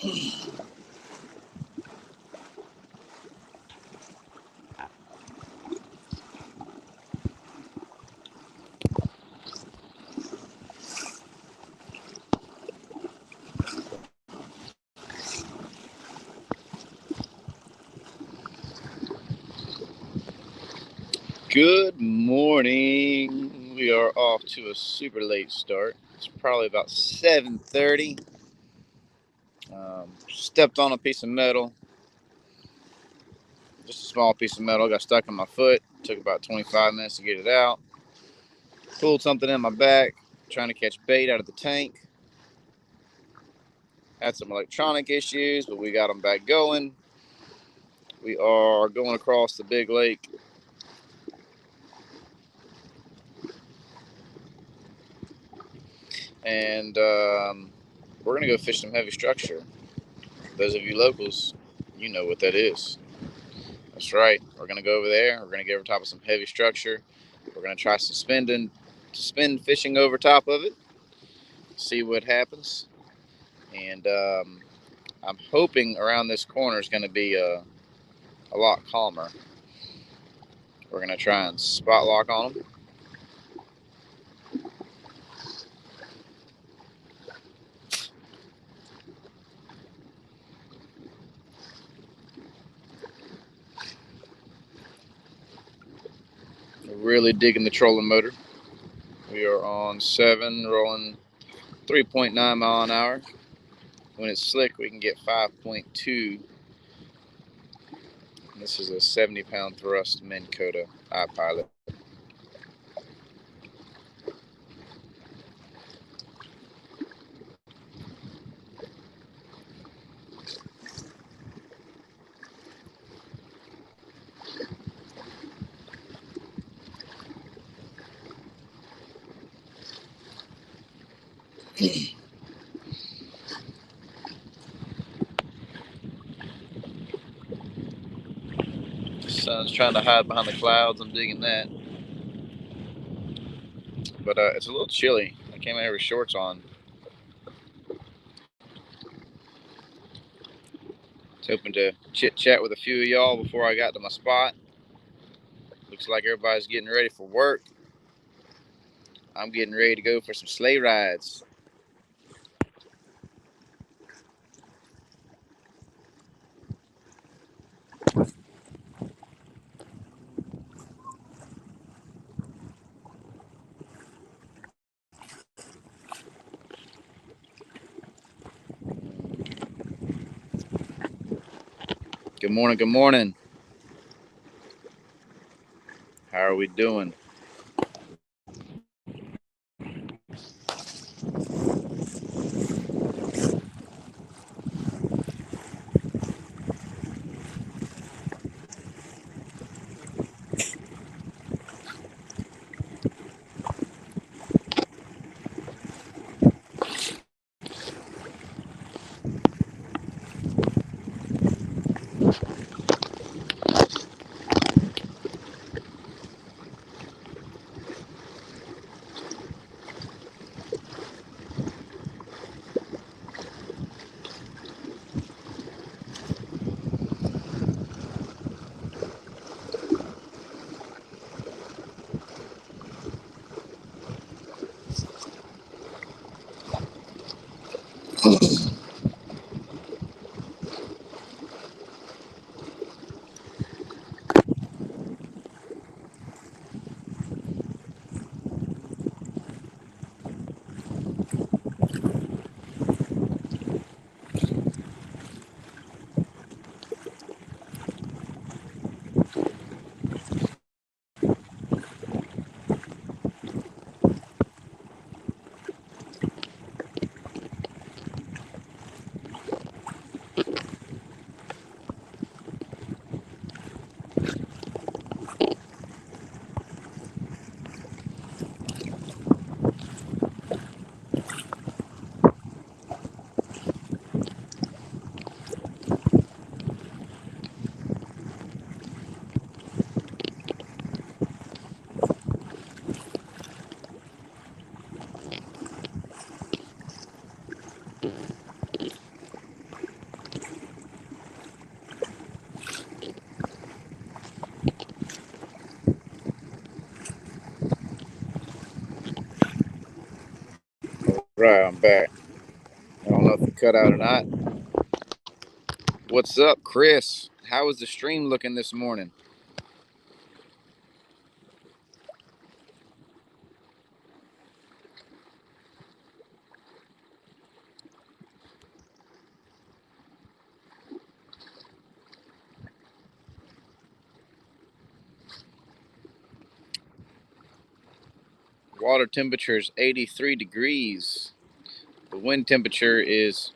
Good morning. We are off to a super late start. It's probably about 7:30. Stepped on a piece of metal, just a small piece of metal. Got stuck in my foot. Took about 25 minutes to get it out. Pulled something in my back, trying to catch bait out of the tank. Had some electronic issues, but we got them back going. We are going across the big lake. And we're going to go fish some heavy structure. Those of you locals, you know what that is. That's right. We're going to go over there. We're going to get over top of some heavy structure. We're going to try suspend fishing over top of it. See what happens. And I'm hoping around this corner is going to be a lot calmer. We're going to try and spot lock on them. Really digging the trolling motor. We are on 7, rolling 3.9 mile an hour. When it's slick, we can get 5.2. This is a 70-pound thrust Minn Kota iPilot. Sun's trying to hide behind the clouds. I'm digging that. But it's a little chilly. I came out here with shorts on. I was hoping to chit-chat with a few of y'all before I got to my spot. Looks like everybody's getting ready for work. I'm getting ready to go for some sleigh rides. Good morning, good morning. How are we doing? Right, I'm back. I don't know if it cut out or not. What's up, Chris? How is the stream looking this morning? Water temperature is 83 degrees. The wind temperature is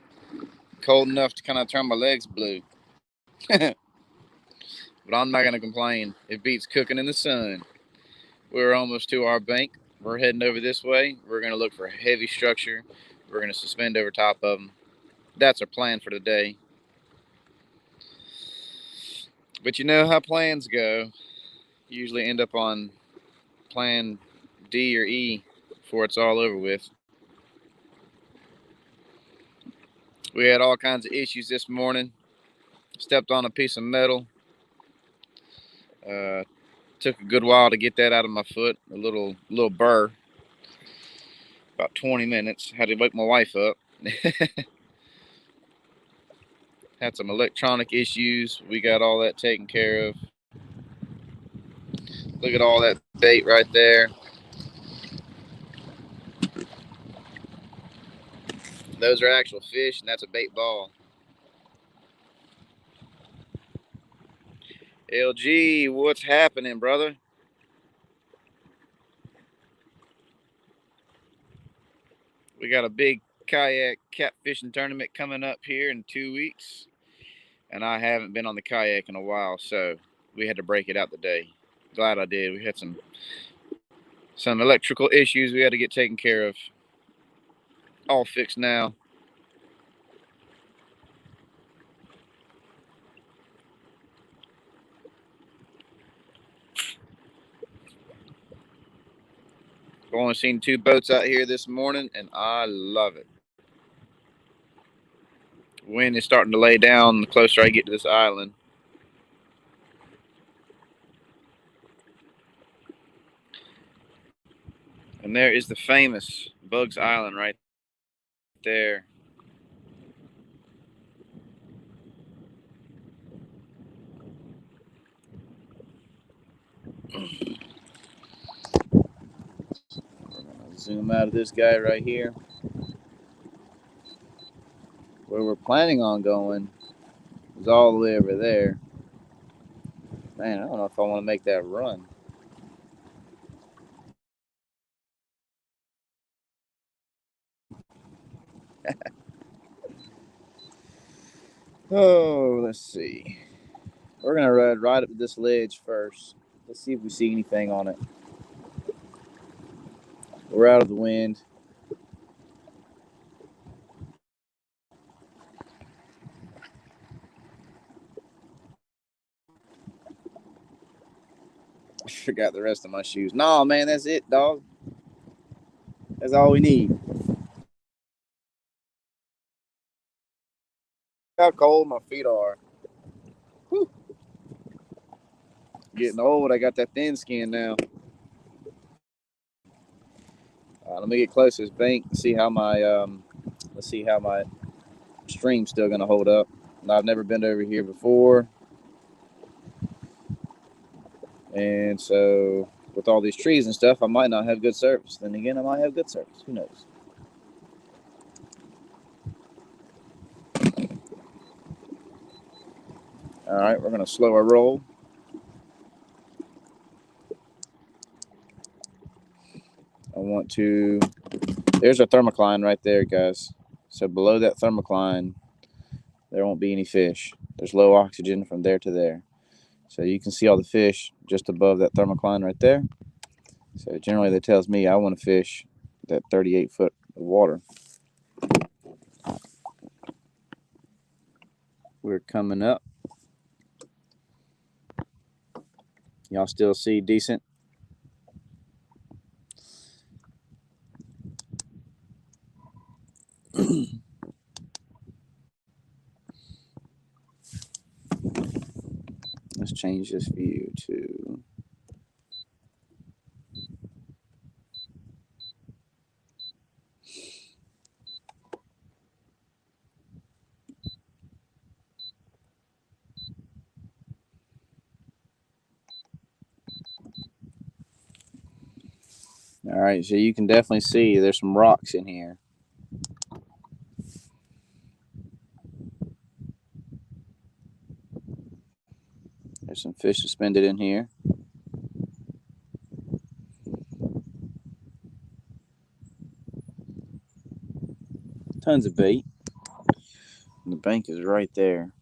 cold enough to kind of turn my legs blue. But I'm not going to complain. It beats cooking in the sun. We're almost to our bank. We're heading over this way. We're going to look for a heavy structure. We're going to suspend over top of them. That's our plan for today. But you know how plans go. You usually end up on plan D or E before it's all over with. We had all kinds of issues this morning. Stepped on a piece of metal. Took a good while to get that out of my foot. A little burr. About 20 minutes. Had to wake my wife up. Had some electronic issues. We got all that taken care of. Look at all that bait right there. Those are actual fish, and that's a bait ball. LG, what's happening, brother? We got a big kayak catfishing tournament coming up here in 2 weeks, and I haven't been on the kayak in a while, so we had to break it out today. Glad I did. We had some electrical issues we had to get taken care of. All fixed now. I've only seen 2 boats out here this morning, and I love it. Wind is starting to lay down the closer I get to this island. And there is the famous Bugs Island right there. We're gonna zoom out of this guy right here. Where we're planning on going is all the way over there. Man, I don't know if I want to make that run. Oh, let's see. We're gonna ride right up to this ledge first. Let's see if we see anything on it. We're out of the wind. I forgot the rest of my shoes. No, man, that's it, dog. That's all we need. How cold my feet are. Whew. Getting old. I got that thin skin now. Let me get close to this bank and see how my let's see how my stream's still gonna hold up. I've never been over here before, and so with all these trees and stuff, I might not have good service. Then again, I might have good service. Who knows? All right, we're gonna slow our roll. I want to. There's our thermocline right there, guys. So below that thermocline, there won't be any fish. There's low oxygen from there to there. So you can see all the fish just above that thermocline right there. So generally that tells me I want to fish that 38 foot of water. We're coming up. Y'all still see decent? Let's change this view to All right, so you can definitely see there's some rocks in here. There's some fish suspended in here. Tons of bait. And the bank is right there.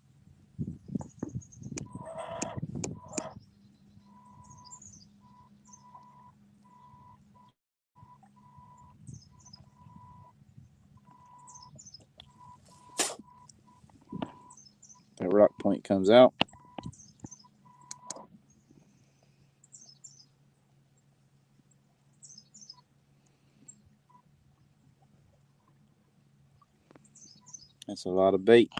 That rock point comes out. That's a lot of bait.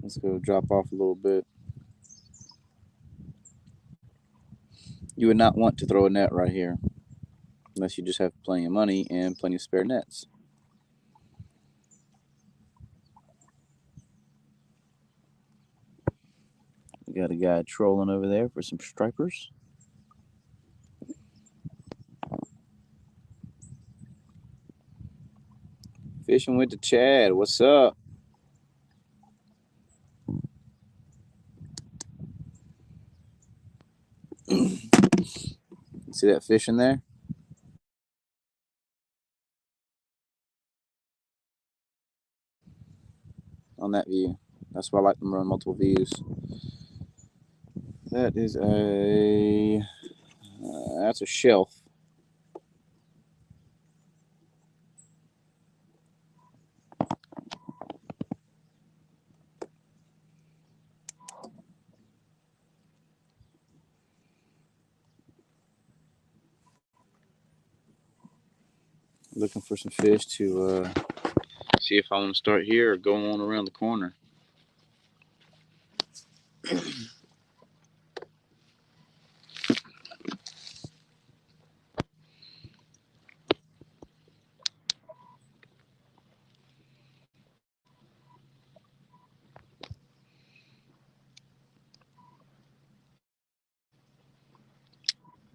Let's go drop off a little bit. You would not want to throw a net right here unless you just have plenty of money and plenty of spare nets. We got a guy trolling over there for some stripers. Fishing with the Chad. What's up? See that fish in there? On that view. That's why I like them run multiple views. That is that's a shelf. Looking for some fish to see if I want to start here or go on around the corner.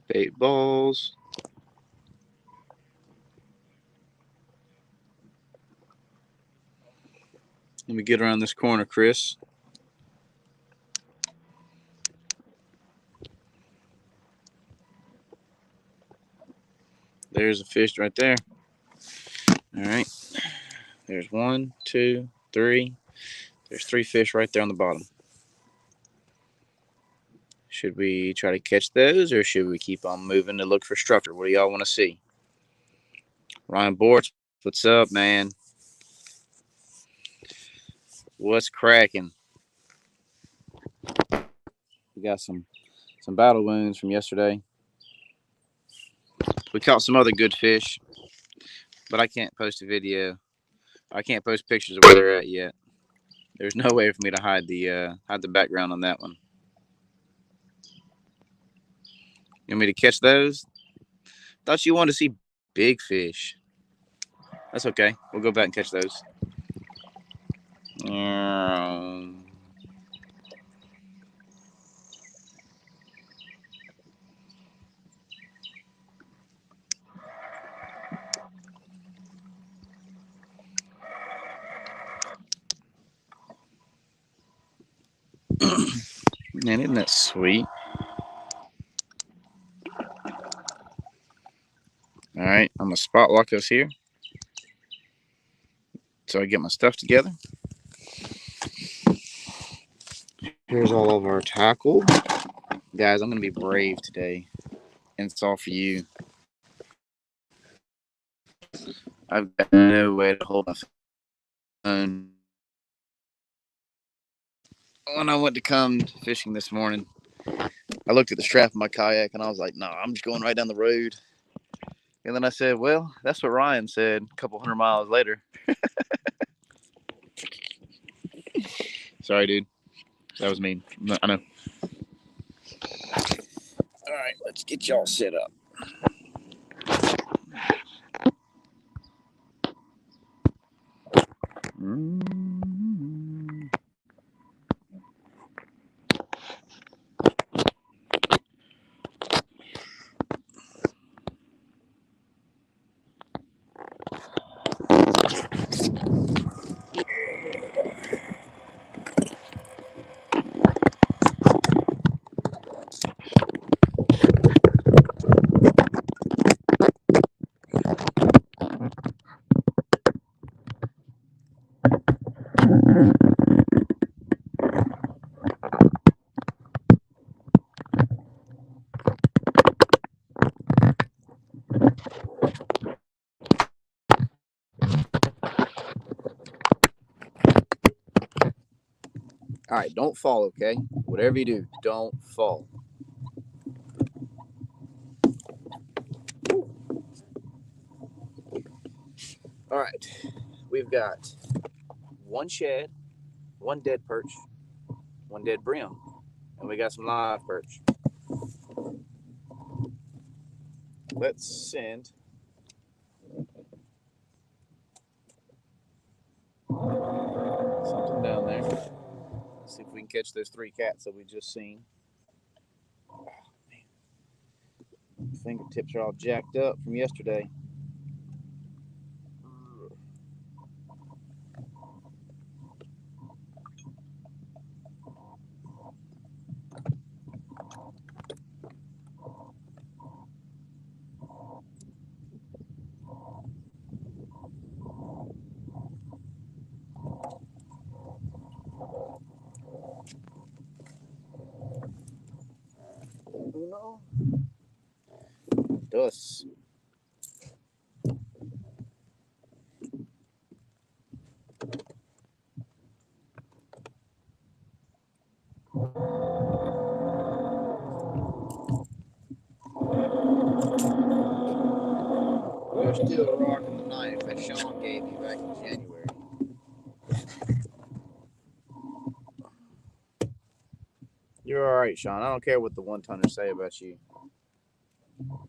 Bait balls. Let me get around this corner, Chris. There's a fish right there. All right. There's 1, 2, 3. There's 3 fish right there on the bottom. Should we try to catch those or should we keep on moving to look for structure? What do y'all want to see? Ryan Bortz, what's up, man? What's cracking? We got some battle wounds from yesterday. We caught some other good fish, but I can't post a video. I can't post pictures of where they're at yet. There's no way for me to hide the background on that one. You want me to catch those? Thought you wanted to see big fish. That's okay. We'll go back and catch those. Man, isn't that sweet? All right, I'm going to spot lock us here so I get my stuff together. Here's all of our tackle. Guys, I'm going to be brave today, and it's all for you. I've got no way to hold my phone. When I went to come fishing this morning, I looked at the strap of my kayak, and I was like, no, I'm just going right down the road. And then I said, well, that's what Ryan said a couple 100 miles later. Sorry, dude. That was mean. I know. All right, let's get y'all set up. All right, don't fall, okay? Whatever you do, don't fall. All right, we've got one shad, one dead perch, one dead brim, and we got some live perch. Let's send something down there. Let's see if we can catch those 3 cats that we just seen. Oh, man. Fingertips are all jacked up from yesterday. Uno, dos. We're still rocking the knife that Sean gave me back in January. You're all right, Sean. I don't care what the one-tonners say about you. All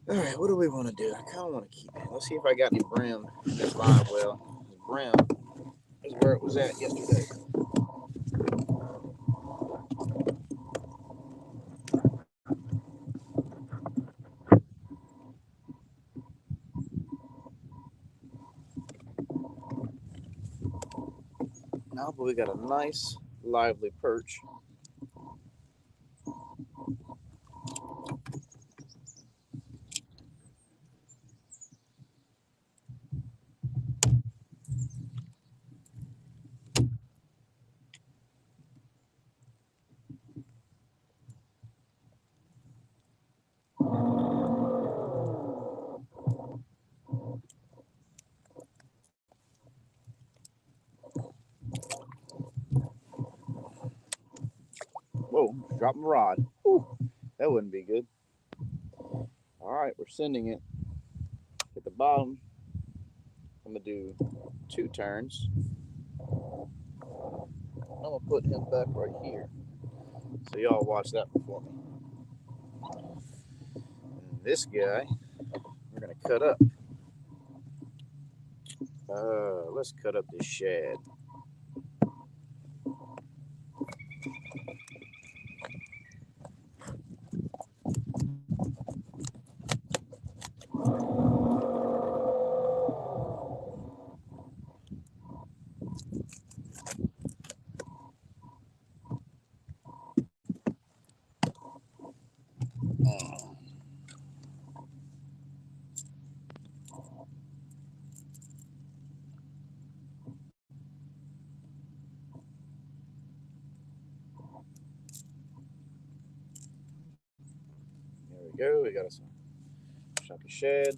right, what do we want to do? I kind of want to keep it. Let's see if I got any brim in this live well. Brim is where it was at yesterday. Now, but we got a nice, lively perch. Whoa, drop my rod. Whew, that wouldn't be good. All right, we're sending it. At the bottom, I'm going to do 2 turns. I'm going to put him back right here. So y'all watch that before me. And this guy, we're going to cut up. Let's cut up this shad. There we go. We got a chunk of shad.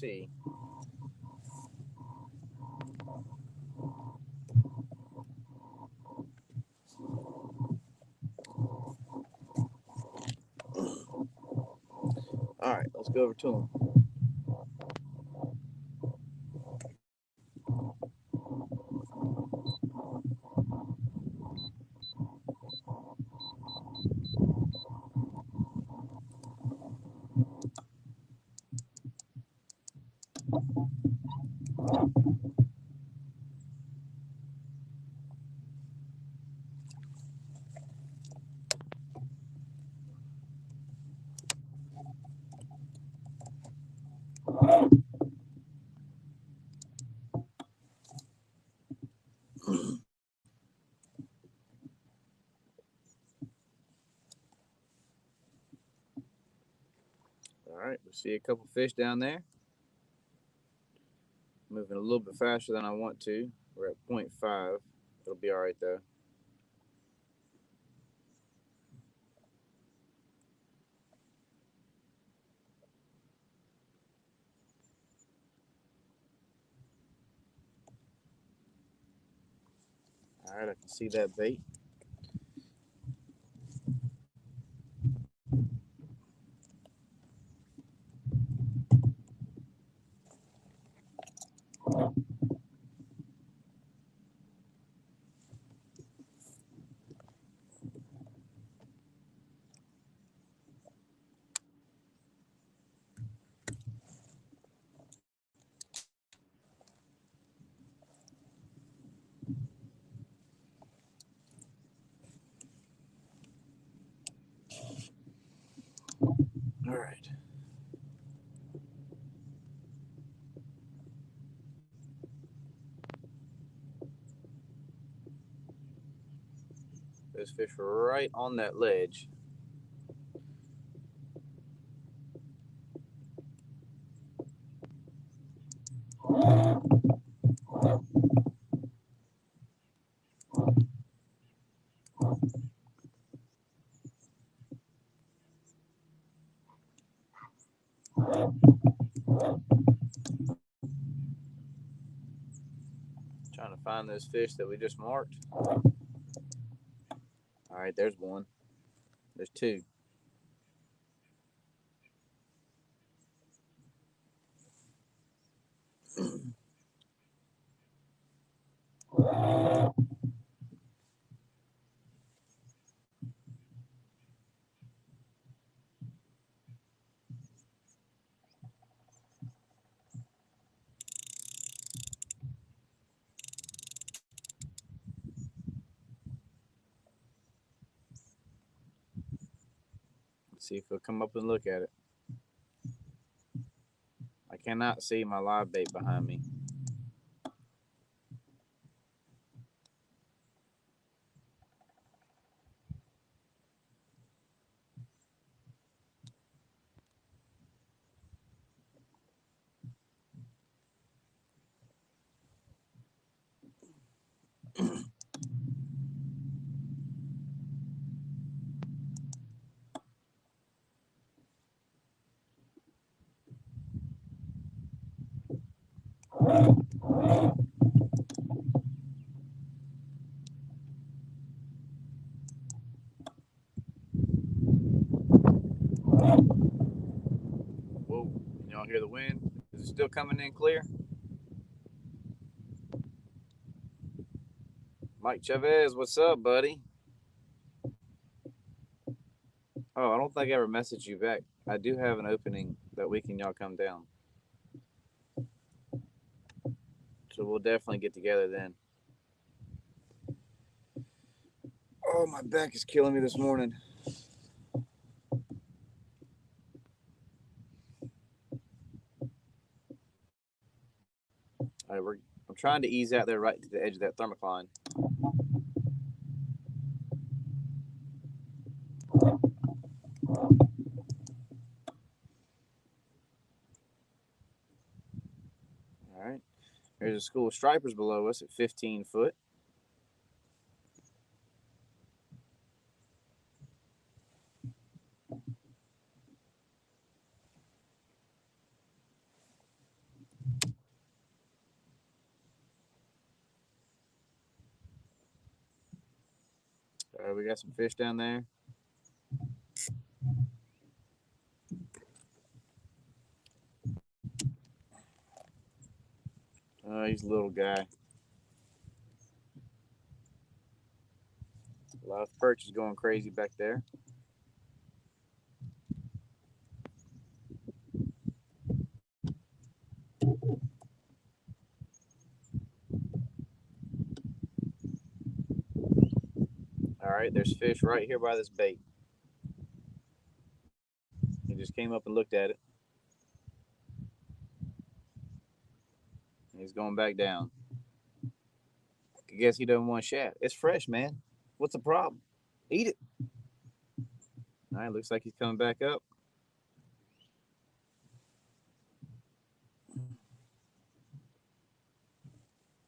see. All right, let's go over to them. All right, we see a couple fish down there. Moving a little bit faster than I want to. We're at 0.5. It'll be all right though. All right, I can see that bait. All right. Those fish were right on that ledge. Trying to find those fish that we just marked. All right, there's one. There's two. Let's see if he'll come up and look at it. I cannot see my live bait behind me. Whoa, can y'all hear the wind? Is it still coming in clear? Mike Chavez, what's up, buddy? Oh, I don't think I ever messaged you back. I do have an opening that week and y'all come down. So we'll definitely get together then. Oh, my back is killing me this morning. All right, I'm trying to ease out there right to the edge of that thermocline. All right. There's a school of stripers below us at 15 foot. We got some fish down there. He's a little guy. A lot of perch is going crazy back there. All right, there's fish right here by this bait. He just came up and looked at it. He's going back down. I guess he doesn't want shad. It's fresh, man. What's the problem? Eat it. All right, looks like he's coming back up.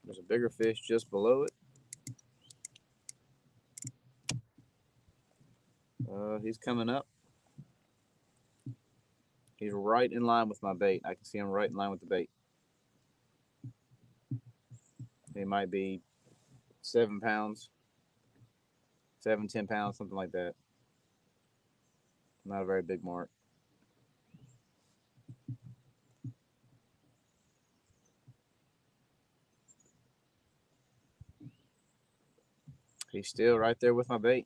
There's a bigger fish just below it. He's coming up. He's right in line with my bait. I can see him right in line with the bait. He might be 7 pounds, 10 pounds, something like that. Not a very big mark. He's still right there with my bait.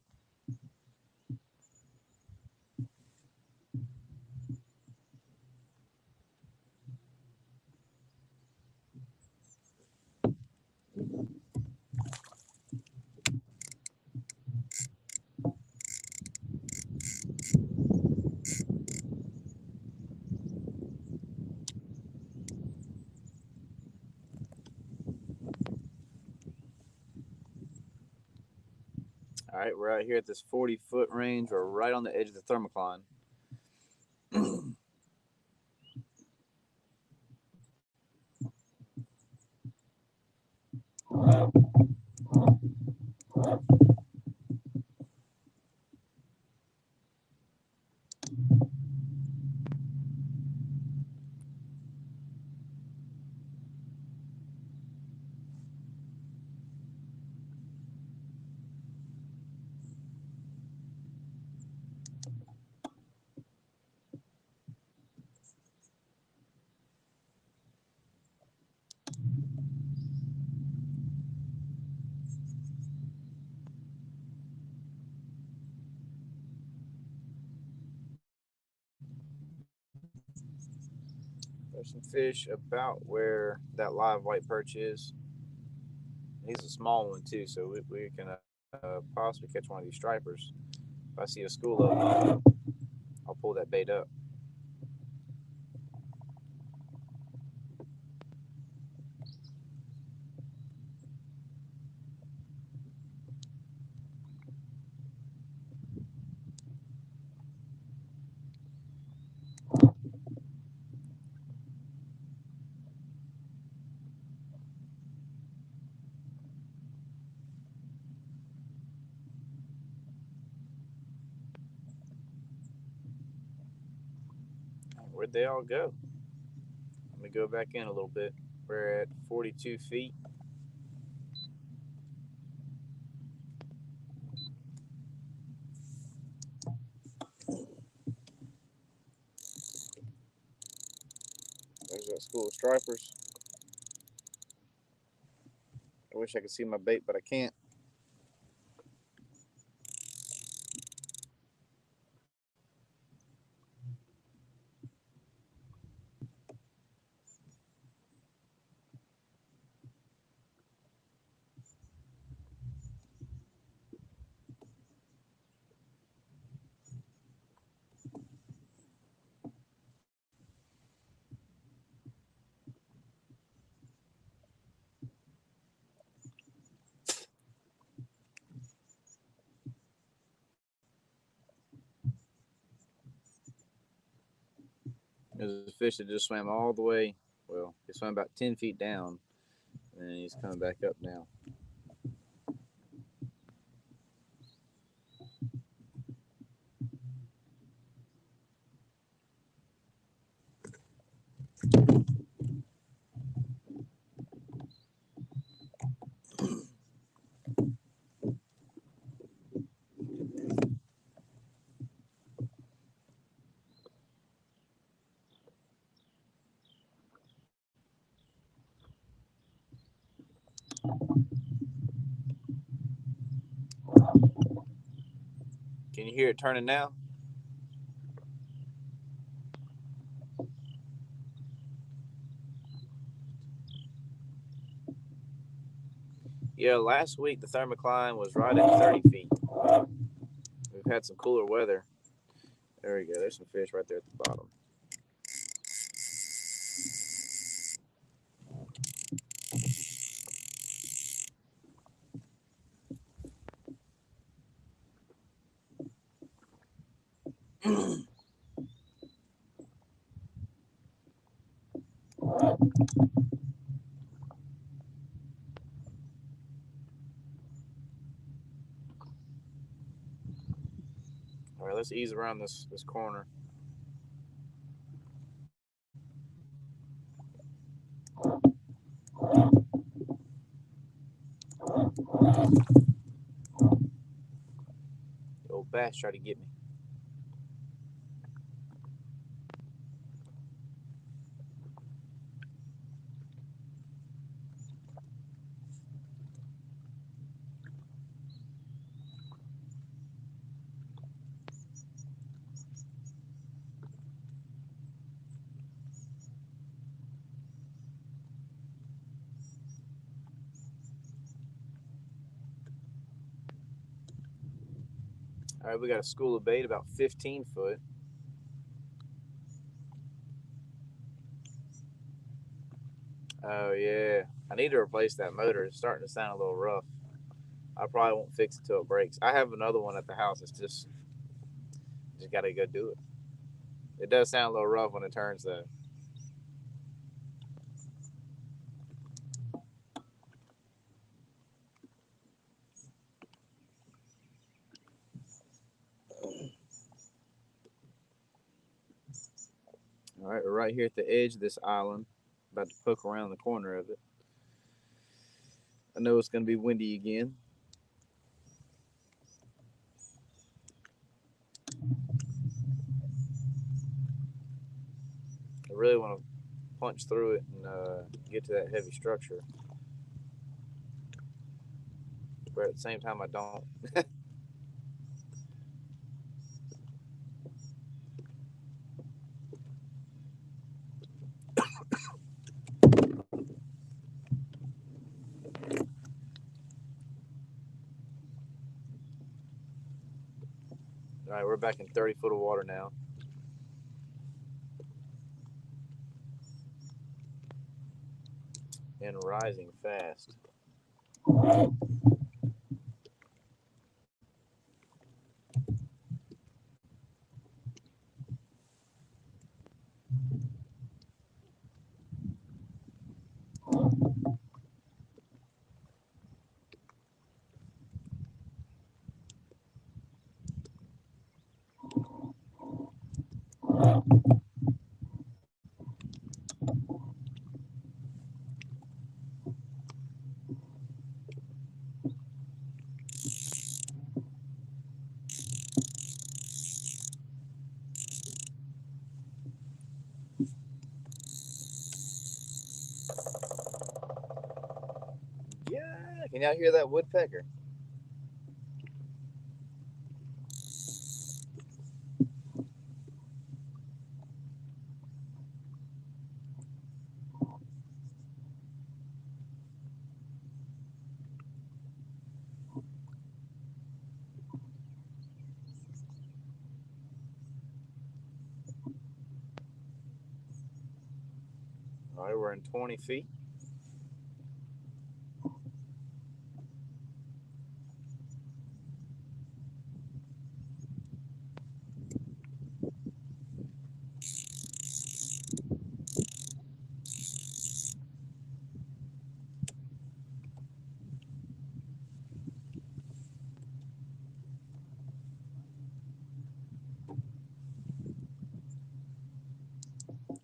All right, we're out here at this 40-foot range. We're right on the edge of the thermocline. There's some fish about where that live white perch is. He's a small one too, so we can possibly catch one of these stripers. If I see a school of them, I'll pull that bait up. Where'd they all go? Let me go back in a little bit. We're at 42 feet. There's that school of stripers. I wish I could see my bait, but I can't. There's a fish that just swam all the way. Well, he swam about 10 feet down, and he's coming back up now. Can you hear it turning now? Yeah, last week the thermocline was right at 30 feet. We've had some cooler weather. There we go. There's some fish right there at the bottom. All right, let's ease around this corner. The old bass tried to get me. All right, we got a school of bait about 15 foot. Oh, yeah. I need to replace that motor. It's starting to sound a little rough. I probably won't fix it till it breaks. I have another one at the house. It's just got to go do it. It does sound a little rough when it turns, though. All right, we're right here at the edge of this island. About to poke around the corner of it. I know it's going to be windy again. I really want to punch through it and get to that heavy structure. But at the same time, I don't. All right, we're back in 30 foot of water now. And rising fast. Yeah, can y'all hear that woodpecker? All right, we're in 20 feet.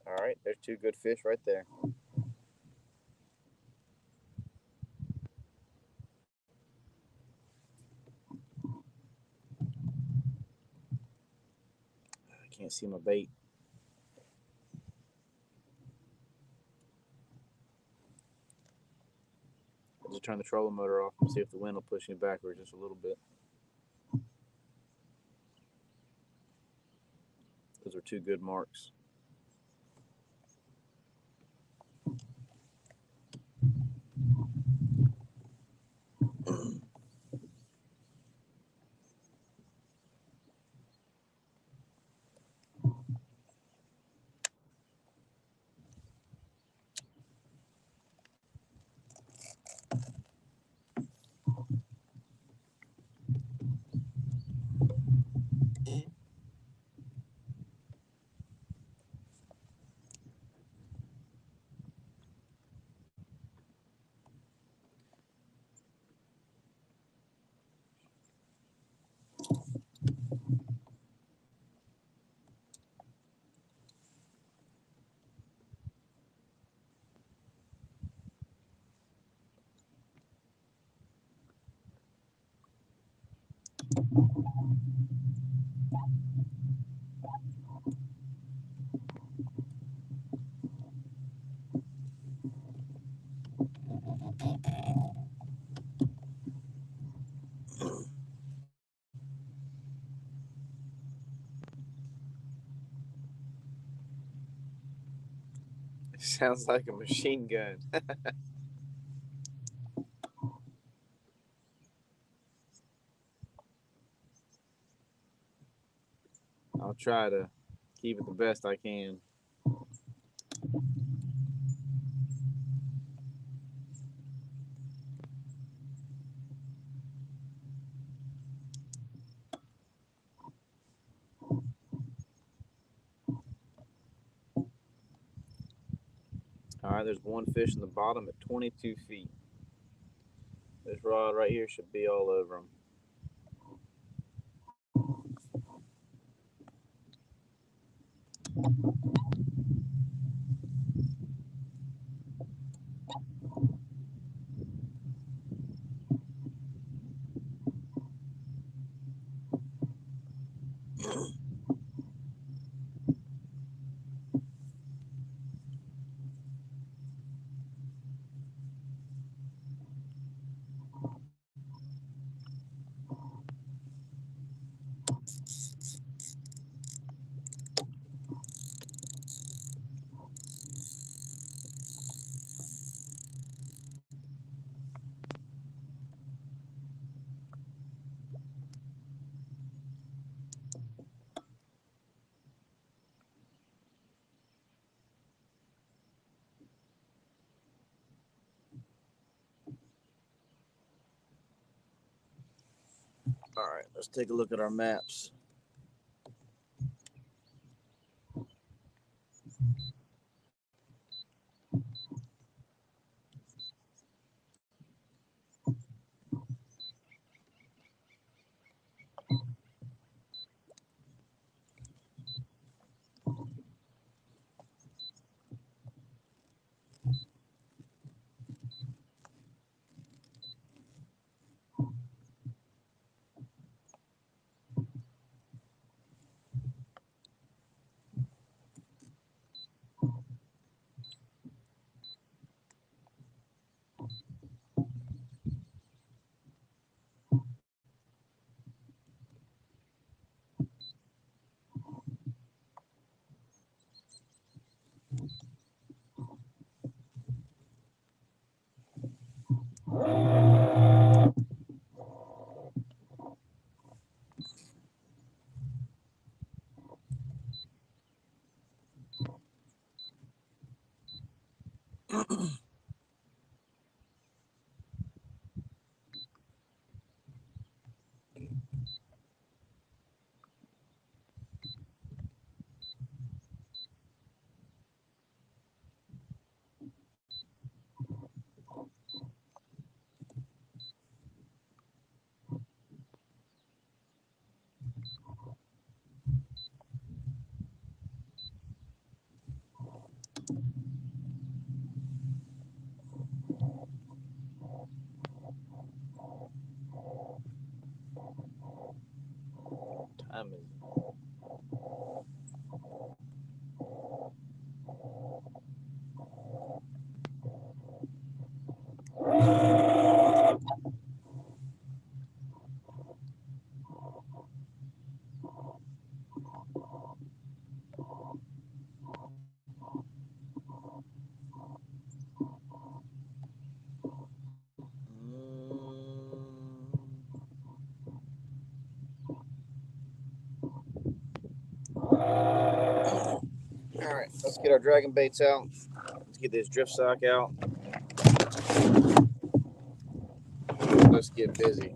All right, there's two good fish right there. I can't see my bait. I turn the trolling motor off and see if the wind will push me backwards just a little bit. Those are two good marks. It sounds like a machine gun. I'll try to keep it the best I can. All right, there's one fish in the bottom at 22 feet. This rod right here should be all over him. All right, let's take a look at our maps. Let's get our dragon baits out. Let's get this drift sock out. Let's get busy.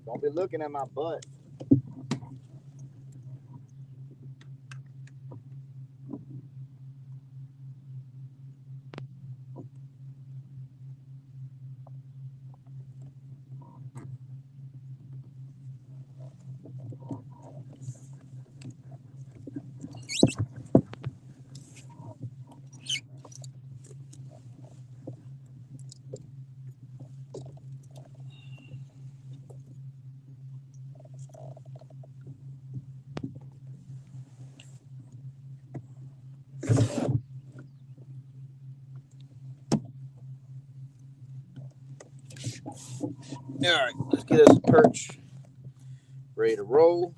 Don't be looking at my butt. All right, let's get us a perch ready to roll.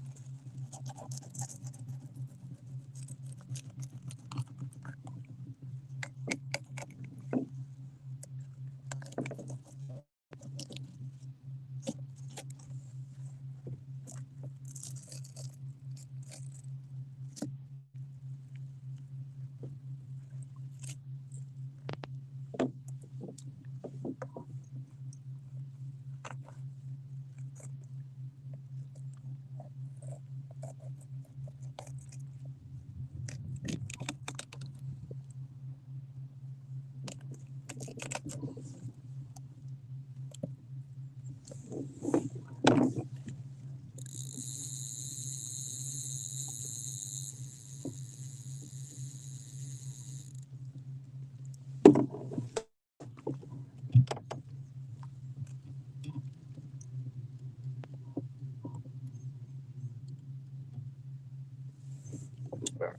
All right,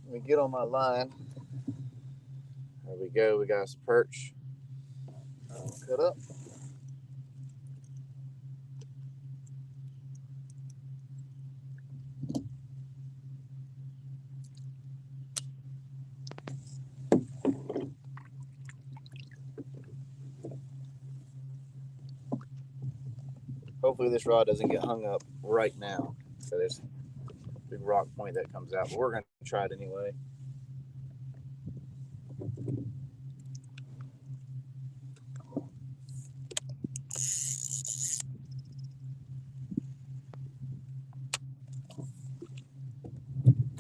let me get on my line. There we go. We got us a perch cut up. Hopefully this rod doesn't get hung up right now. So there's a big rock point that comes out, but we're going to try it anyway.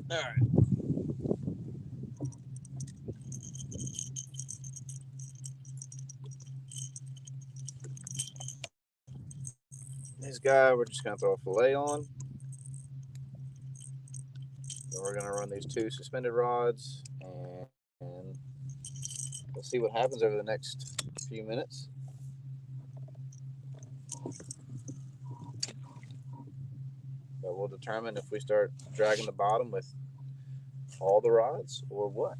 All right. This guy, we're just going to throw a fillet on. Then we're going to run these two suspended rods, and we'll see what happens over the next few minutes. But we'll determine if we start dragging the bottom with all the rods or what.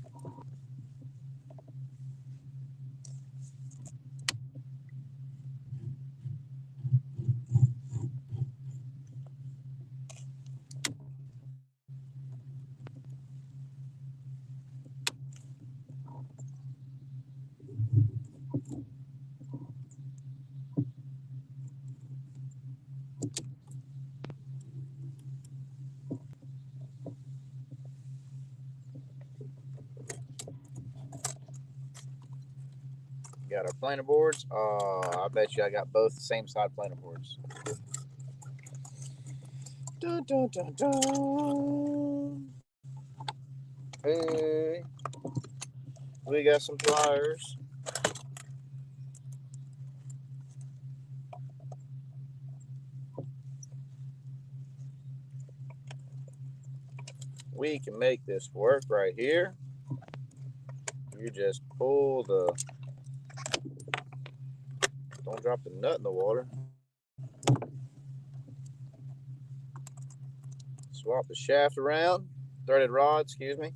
Got our planer boards. I bet you I got both the same side planer boards. Dun, dun, dun, dun. Hey, we got some pliers. We can make this work right here. You just pull the, don't drop the nut in the water. Swap the shaft around, threaded rod, excuse me.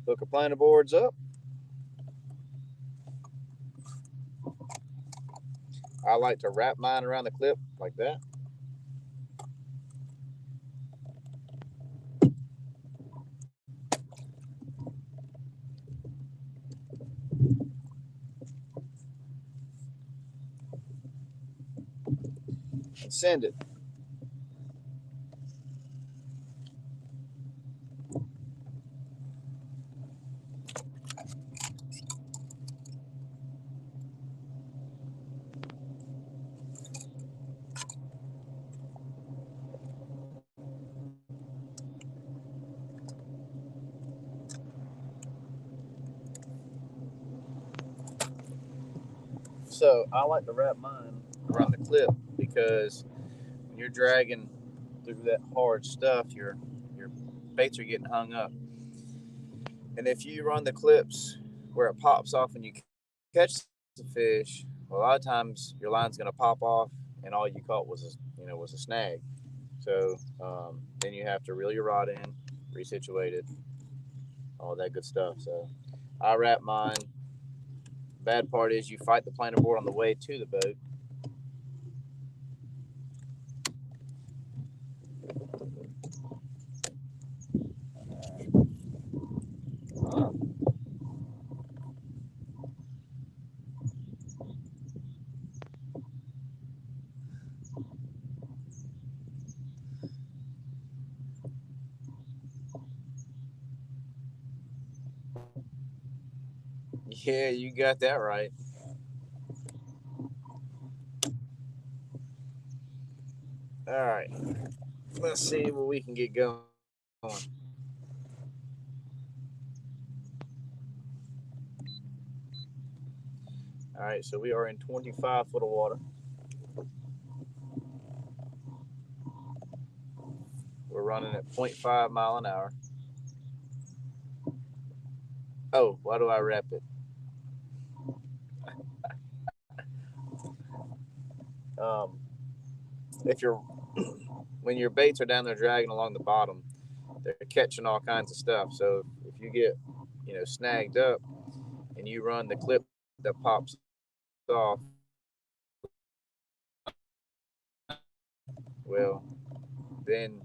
Hook our planer boards up. I like to wrap mine around the clip like that. And send it. So I like to wrap mine around the clip because when you're dragging through that hard stuff, your baits are getting hung up. And if you run the clips where it pops off and you catch the fish, well, a lot of times your line's going to pop off, and all you caught was a snag. So then you have to reel your rod in, resituate it, all that good stuff. So I wrap mine. Bad part is you fight the planer board on the way to the boat. Yeah, you got that right. All right, let's see what we can get going. All right, so we are in 25 foot of water. We're running at 0.5 mile an hour. Oh, why do I wrap it? Um, if you're when your baits are down there dragging along the bottom, they're catching all kinds of stuff. So if you get snagged up and you run the clip that pops off, well, then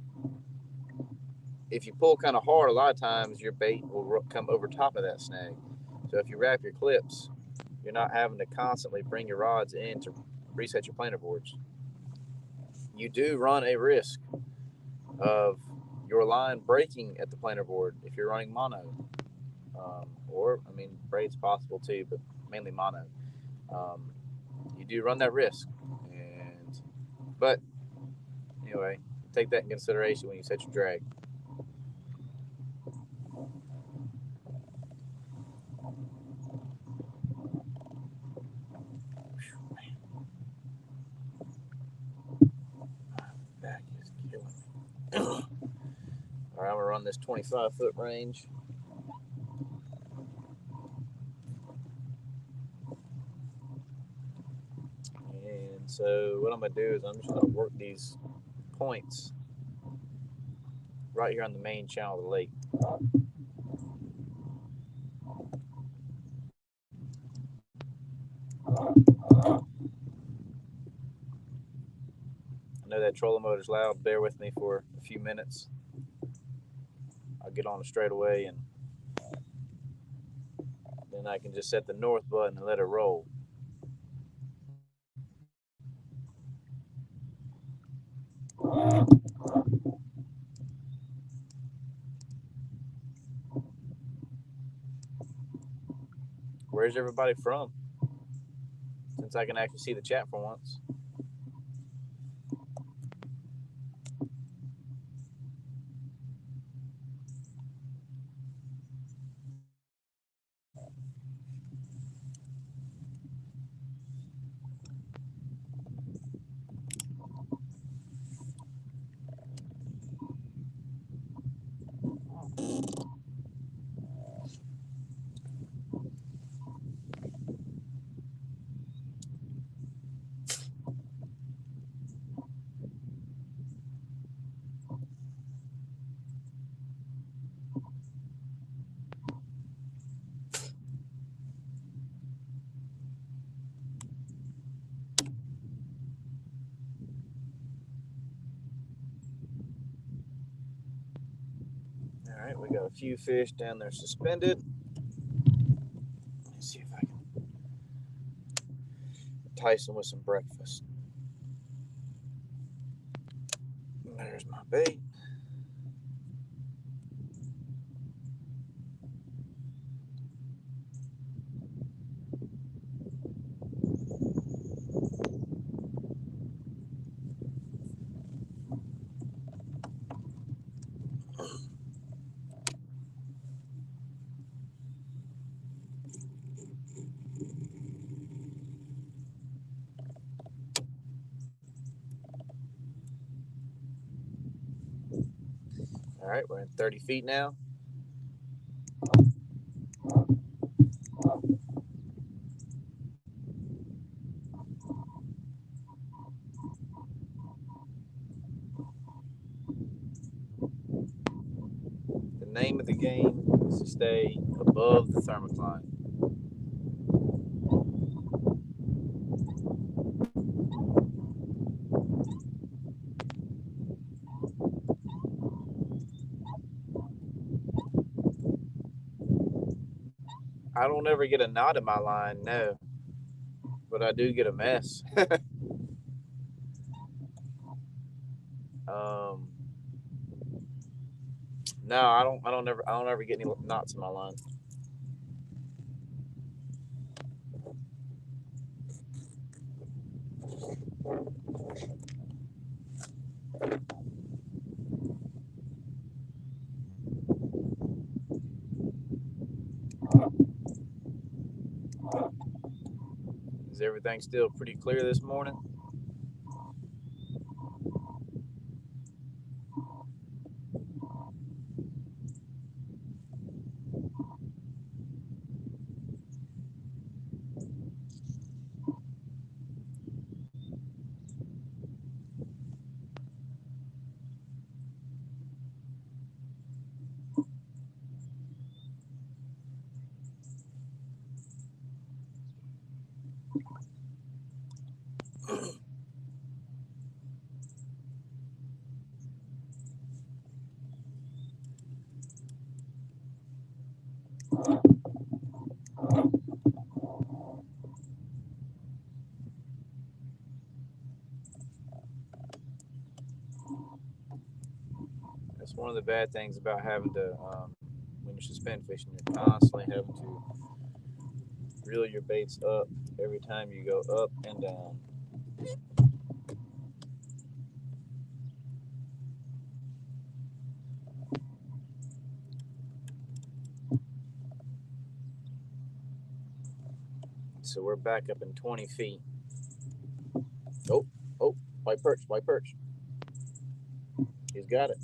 if you pull kind of hard, a lot of times your bait will come over top of that snag. So if you wrap your clips, you're not having to constantly bring your rods in to reset your planer boards. You do run a risk of your line breaking at the planer board if you're running mono. Or, I mean, braid's possible too, but mainly mono. You do run that risk. But anyway, take that in consideration when you set your drag. Back is killing me. All right, I'm gonna run this 25 foot range. And so what I'm gonna do is I'm just gonna work these points right here on the main channel of the lake. I know that trolling motor's loud. Bear with me for a few minutes. I'll get on it straight away, and then then I can just set the north button and let it roll. Where's everybody from? Since I can actually see the chat for once. All right, we got a few fish down there suspended. Let's see if I can entice them with some breakfast. There's my bait. All right, we're in 30 feet now. The name of the game is to stay above the thermocline. I don't ever get a knot in my line, no, but I do get a mess. No, I don't ever get any knots in my line. Is everything still pretty clear this morning? That's one of the bad things about having to, when you're suspend fishing, you're constantly having to reel your baits up every time you go up and down. So we're back up in 20 feet. Oh, white perch, white perch. He's got it.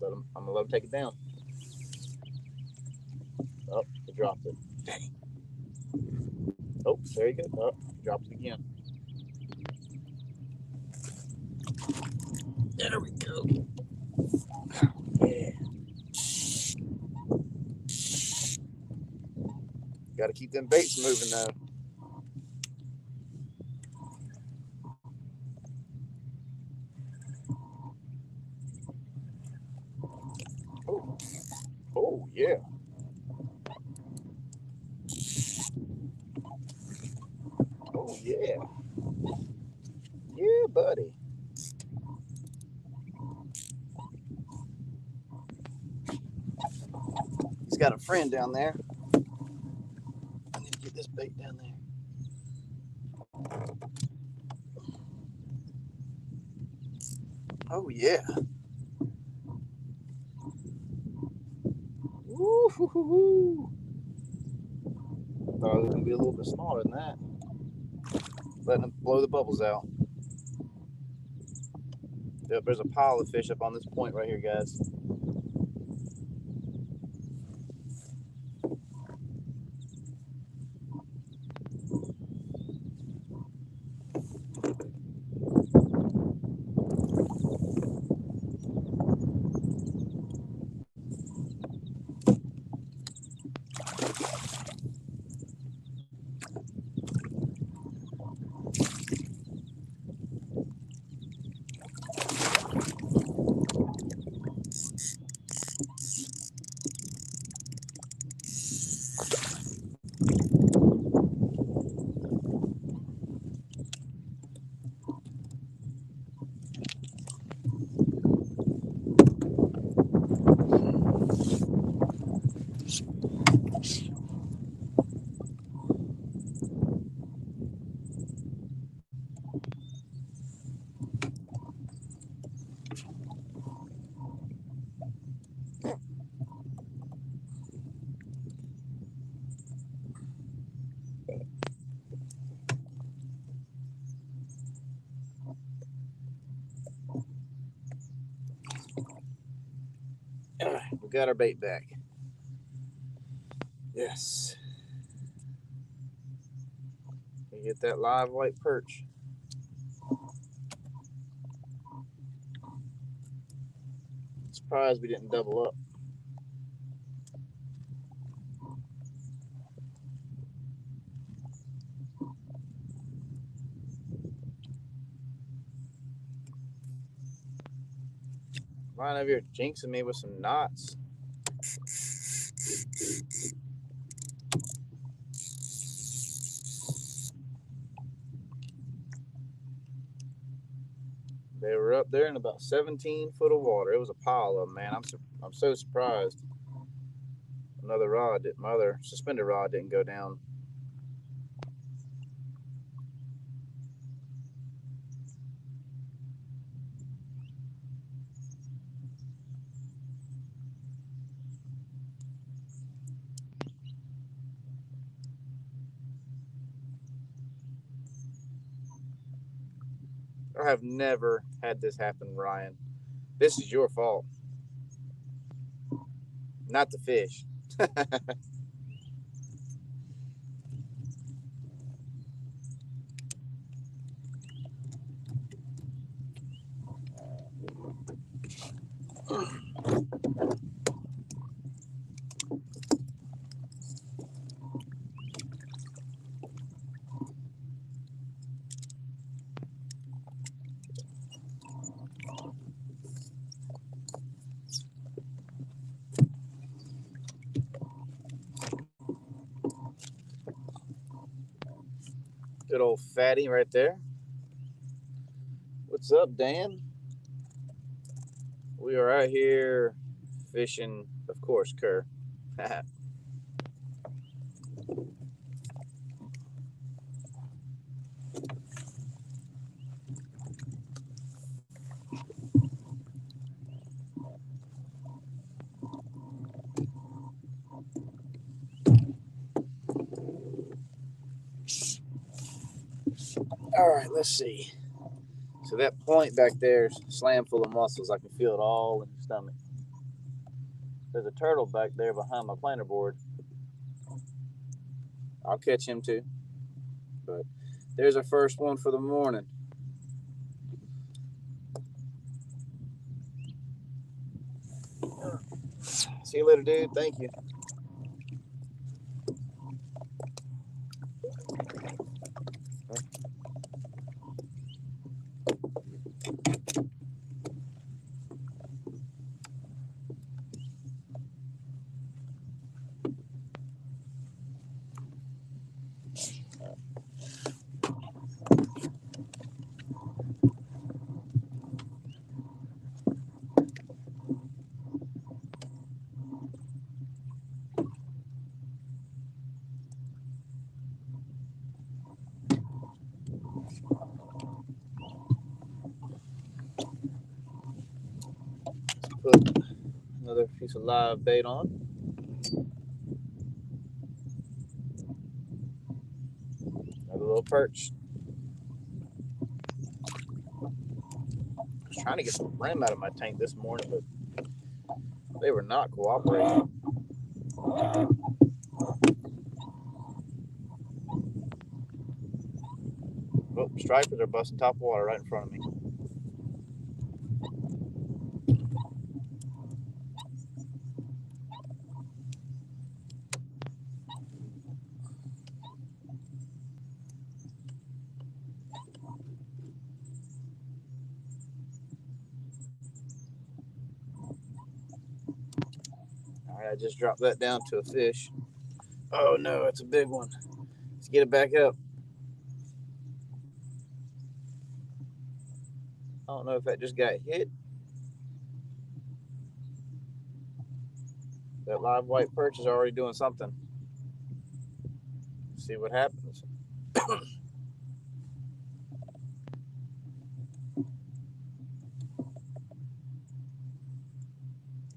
I'm gonna let him take it down. Oh, he dropped it. Dang. Oh, there you go. Oh, he dropped it again. There we go. Yeah. Got to keep them baits moving though. Oh, yeah. yeah. Yeah, buddy. He's got a friend down there. I need to get this bait down there. Oh, yeah. Woo hoo hoo hoo. Thought it was going to be a little bit smaller than that. Letting them blow the bubbles out. Yep, there's a pile of fish up on this point right here, guys. All right, we got our bait back. Yes. We get that live white perch. Surprised we didn't double up. Ryan over here jinxing me with some knots. They were up there in about 17 foot of water. It was a pile of them, man. I'm so surprised. My other suspended rod didn't go down. I have never had this happen, Ryan. This is your fault, not the fish. Good old fatty right there. What's up, Dan? We are out here fishing, of course, cur. All right, let's see. So that point back there is slam full of mussels. I can feel it all in your stomach. There's a turtle back there behind my planer board. I'll catch him too. But there's our first one for the morning. See you later, dude. Thank you. piece of live bait on. Another little perch. I was trying to get some brim out of my tank this morning, but they were not cooperating. Oh, stripers are busting top water right in front of me. All right, I just dropped that down to a fish. Oh no, it's a big one. Let's get it back up. I don't know if that just got hit. That live white perch is already doing something. Let's see what happens.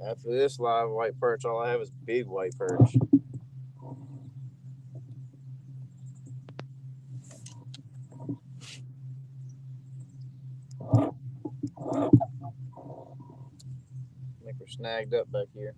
After this live white perch, all I have is big white perch. I think we're snagged up back here.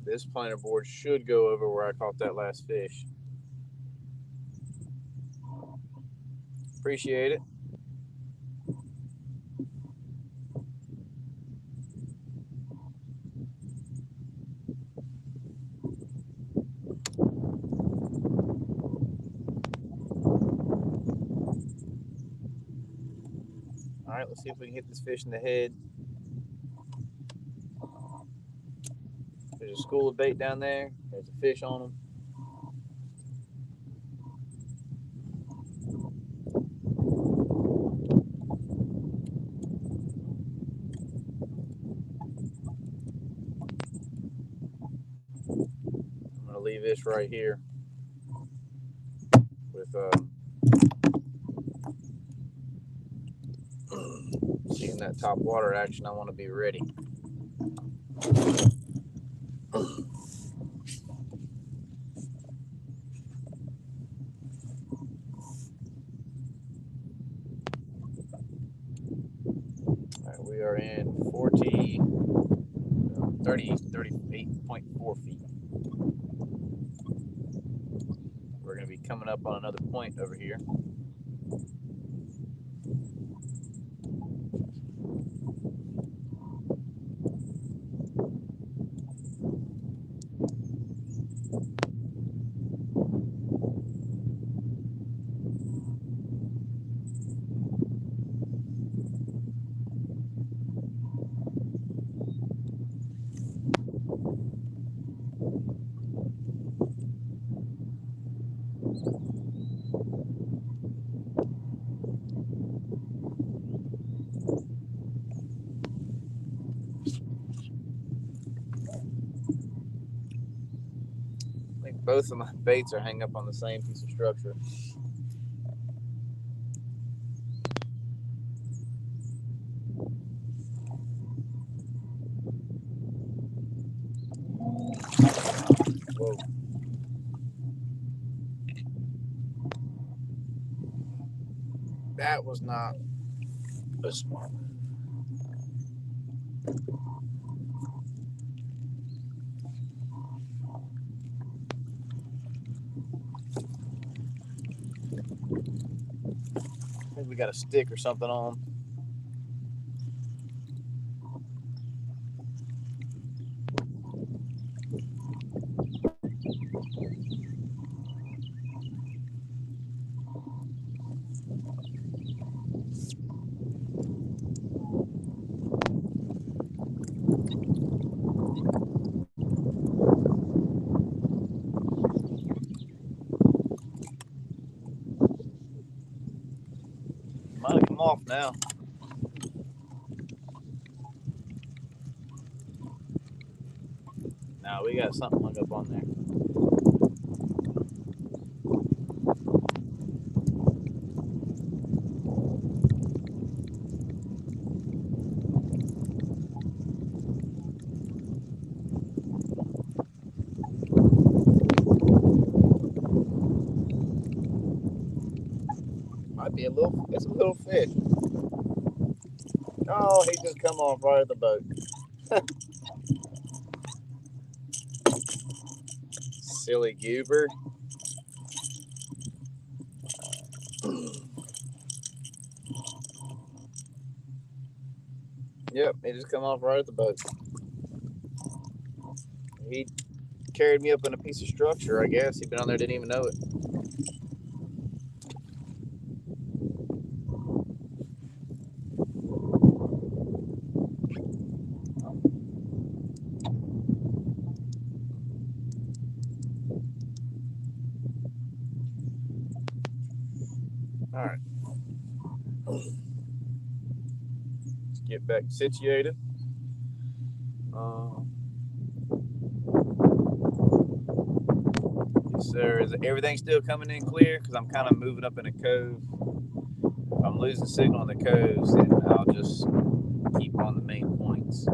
This planer board should go over where I caught that last fish. Appreciate it. All right, let's see if we can hit this fish in the head. There's a school of bait down there. There's a fish on them. I'm gonna leave this right here with seeing that top water action. I want to be ready. We are in 38.4 feet. We're going to be coming up on another point over here. I think both of my baits are hanging up on the same piece of structure. Whoa. That was not a smart one. I think we got a stick or something on. Might have come off now. Now we got something hung up on there. Might be it's a little fish. Oh, he just come off right at the boat. Silly goober. Yep, he just come off right at the boat. He carried me up in a piece of structure, I guess. He been on there, didn't even know it. All right. Let's get back situated. Yes, sir. Is everything still coming in clear? Because I'm kind of moving up in a cove. If I'm losing signal in the coves, then I'll just keep on the main points.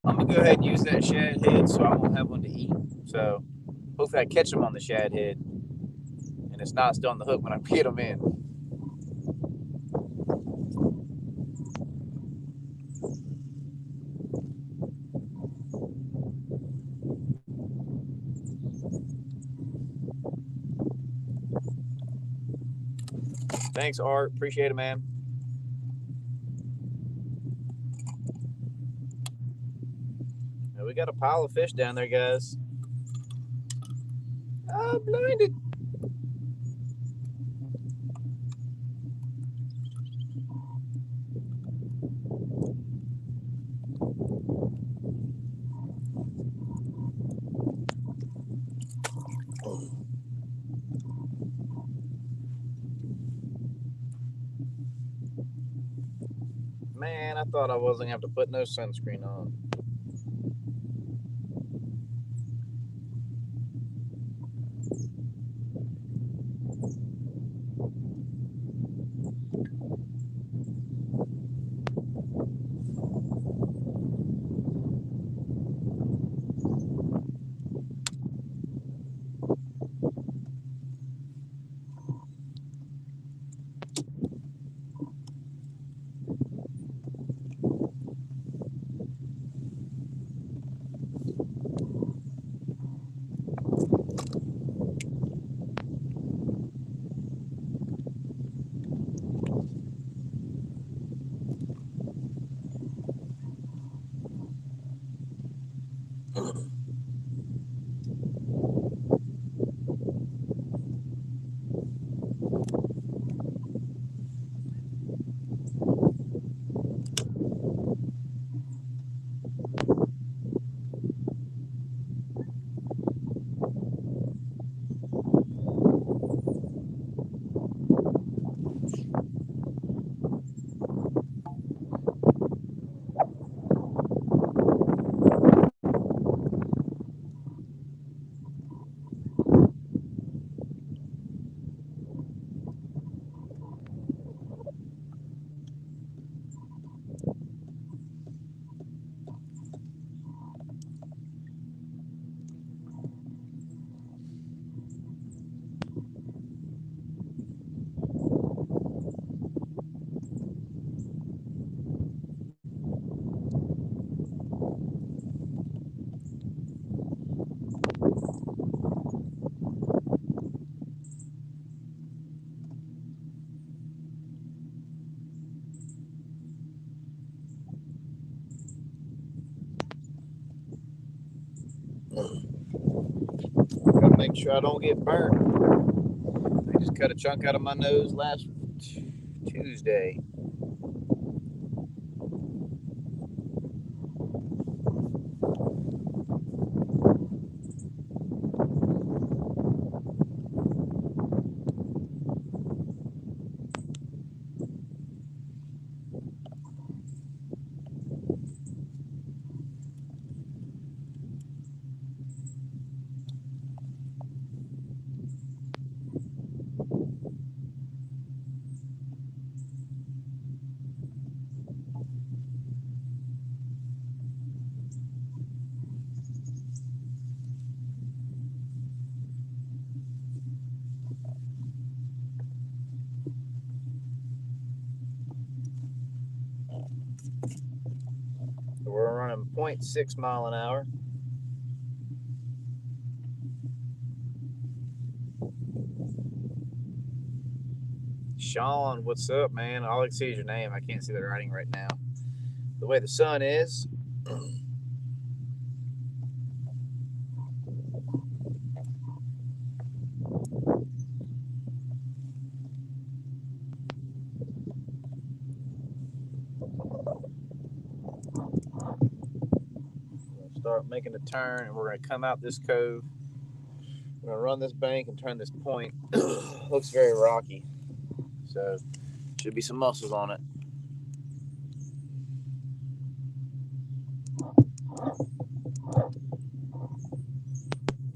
I'm going to go ahead and use that shad head so I won't have one to eat. So hopefully I catch them on the shad head and it's not still on the hook when I get them in. Thanks, Art. Appreciate it, man. Now, we got a pile of fish down there, guys. I'm blinded. Man, I thought I wasn't going to have to put no sunscreen on. make sure I don't get burnt. I just cut a chunk out of my nose last Tuesday. So we're running 0.6 mile an hour. Sean, what's up, man? All I can see is your name. I can't see the writing right now. The way the sun is. Start making a turn, and we're going to come out this cove. We're going to run this bank and turn this point. Looks very rocky, so should be some muscles on it.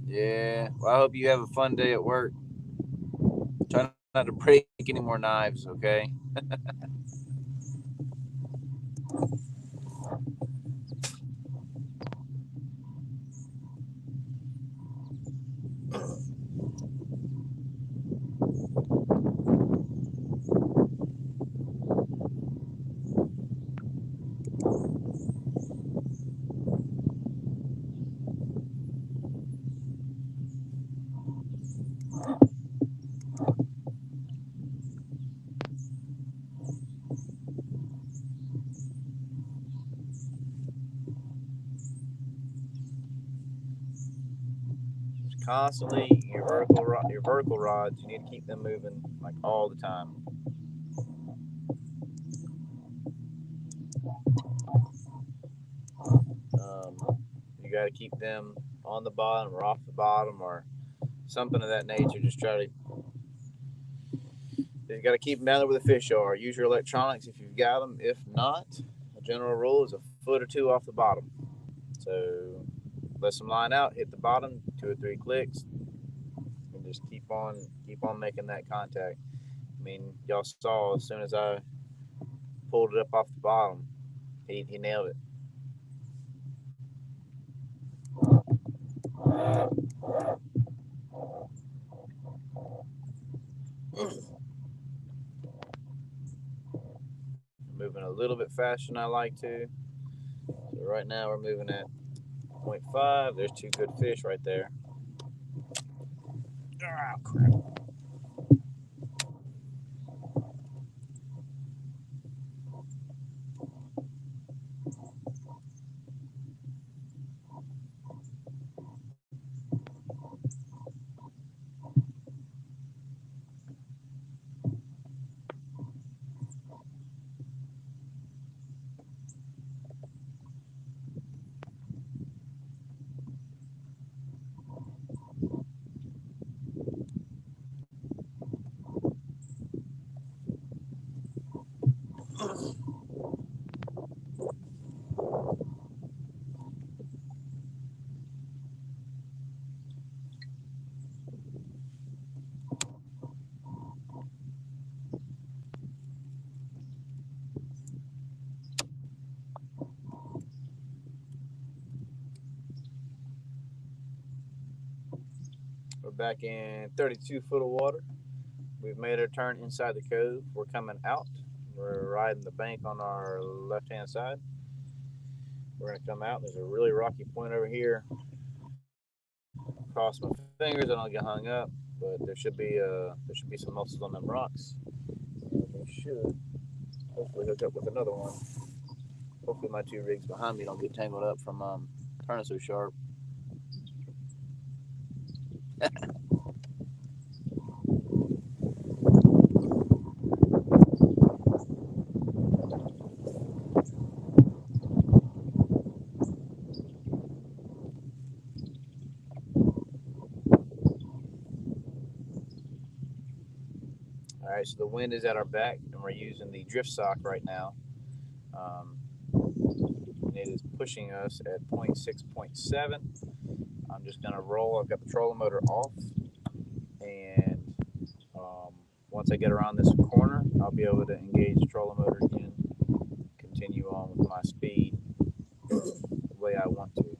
Yeah, well, I hope you have a fun day at work. Try not to break any more knives, okay? Constantly, your vertical rods, you need to keep them moving like all the time. You got to keep them on the bottom or off the bottom or something of that nature. Just try to. You got to keep them down there where the fish are. Use your electronics if you've got them. If not, a general rule is a foot or two off the bottom. So let them line out, hit the bottom, 2 or 3 clicks, and just keep on making that contact. I mean, y'all saw as soon as I pulled it up off the bottom, he nailed it. Moving a little bit faster than I like to. So right now we're moving at 0.5. There's 2 good fish right there. Ah, crap. We're back in 32 foot of water. We've made our turn inside the cove. We're coming out. We're riding the bank on our left-hand side. We're going to come out. There's a really rocky point over here. Cross my fingers, I don't get hung up, but there should be some muscles on them rocks. We should hopefully hook up with another one. Hopefully my 2 rigs behind me don't get tangled up from turning so sharp. Alright, so the wind is at our back, and we're using the drift sock right now. And it is pushing us at 0.6, 0.7. I'm just going to roll. I've got the trolling motor off, and once I get around this corner, I'll be able to engage the trolling motor again, continue on with my speed the way I want to.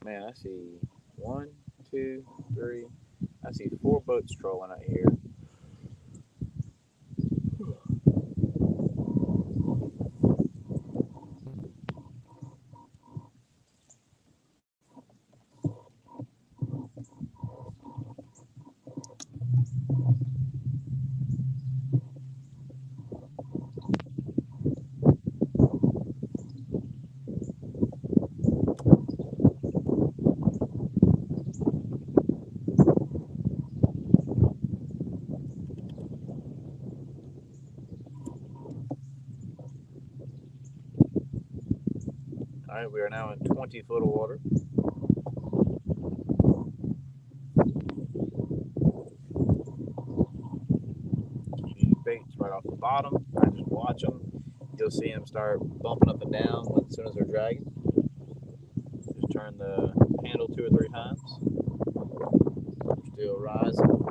Man, I see 1, 2, 3. I see 4 boats trolling out here. Alright, we are now in 20 foot of water. These baits right off the bottom. I just watch them. You'll see them start bumping up and down as soon as they're dragging. Just turn the handle 2 or 3 times. Still rising.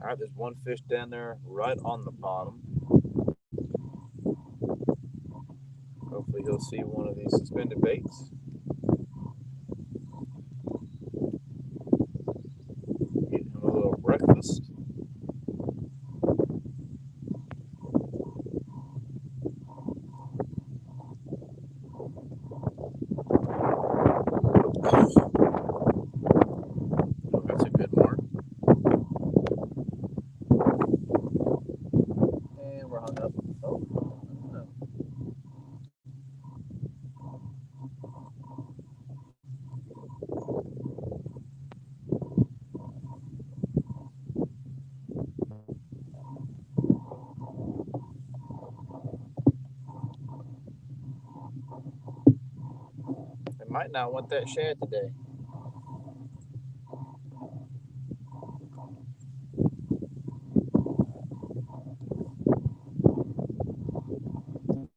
Alright, there's one fish down there right on the bottom. Hopefully he'll see one of these suspended baits. Get him a little breakfast. Oh, that's a good mark. And we're hung up. Oh, no. They might not want that shad today.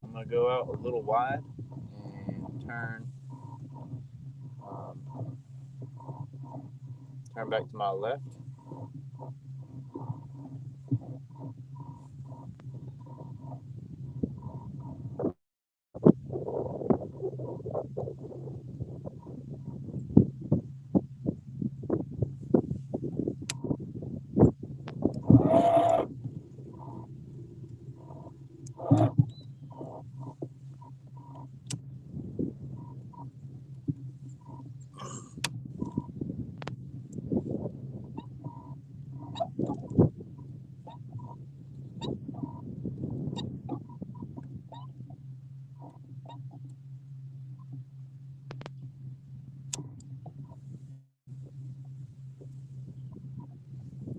I'm going to go out a little wide and turn back to my left.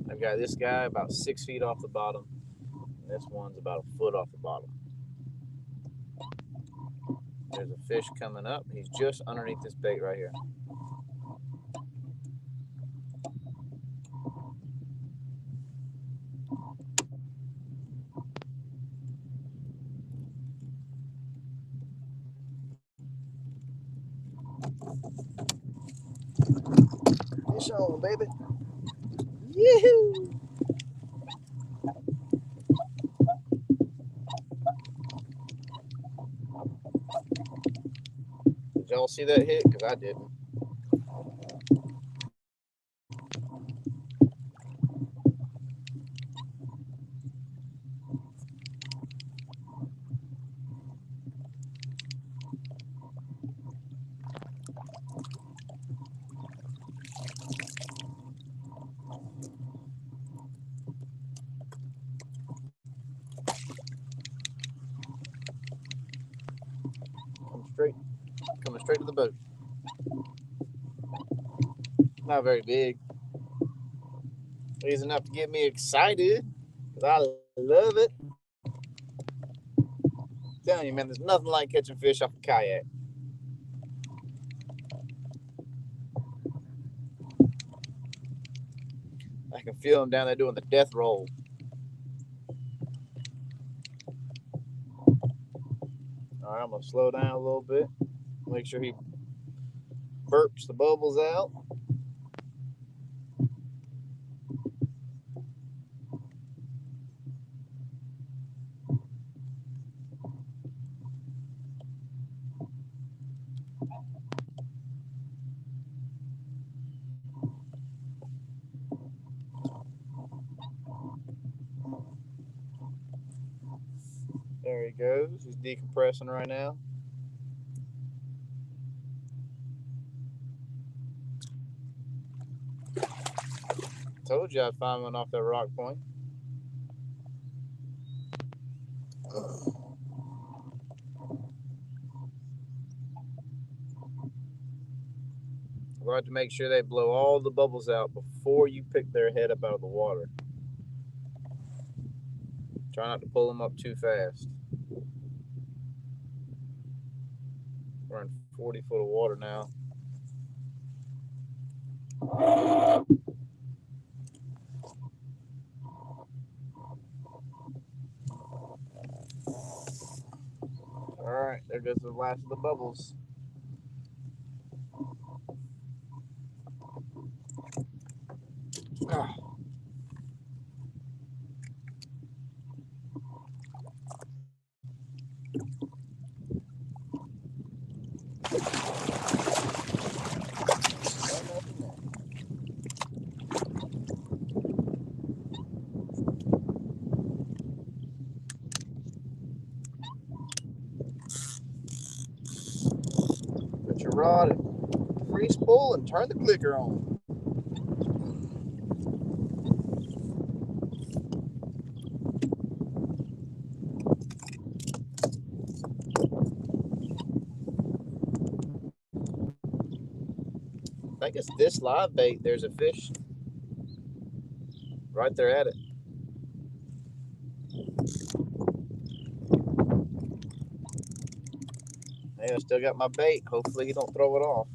I've got this guy about 6 feet off the bottom, and this one's about a foot off the bottom. There's a fish coming up. He's just underneath this bait right here. Fish on, baby. Yoo-hoo! Did y'all see that hit? Because I didn't. straight to the boat. Not very big. He's enough to get me excited, because I love it. I'm telling you, man, there's nothing like catching fish off a kayak. I can feel him down there doing the death roll. All right, I'm going to slow down a little bit. Make sure he burps the bubbles out. There he goes. He's decompressing right now. Told you I'd find one off that rock point. You have to make sure they blow all the bubbles out before you pick their head up out of the water. Try not to pull them up too fast. We're in 40 foot of water now. Alright, there goes the last of the bubbles. Put your rod and free spool and turn the clicker on. I think it's this live bait. There's a fish right there at it. Hey, I still got my bait. Hopefully he don't throw it off.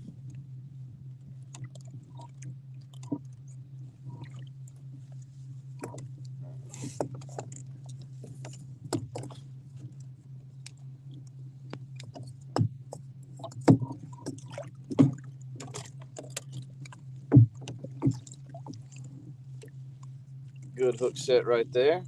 Good hook set right there.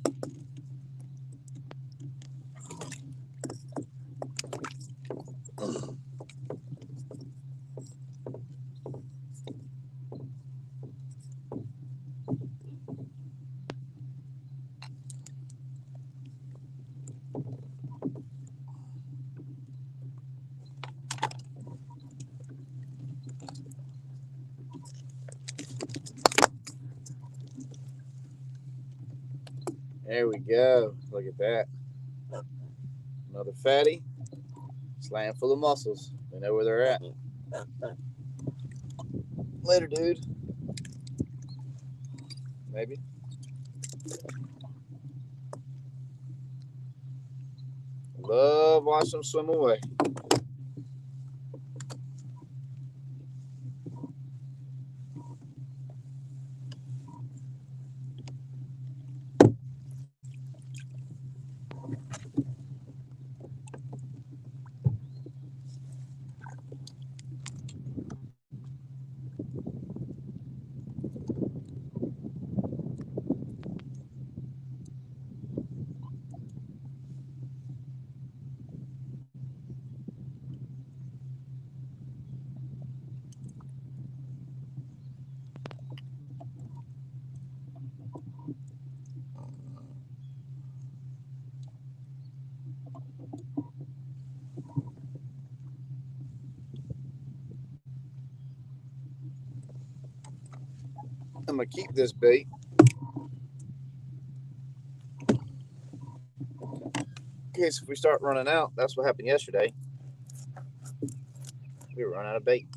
There we go. Look at that. Another fatty. Slam full of mussels. They know where they're at. Later, dude. Maybe. Love watching them swim away. I'm going to keep this bait. In case if we start running out, that's what happened yesterday. We run out of bait.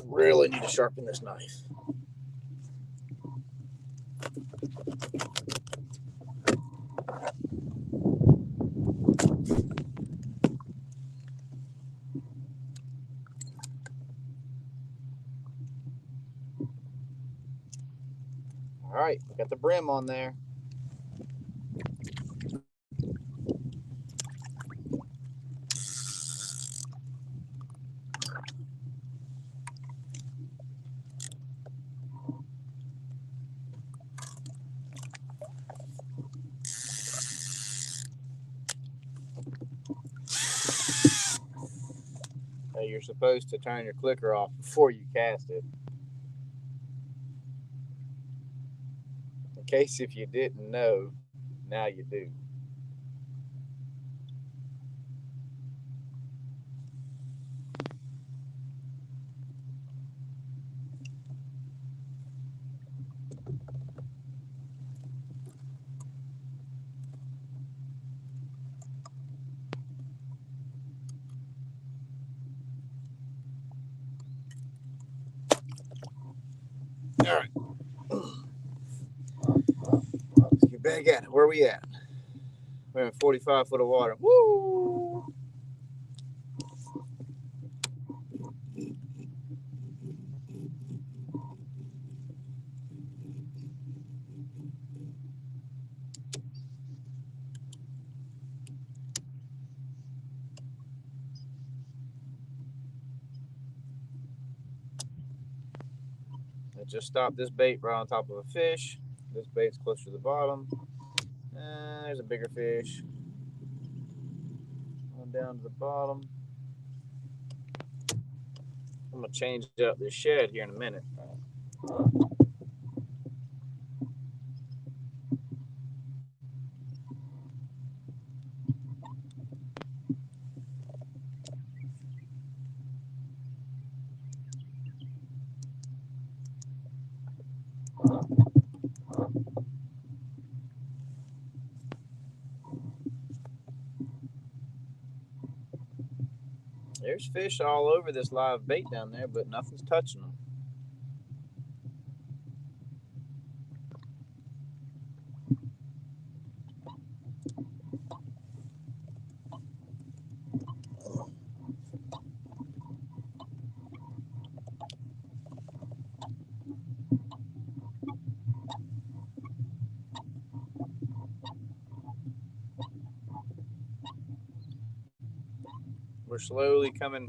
Really need to sharpen this knife. All right, we got the brim on there. You're supposed to turn your clicker off before you cast it. In case if you didn't know, now you do. All right. Let's get back at it. Where are we at? We're in 45 foot of water. Woo! I just stopped this bait right on top of a fish. This bait's closer to the bottom. There's a bigger fish. Going down to the bottom. I'm going to change up this shed here in a minute. There's fish all over this live bait down there, but nothing's touching them. We're slowly coming.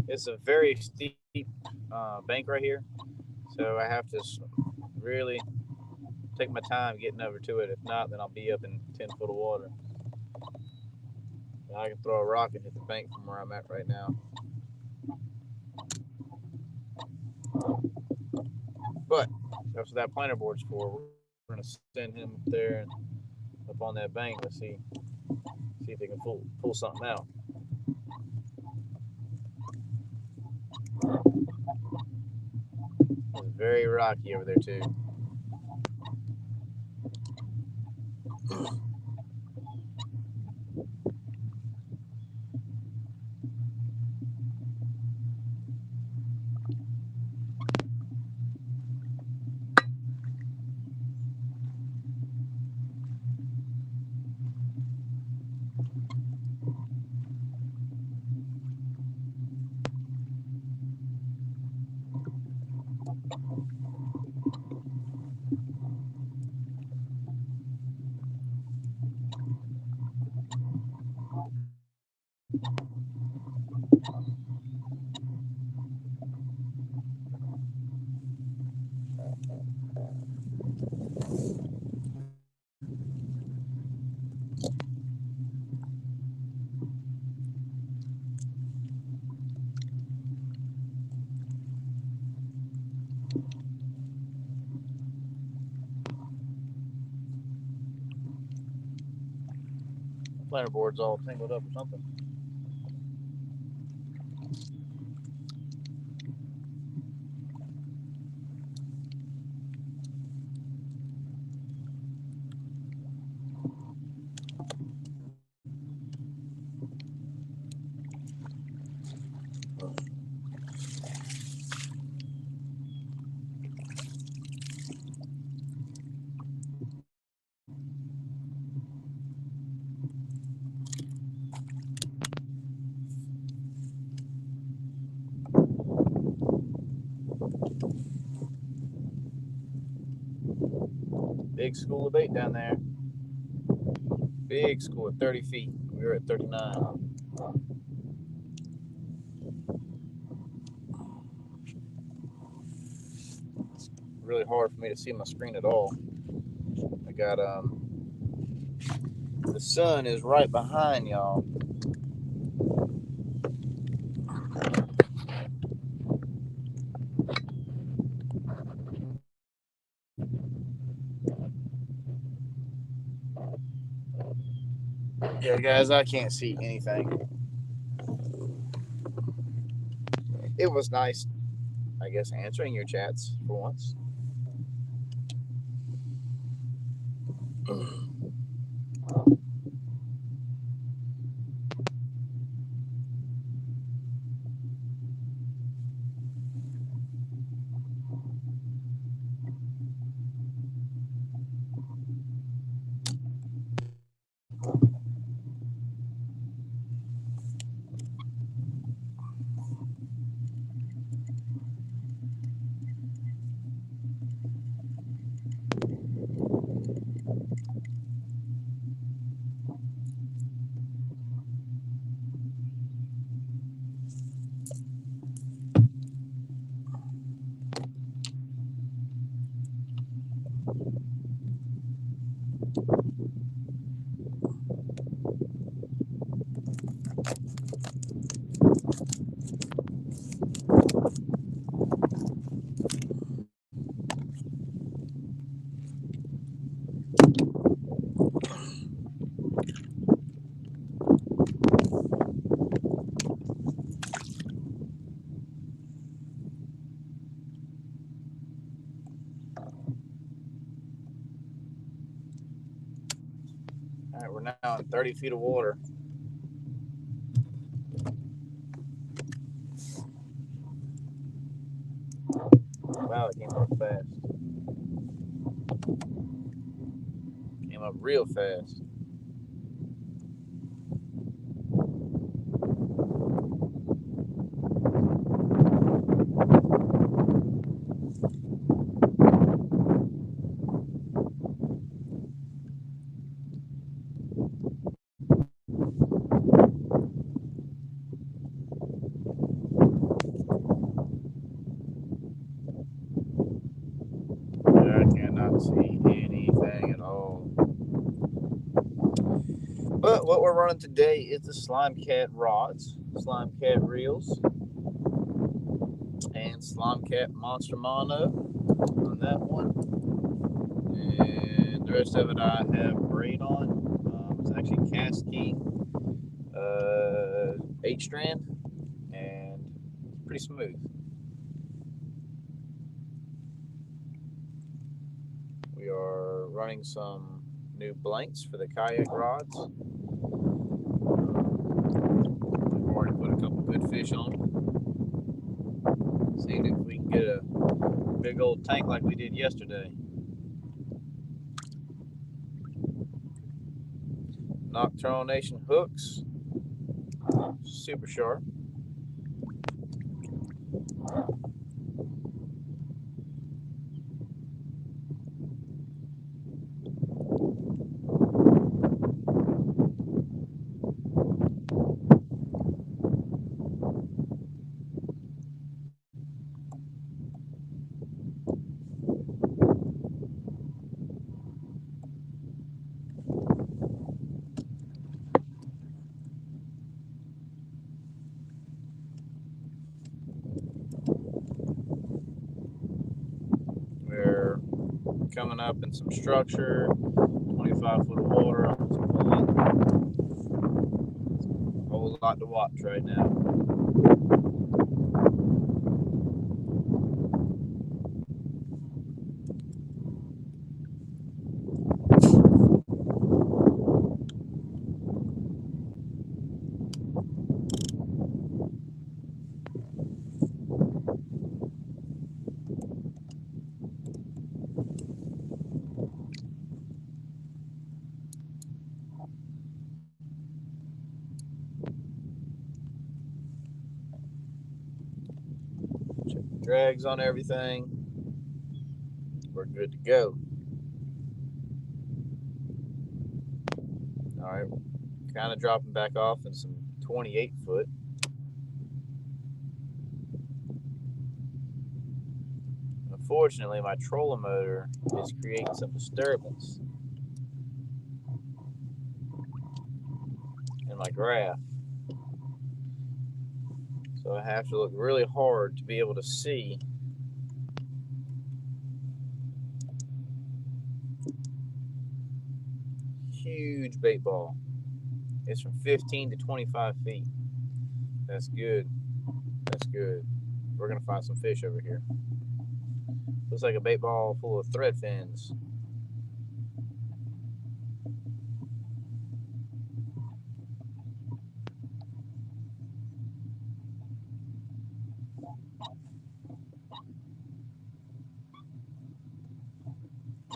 It's a very steep bank right here, so I have to really take my time getting over to it. If not, then I'll be up in 10 foot of water. I can throw a rock and hit the bank from where I'm at right now. But that's what that planter board's for. We're going to send him up there and up on that bank. Let's see if he can pull something out. It's very rocky over there too. Planter board's all tangled up or something. big school of bait down there. Big school at 30 feet. We were at 39. Really hard for me to see my screen at all. I got the sun is right behind y'all. Yeah, guys, I can't see anything. It was nice, I guess, answering your chats for once. All right, we're now in 30 feet of water. Wow, it came up fast. Came up real fast. I cannot see anything at all. But what we're running today is the Slime Cat rods, Slime Cat reels, and Slime Cat Monster Mono on that one. And the rest of it I have braid on. It's actually cast key, 8-strand, and it's pretty smooth. We are running some new blanks for the kayak rods. We've already put a couple good fish on them. Seeing if we can get a big old tank like we did yesterday. Nocturnal Nation hooks, super sharp. We're coming up in some structure, 25 foot of water on some pulling. A whole lot to watch right now. Check the drags on everything. We're good to go. All right, kind of dropping back off in some 28 foot. Unfortunately, my trolling motor is creating some disturbance in my graph. So I have to look really hard to be able to see huge bait ball. It's from 15 to 25 feet. That's good. That's good. We're gonna find some fish over here. Looks like a bait ball full of thread fins.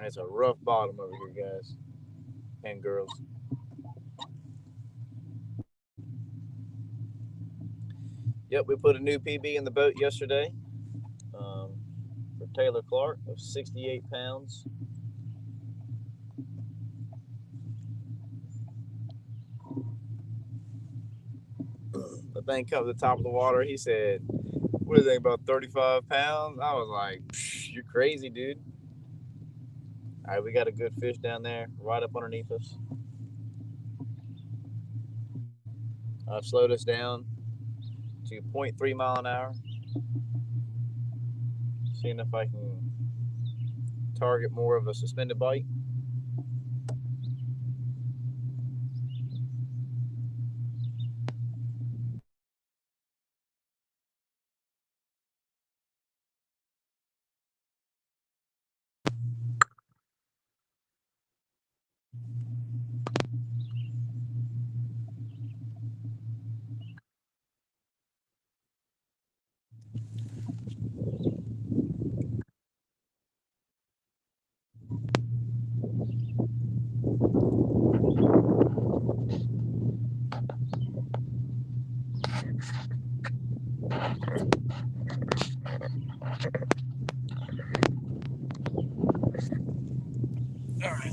It's a rough bottom over here, guys and girls. Yep, we put a new PB in the boat yesterday for Taylor Clark of 68 pounds. The thing come to the top of the water. He said, "What is it, about 35 pounds?" I was like, "You're crazy, dude." All right, we got a good fish down there right up underneath us. I've slowed us down to 0.3 mile an hour. Seeing if I can target more of a suspended bite. All right.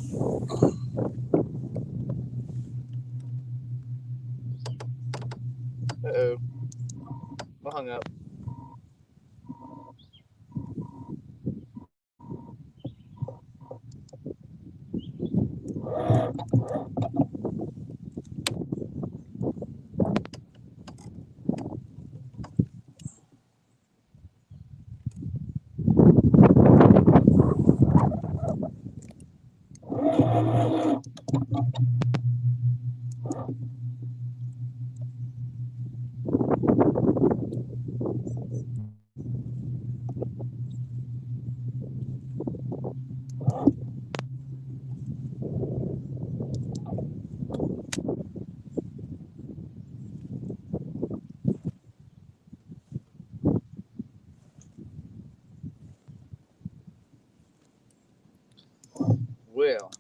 Uh-oh. I hung up. Well,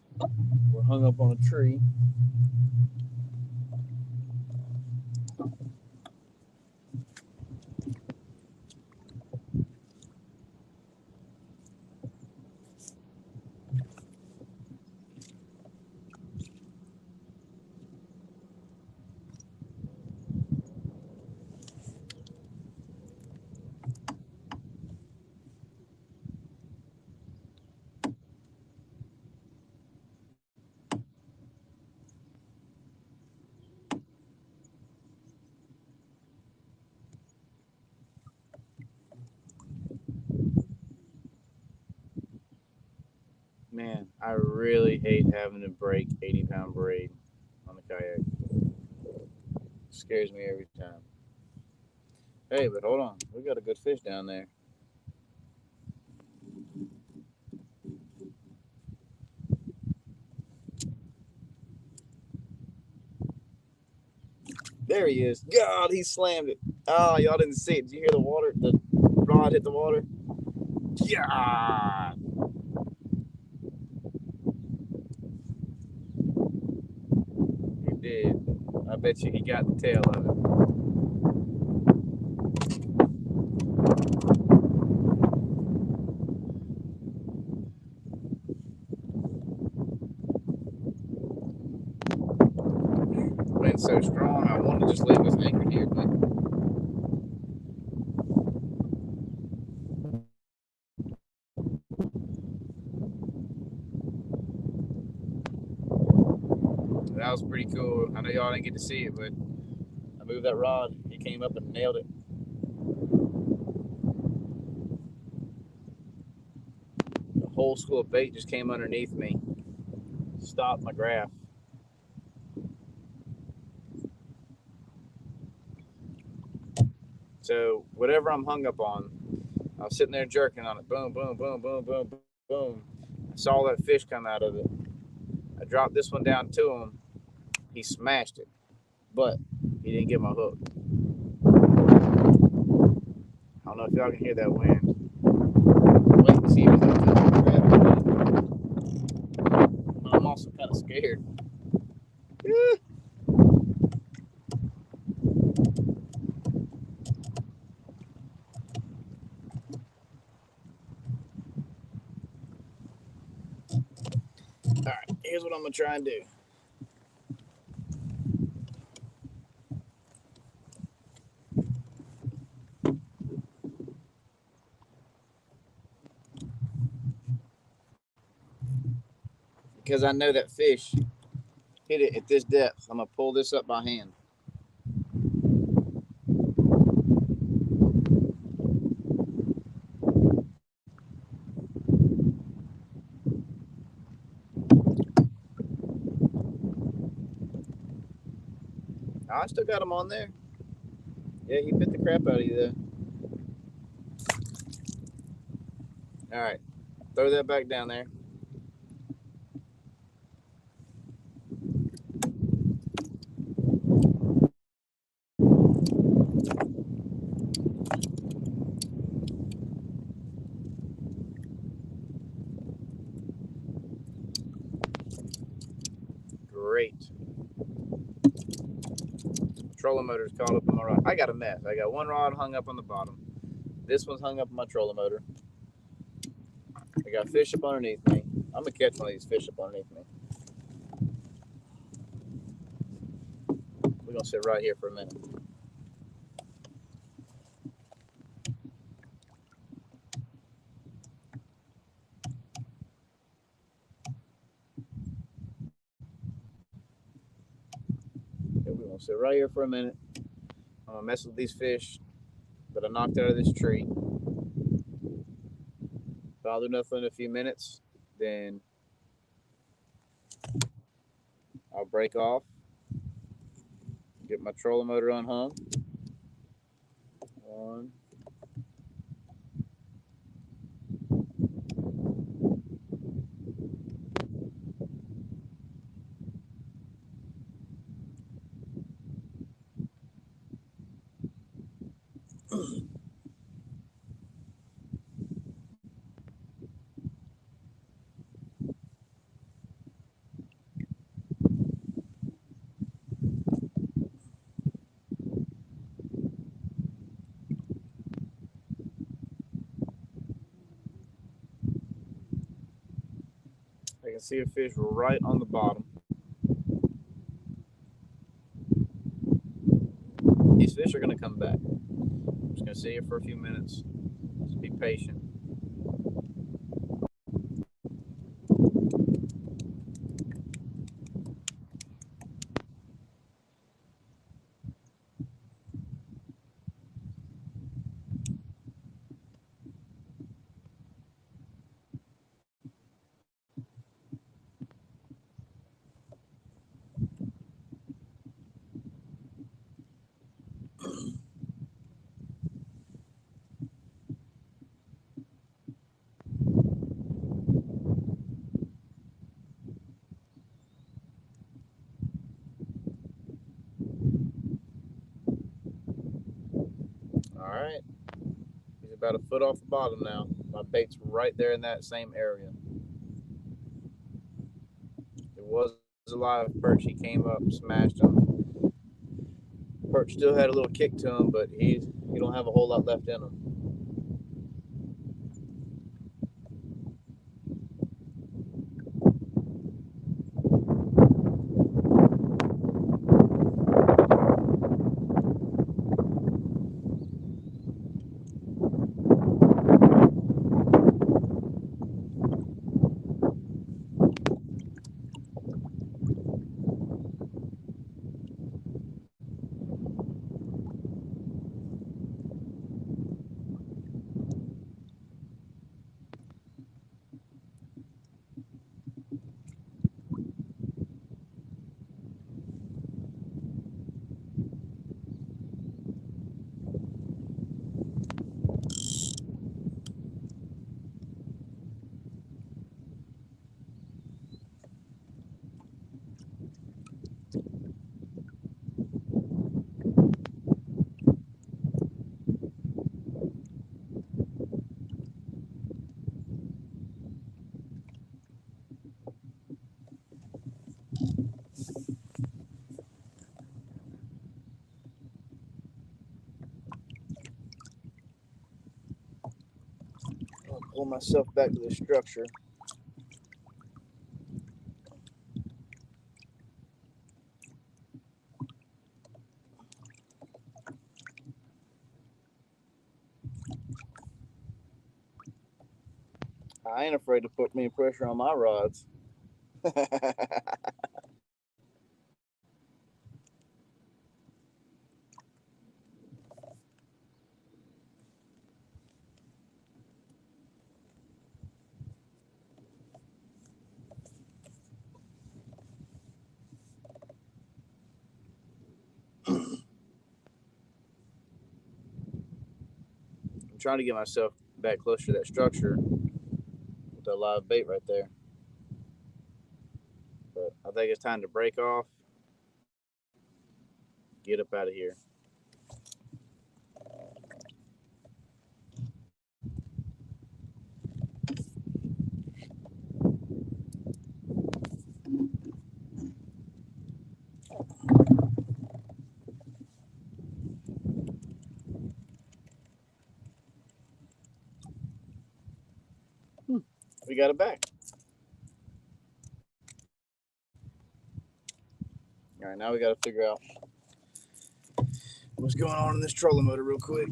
we're hung up on a tree. Man, I really hate having to break 80-pound braid on the kayak. It scares me every time. Hey, but hold on. We got a good fish down there. There he is. God, he slammed it. Oh, y'all didn't see it. Did you hear the water? The rod hit the water? God. He did. I bet you he got the tail of it. wind's so strong, I want to just leave us anchored here, but that was pretty cool. I know y'all didn't get to see it, but I moved that rod. He came up and nailed it. The whole school of bait just came underneath me. Stopped my graph. So whatever I'm hung up on, I was sitting there jerking on it. Boom, boom, boom, boom, boom, boom. I saw that fish come out of it. I dropped this one down to him. He smashed it, but he didn't get my hook. I don't know if y'all can hear that wind. Wait and see if he's going to grab it. I'm also kind of scared. All right, here's what I'm going to try and do. Because I know that fish hit it at this depth, I'm going to pull this up by hand. I still got him on there. Yeah, he bit the crap out of you there. All right, throw that back down there. Great. Trolling motor's caught up on my rod. I got a mess. I got one rod hung up on the bottom. This one's hung up on my trolling motor. I got fish up underneath me. I'm gonna catch one of these fish up underneath me. We're gonna sit right here for a minute. Okay, we're gonna sit right here for a minute. I'm gonna mess with these fish that I knocked out of this tree. If I'll do nothing in a few minutes, then I'll break off, get my trolling motor unhung. One. I can see a fish right on the bottom. These fish are gonna come back. I'm just gonna sit here for a few minutes. Just be patient. All right. He's about a foot off the bottom now. My bait's right there in that same area. It was a live perch. He came up, smashed him. Perch still had a little kick to him, but he don't have a whole lot left in him. myself back to the structure. I ain't afraid to put any pressure on my rods. I'm trying to get myself back closer to that structure with that live bait right there. But I think it's time to break off, get up out of here. We got it back. All right, now we got to figure out what's going on in this trolling motor real quick.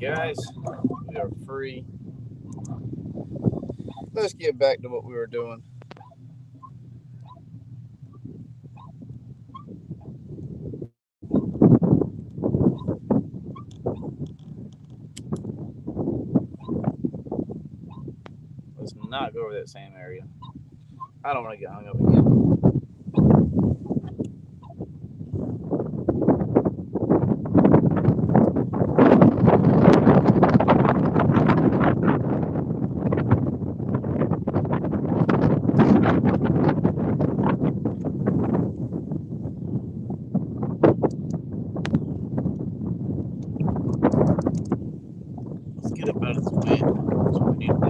Guys, we are free. Let's get back to what we were doing. Let's not go over that same area. I don't want to get hung up again. Let's get up out of this wind. That's what we need to do.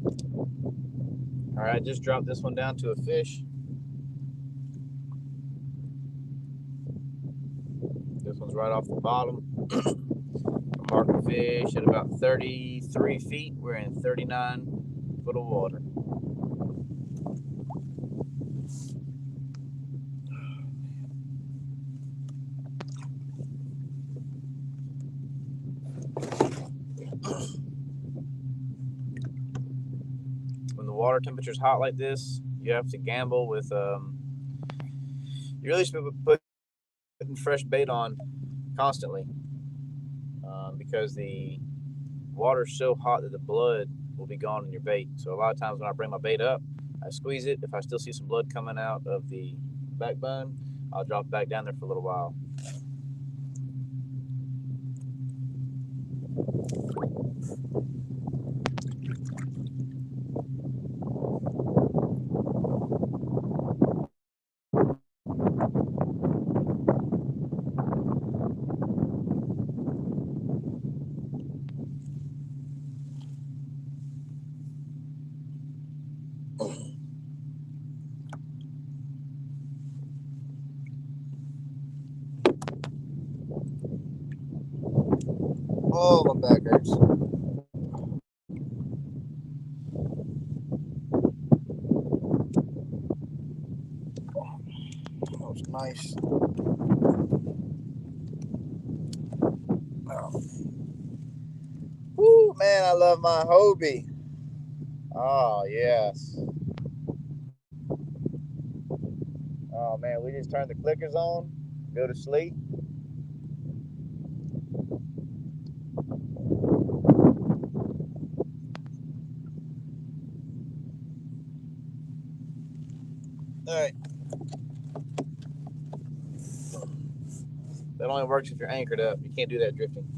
All right, I just dropped this one down to a fish. This one's right off the bottom. Mark the fish at about 33 feet. We're in 39 foot of water. When the water temperature's hot like this, you have to gamble with. You really should be putting fresh bait on constantly, because the water's so hot that the blood will be gone in your bait. So a lot of times when I bring my bait up, I squeeze it. If I still see some blood coming out of the backbone, I'll drop it back down there for a little while. Oh, my back hurts. That was nice. Oh. Woo, man, I love my Hobie. Oh, yes. Oh, man, we just turned the clickers on, go to sleep. All right. That only works if you're anchored up. You can't do that drifting.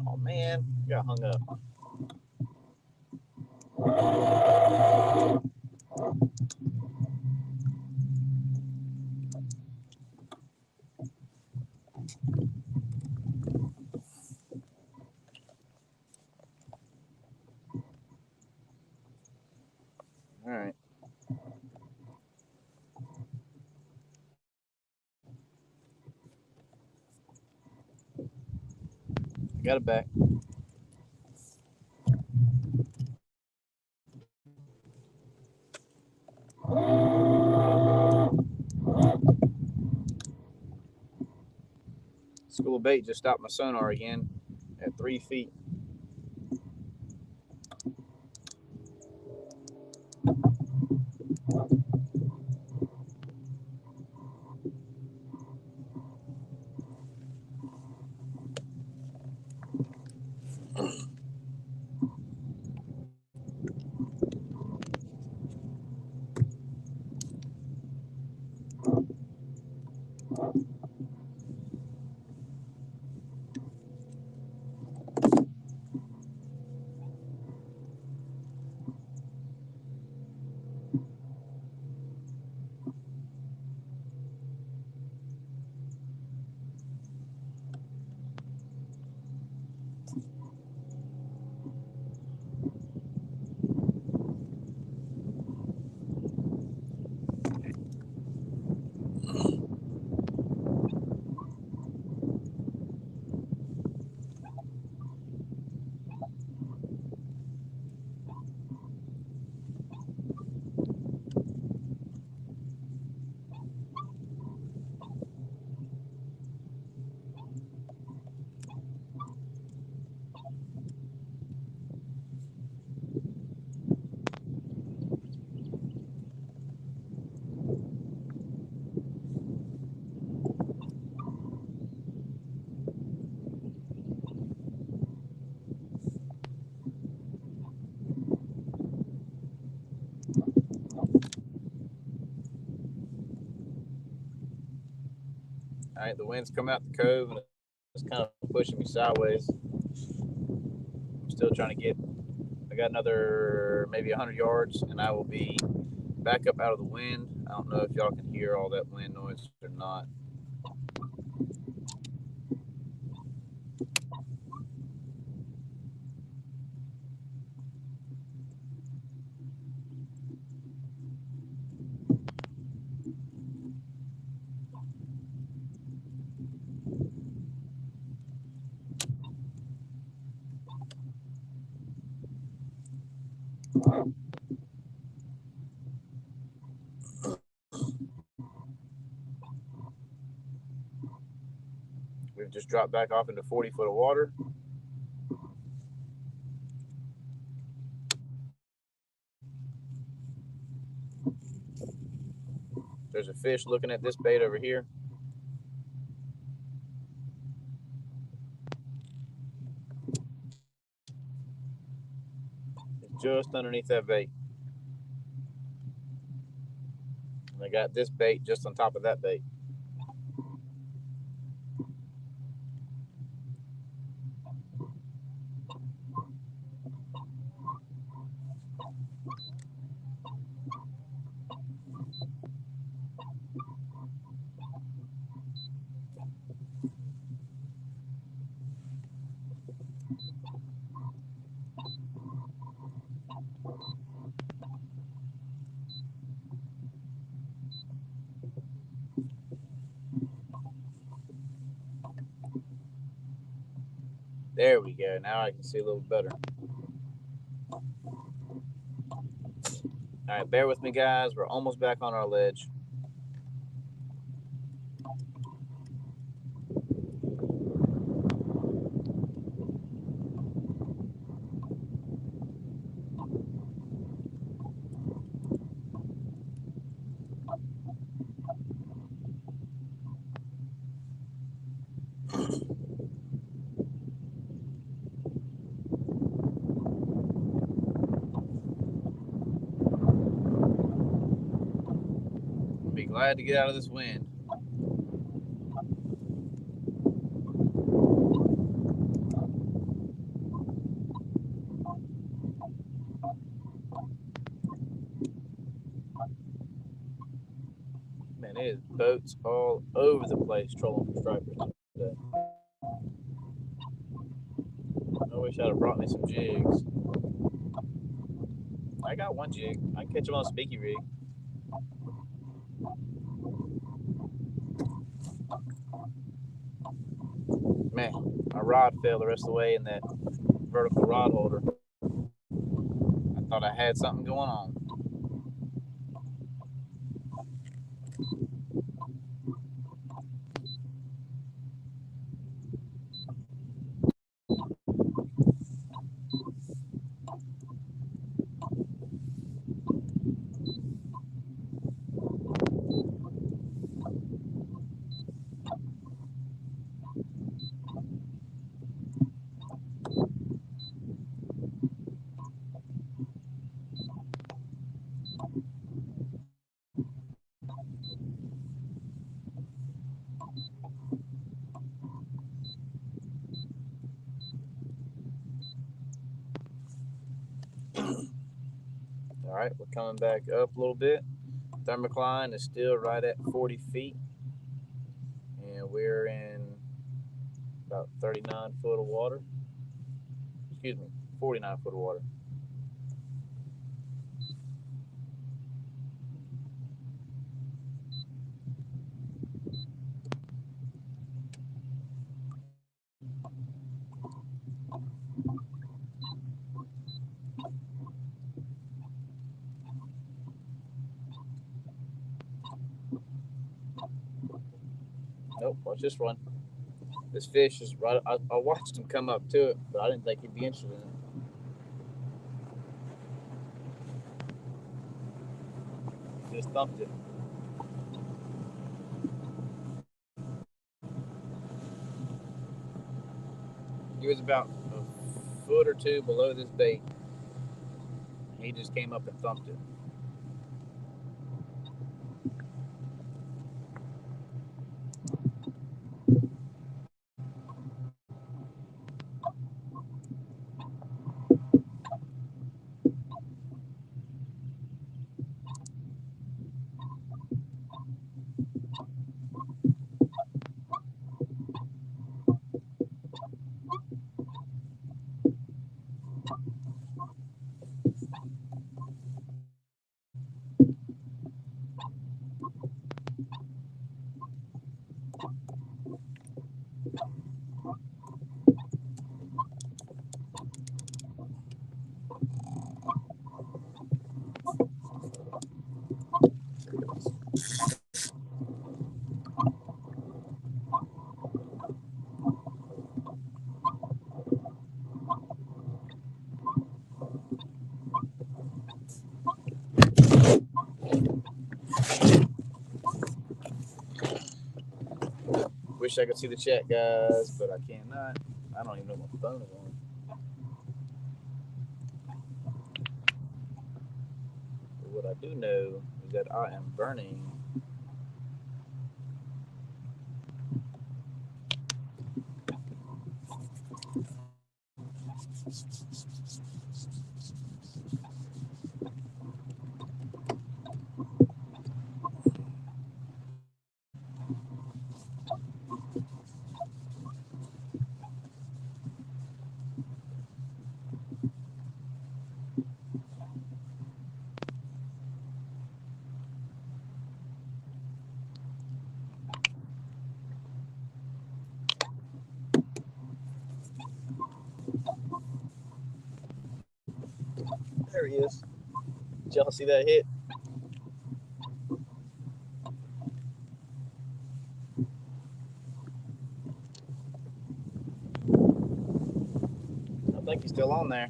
Oh, man, I got hung up. All right. I got it back. School of bait just stopped my sonar again at 3 feet. All right, the wind's coming out the cove and it's kind of pushing me sideways. I'm still trying to get, I got another maybe 100 yards and I will be back up out of the wind. I don't know if y'all can hear all that wind noise or not. We've just dropped back off into 40 foot of water. There's a fish looking at this bait over here. It's just underneath that bait. And I got this bait just on top of that bait. There we go. Now I can see a little better. All right, bear with me, guys. We're almost back on our ledge. I'll be glad to get out of this wind. Man, it is boats all over the place trolling for stripers today. I wish I'd have brought me some jigs. I got one jig. I can catch them on a speaky rig. Man, my rod fell the rest of the way in that vertical rod holder. I thought I had something going on. All right, we're coming back up a little bit. Thermocline is still right at 40 feet. And we're in about 39 foot of water. Excuse me, 49 foot of water. Nope, watch this one. This fish is right. I watched him come up to it, but I didn't think he'd be interested in it. Just thumped it. He was about a foot or two below this bait. He just came up and thumped it. wish I could see the chat, guys, but I cannot. I don't even know my phone is on. But what I do know is that I am burning. There he is. Did y'all see that hit? I think he's still on there.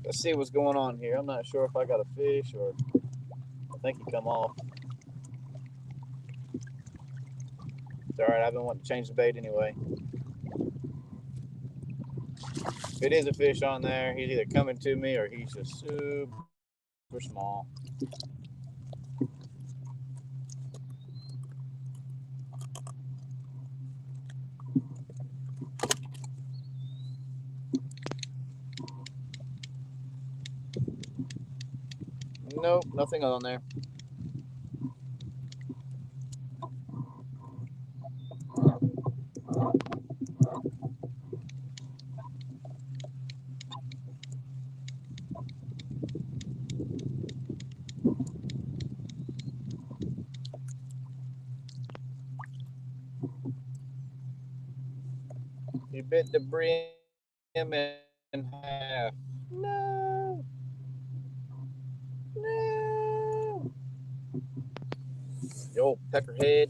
Let's see what's going on here. I'm not sure if I got a fish or I think he come off. It's all right. I've been wanting to change the bait anyway. If it is a fish on there, he's either coming to me or he's just super small. Nope, nothing on there. You bit the brim in half. No. No. The old peckerhead.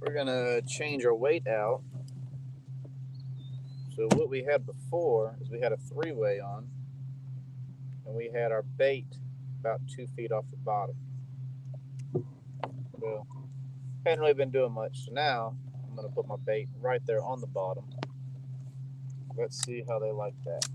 We're gonna change our weight out. So what we had before is we had a 3-way on, and we had our bait about 2 feet off the bottom. Well, hadn't really been doing much. So now I'm gonna put my bait right there on the bottom. Let's see how they like that.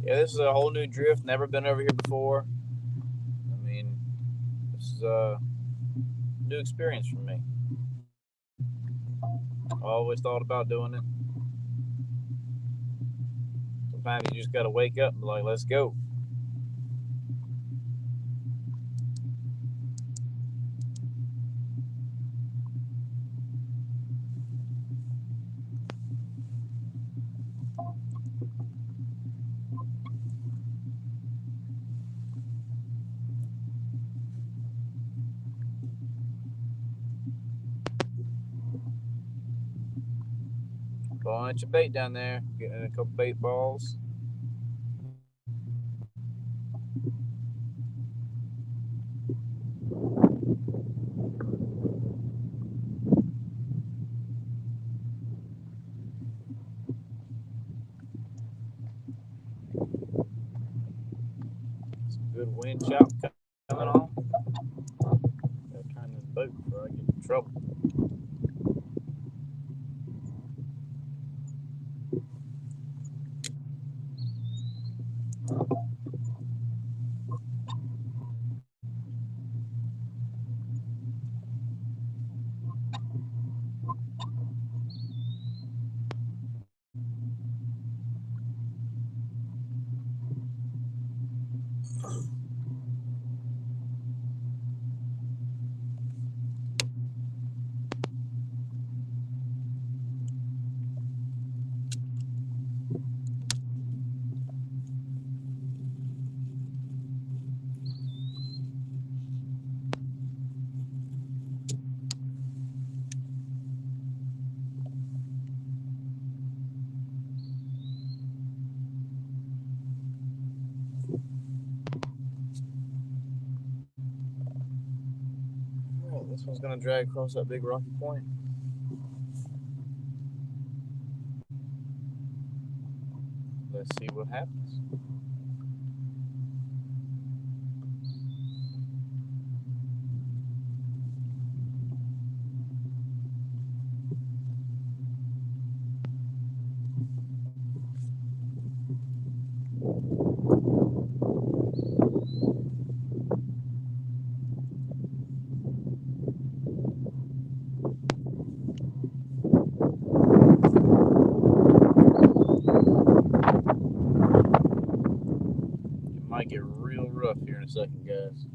Yeah, this is a whole new drift. Never been over here before. I mean, this is a new experience for me. I always thought about doing it. sometimes you just got to wake up and be like, let's go. Bunch of bait down there. Getting a couple bait balls. Some good wind chop coming on. Gotta turn this boat before I get in trouble. Alright, this one's gonna drag across that big rocky point. Let's see what happens. It might get real rough here in a second, guys.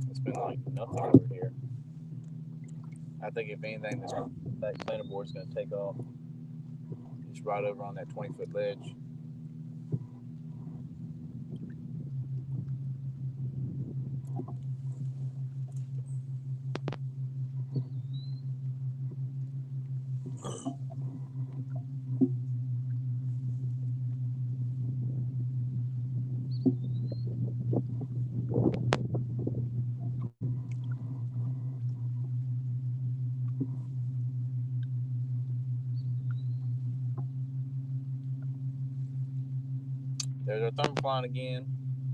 It's been like nothing over here. I think if anything, this back planer board's gonna take off. Just right over on that 20-foot ledge. There's our thermopline again.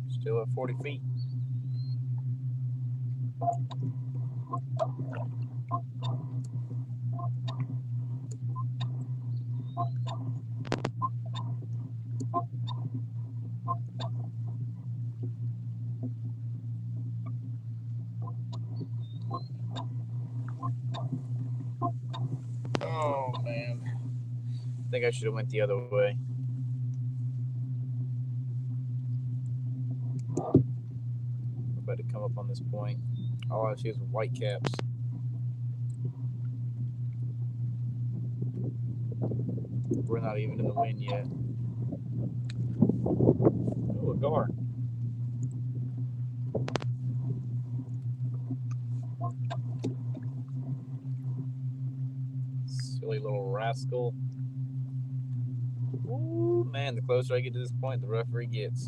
Still at 40 feet. Oh man. I think I should have went the other way. I'm about to come up on this point. All I see is white caps. We're not even in the wind yet. Oh, a gar. Silly little rascal. Ooh. Man, the closer I get to this point, the rougher it gets.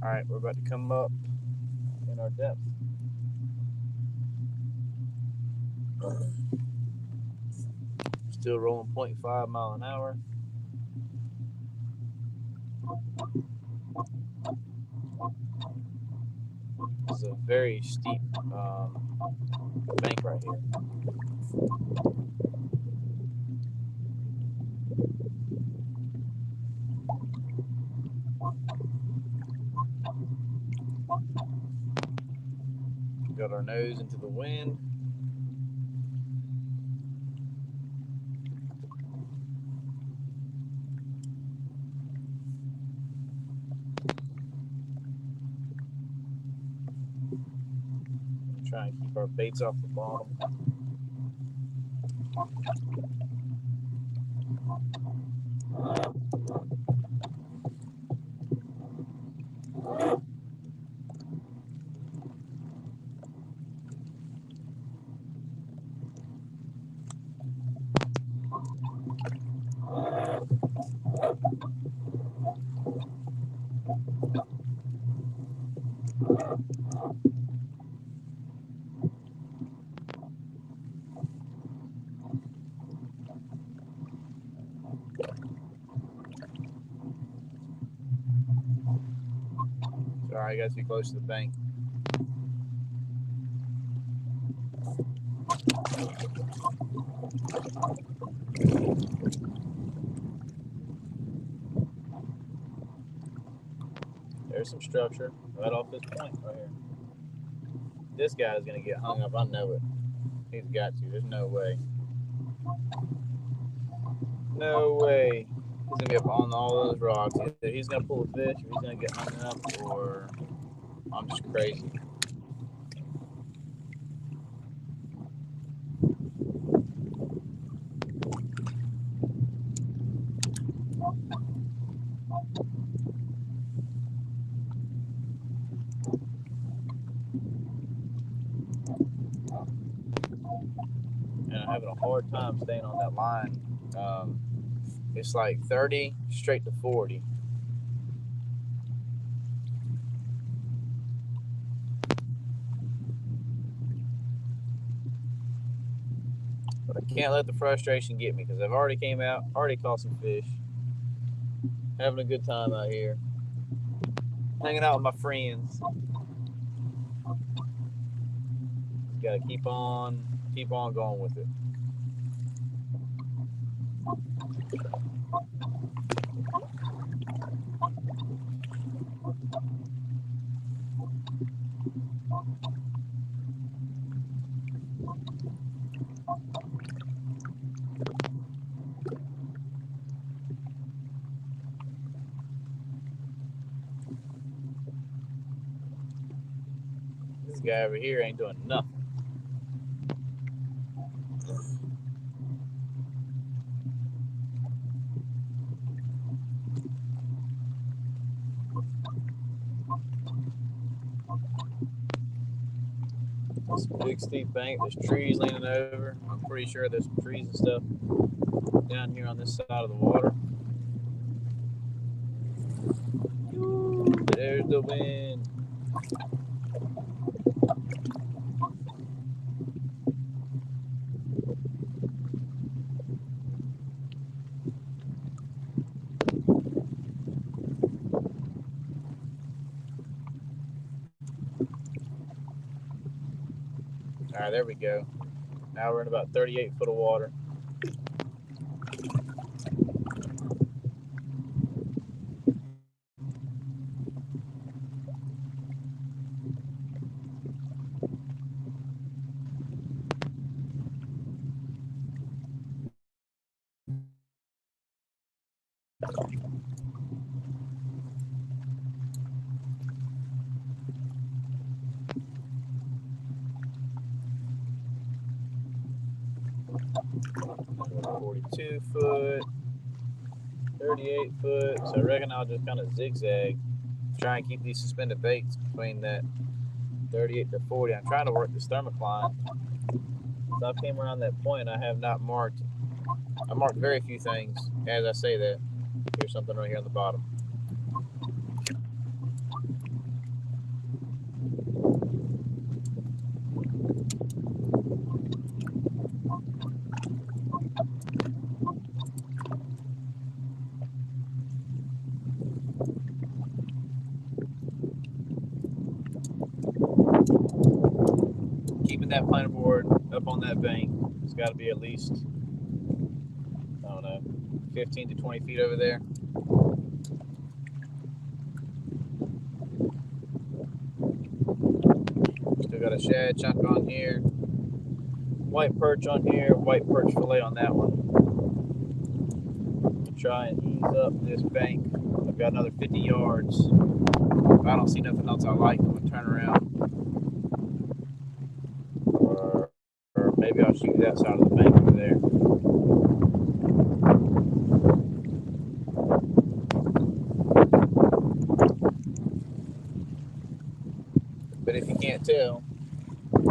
All right, we're about to come up in our depth. Still rolling 0.5 mile an hour. This is a very steep bank right here. Got our nose into the wind. Try and keep our baits off the bottom. Sorry, I got too close to the bank. There's some structure right off this point right here. This guy's gonna get hung up. I know it. He's got to. There's no way. No way. He's gonna be up on all those rocks. Either he's gonna pull a fish, or he's gonna get hung up, or I'm just crazy. And I'm having a hard time staying on that line. It's like 30 straight to 40. But I can't let the frustration get me because I've already came out, already caught some fish, having a good time out here, hanging out with my friends. Just gotta keep on going with it. This guy over here ain't doing nothing. It's a big steep bank. There's trees leaning over. I'm pretty sure there's some trees and stuff down here on this side of the water. Ooh, there's the wind. All right, there we go. Now we're in about 38 foot of water. .42 foot, 38 foot. So I reckon I'll just kind of zigzag, try and keep these suspended baits between that 38 to 40. I'm trying to work this thermocline. So I came around that point. I have not marked. I marked very few things. As I say that, here's something right here on the bottom. Keeping that planer board up on that bank, it's got to be at least, I don't know, 15 to 20 feet over there. Still got a shad chunk on here, white perch on here, white perch fillet on that one. Try and ease up this bank. I've got another 50 yards. If I don't see nothing else I like, I'm going to turn around. Or maybe I'll shoot that side of the bank over there. But if you can't tell, we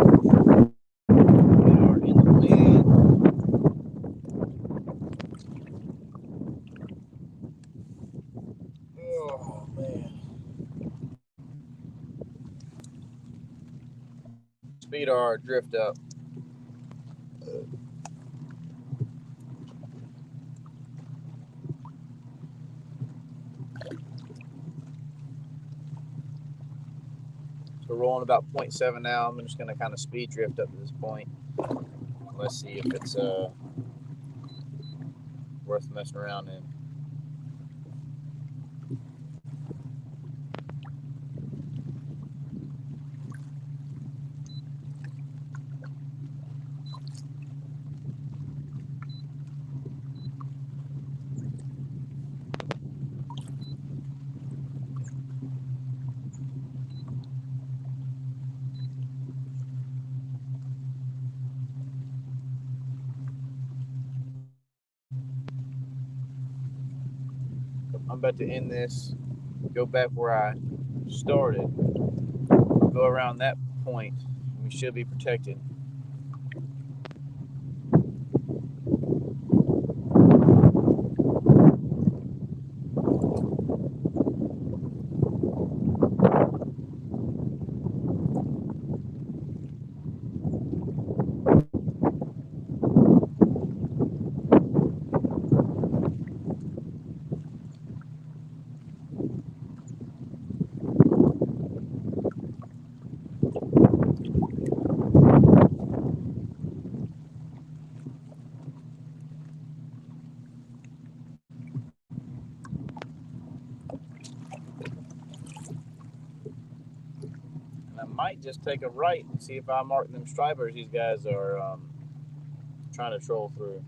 are in the wind. Oh, man. Speed our drift up. We're rolling about 0.7 now. I'm just going to kind of speed drift up to this point. Let's see if it's worth messing around in. I'm about to end this, go back where I started, go around that point, and we should be protected. I might just take a right and see if I mark them stripers these guys are trying to troll through.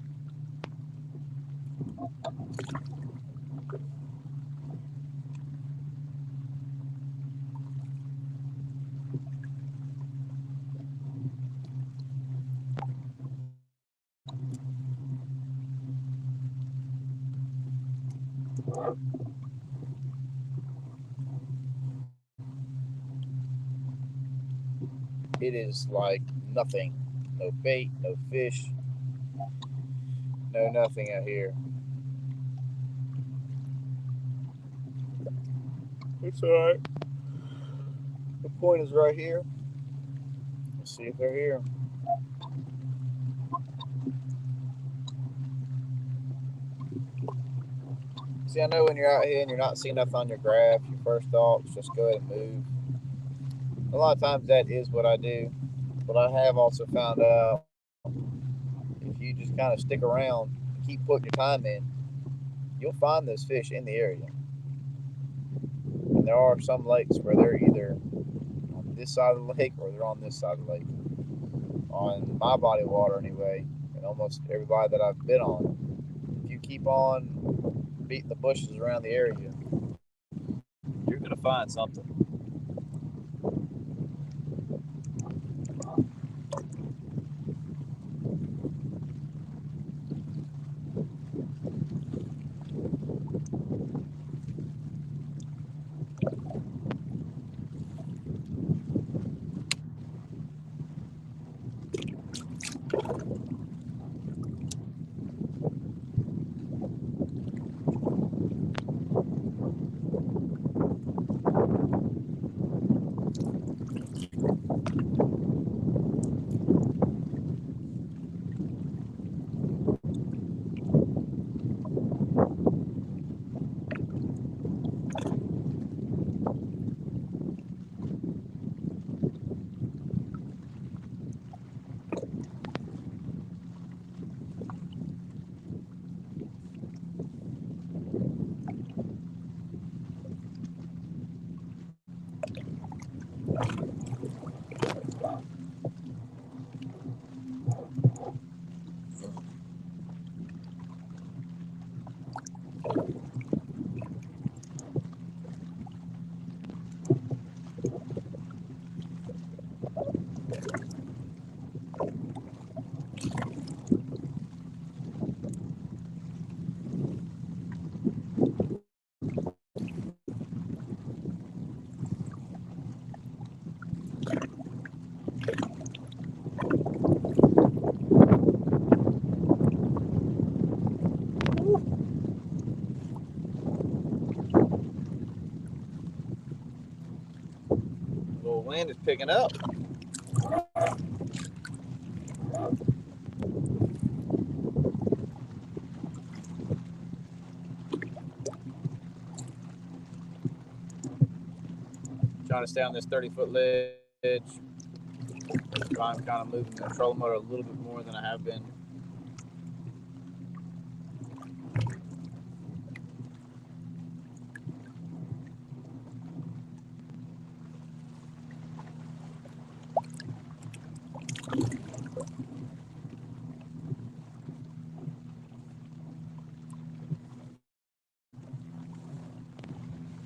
It is like nothing. No bait, no fish, no nothing out here. It's alright. The point is right here. Let's see if they're here. See, I know when you're out here and you're not seeing nothing on your graph, your first thought is just go ahead and move. A lot of times that is what I do. But I have also found out if you just kind of stick around and keep putting your time in, you'll find those fish in the area. And there are some lakes where they're either on this side of the lake or they're on this side of the lake. On my body of water anyway, and almost everybody that I've been on, if you keep on beat the bushes around the area, you're gonna find something. The little wind is picking up. Trying to stay on this 30-foot ledge. I'm kind of moving the trolling motor a little bit more than I have been.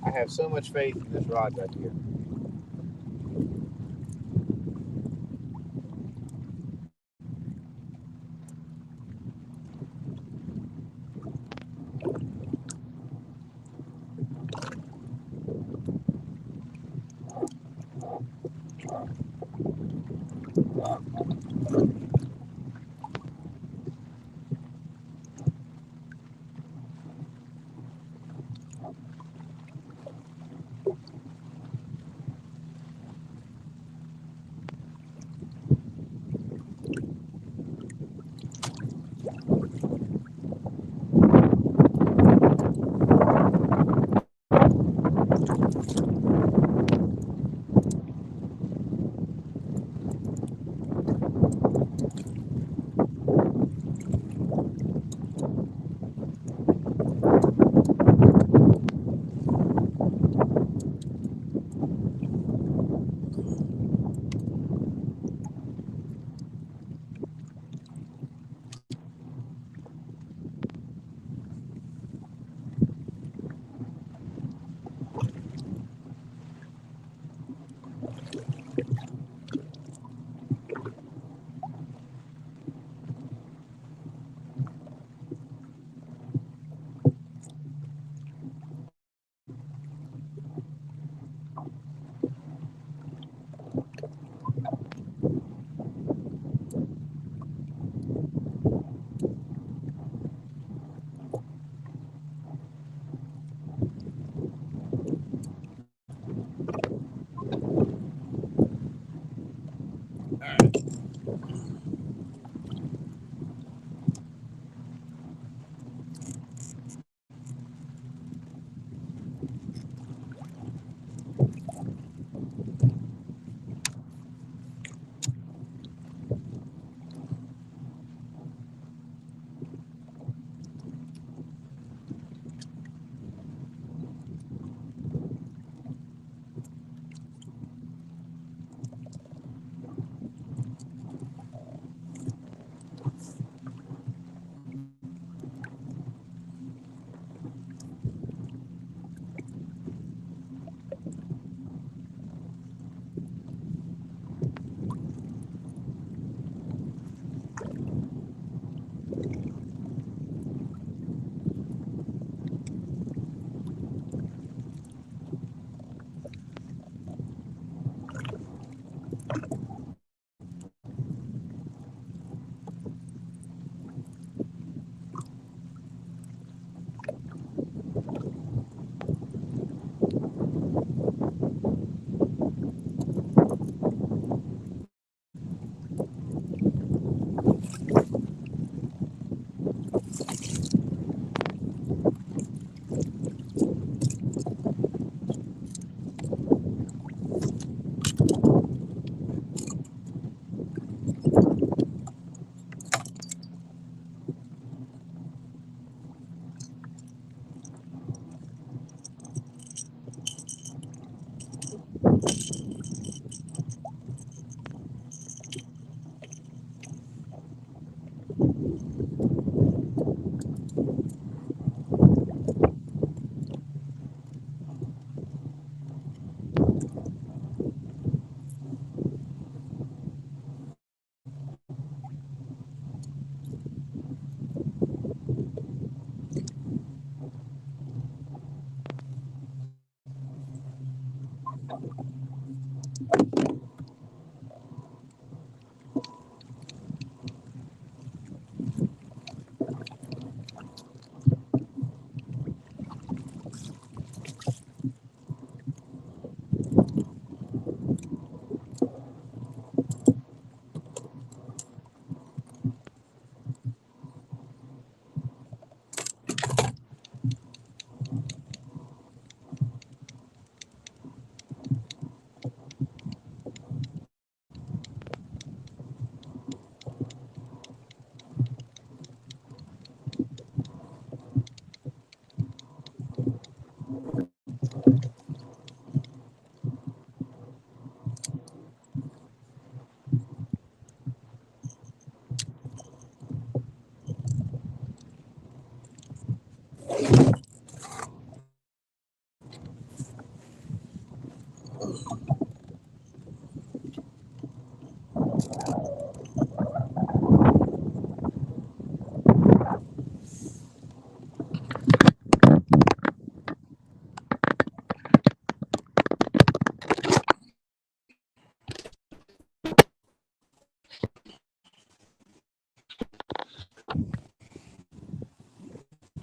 I have so much faith in this rod right here.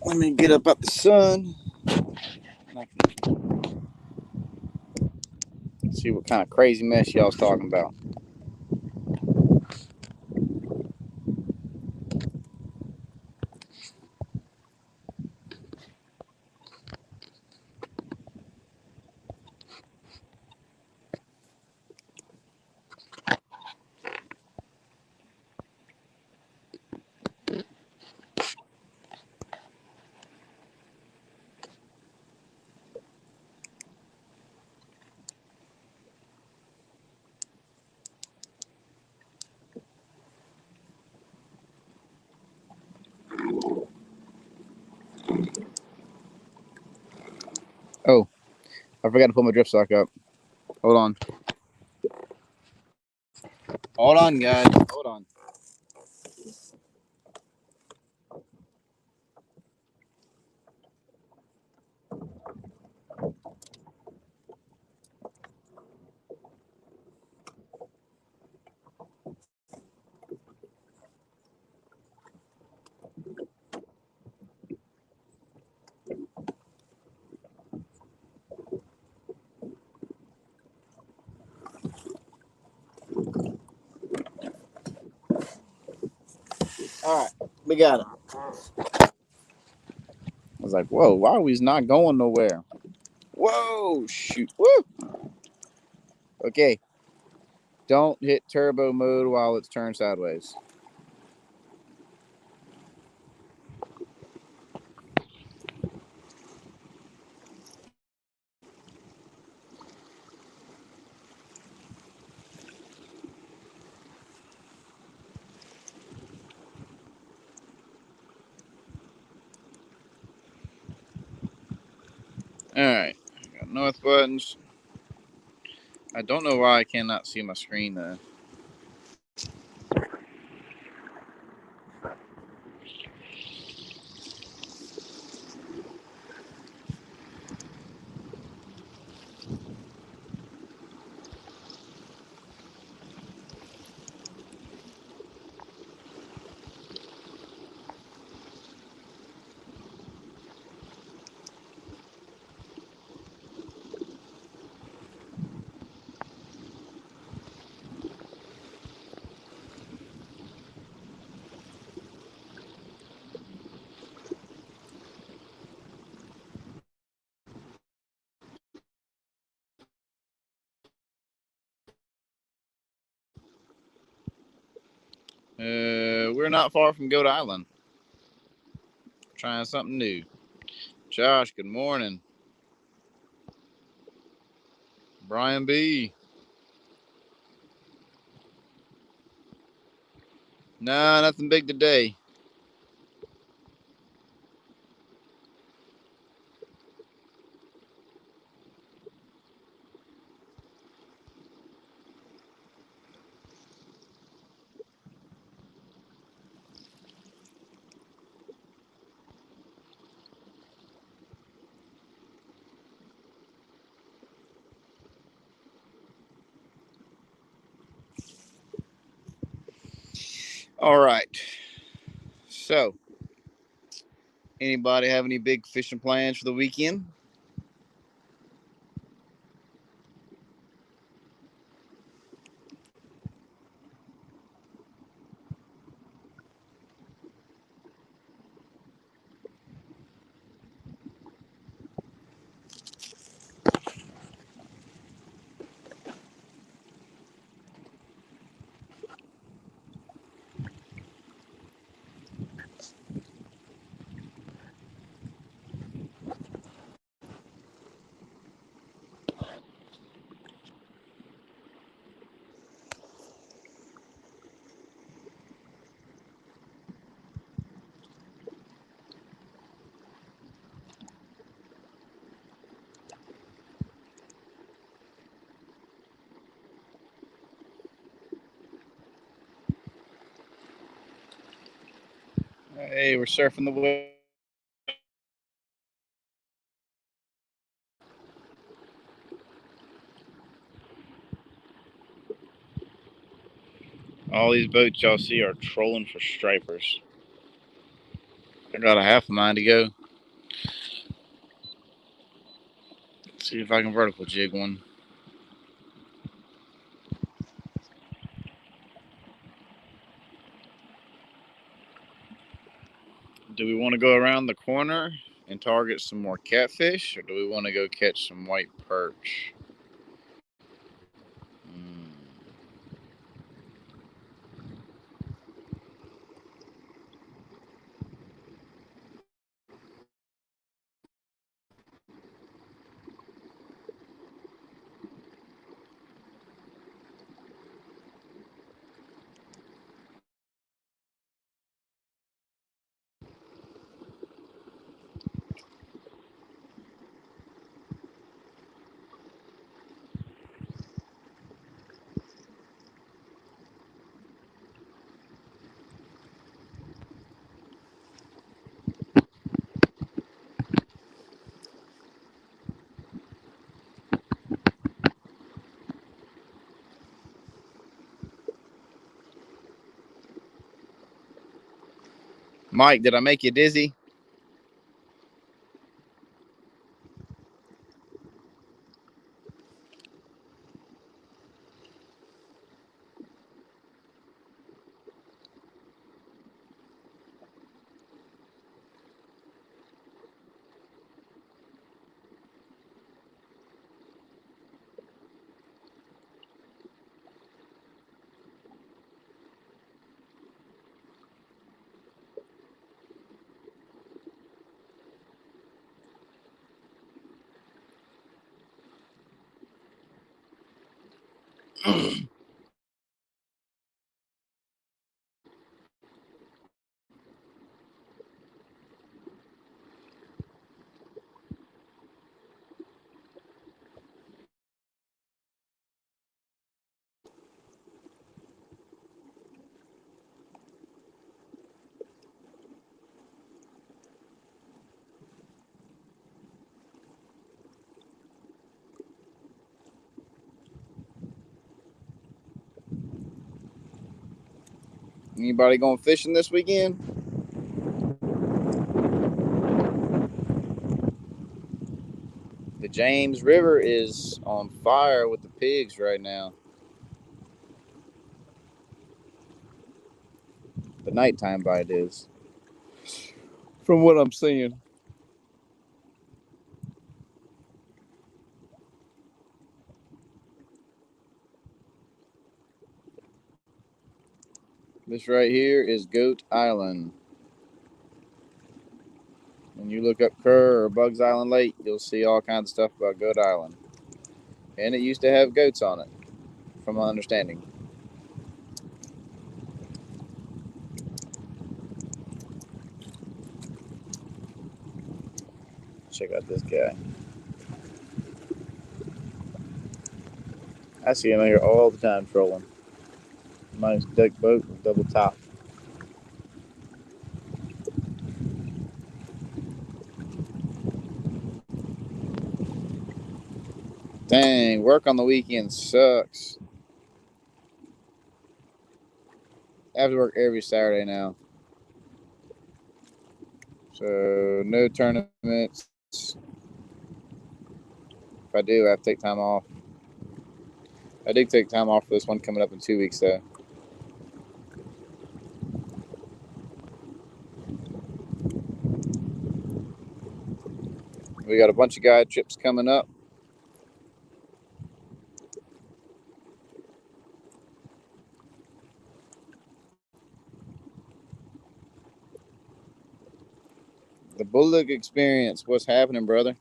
Let me get up out the sun. See what kind of crazy mess y'all's talking about. Oh, I forgot to put my drip sock up. Hold on. Hold on, guys. Hold on. All right, we got it. I was like, whoa, why are we not going nowhere? Whoa, shoot. Woo! Okay. Don't hit turbo mode while it's turned sideways. Alright. Got north buttons. I don't know why I cannot see my screen though. We're not far from Goat Island. Trying something new. Josh, good morning. Brian B. Nah, nothing big today. All right. So, anybody have any big fishing plans for the weekend? Hey, we're surfing the wave. All these boats y'all see are trolling for stripers. I got a half a mind to go. See if I can vertical jig one. Do we want to go around the corner and target some more catfish, or do we want to go catch some white perch? Mike, did I make you dizzy? Anybody going fishing this weekend? The James River is on fire with the pigs right now. The nighttime bite is, from what I'm seeing. This right here is Goat Island. When you look up Kerr or Bugs Island Lake, you'll see all kinds of stuff about Goat Island. And it used to have goats on it, from my understanding. Check out this guy. I see him here all the time trolling. Nice deck boat with double top. Dang, work on the weekend sucks. I have to work every Saturday now. So no tournaments. If I do, I have to take time off. I did take time off for this one coming up in 2 weeks though. We got a bunch of guide trips coming up. The Bullock Experience. What's happening, brother?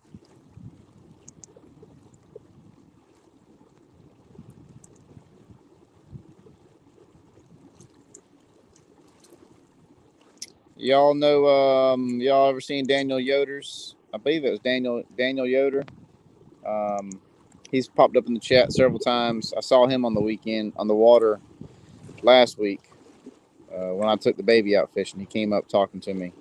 Y'all know, y'all ever seen Daniel Yoder's? I believe it was Daniel Yoder. He's popped up in the chat several times. I saw him on the weekend on the water last week. when I took the baby out fishing. He came up talking to me.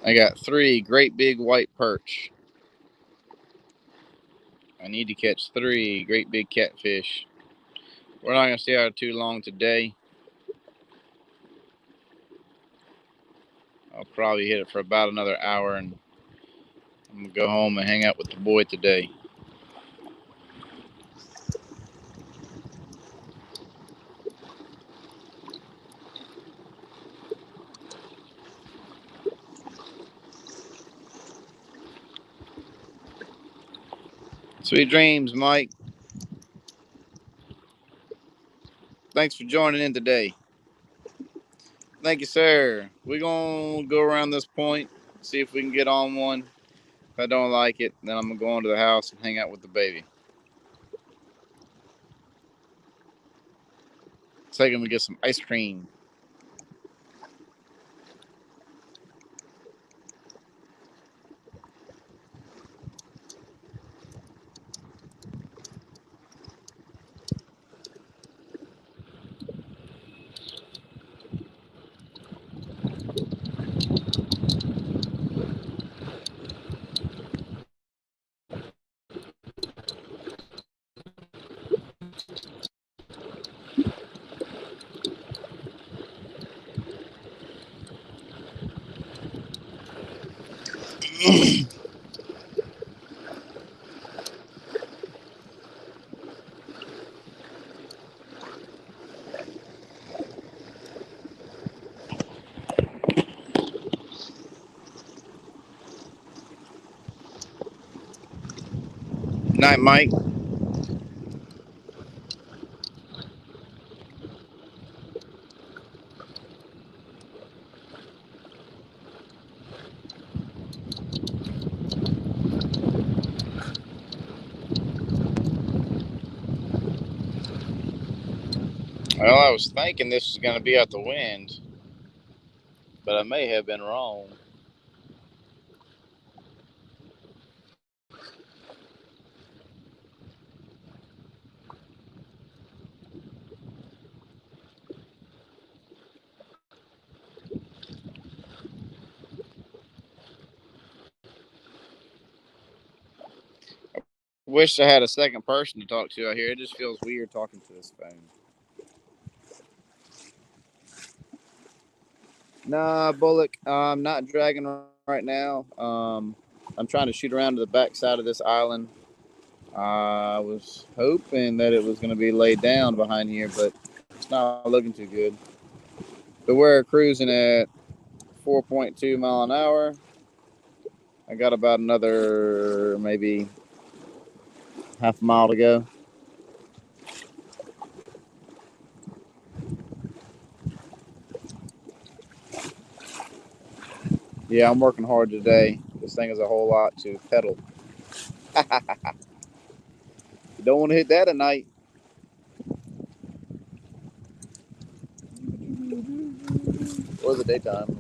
I got 3 great big white perch. I need to catch 3 great big catfish. We're not going to stay out too long today. I'll probably hit it for about another hour, and I'm going to go home and hang out with the boy today. Sweet dreams, Mike. Thanks for joining in today. Thank you, sir. We're going to go around this point, see if we can get on one. If I don't like it, then I'm going to go into the house and hang out with the baby. Take him to get some ice cream. Night, Mike. Well, I was thinking this was going to be out the wind, but I may have been wrong. Wish I had a second person to talk to out here. It just feels weird talking to this phone. Nah, Bullock, I'm not dragging right now. I'm trying to shoot around to the back side of this island. I was hoping that it was going to be laid down behind here, but it's not looking too good. But we're cruising at 4.2 mile an hour. I got about another maybe half a mile to go. Yeah, I'm working hard today. This thing is a whole lot to pedal. You don't want to hit that at night. Or the daytime.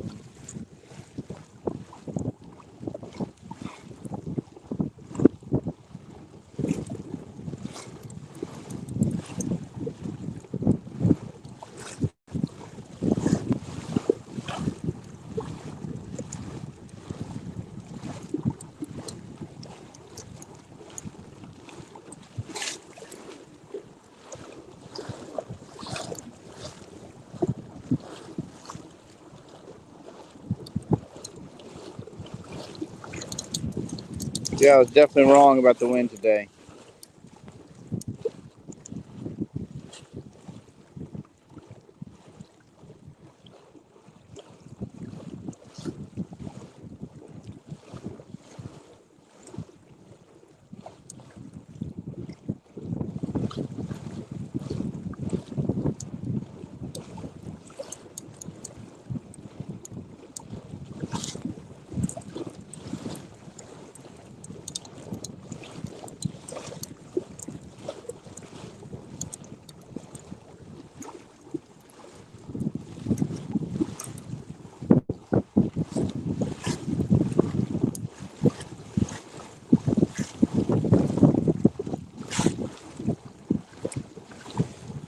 Yeah, I was definitely wrong about the wind today.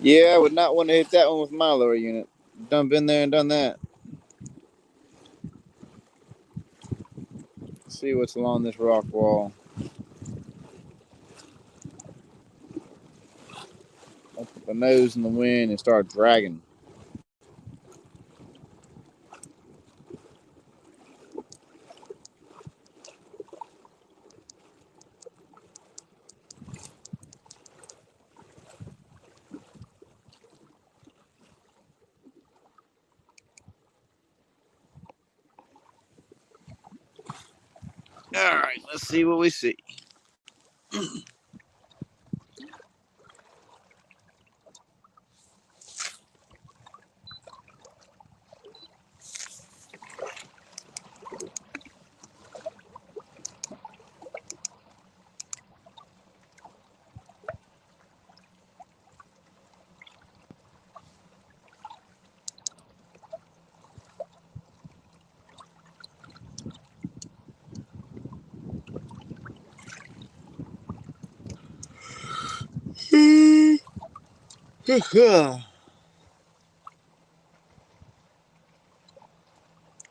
Yeah, I would not want to hit that one with my lower unit. Done been there and done that. Let's see what's along this rock wall. I'll put the nose in the wind and start dragging. All right, let's see what we see.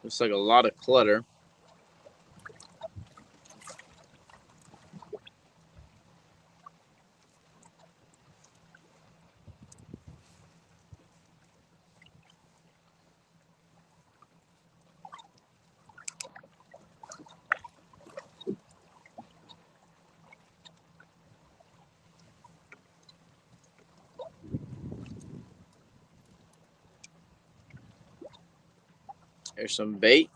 Looks like a lot of clutter. There's some bait.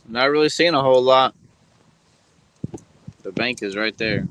Not really seeing a whole lot. The bank is right there.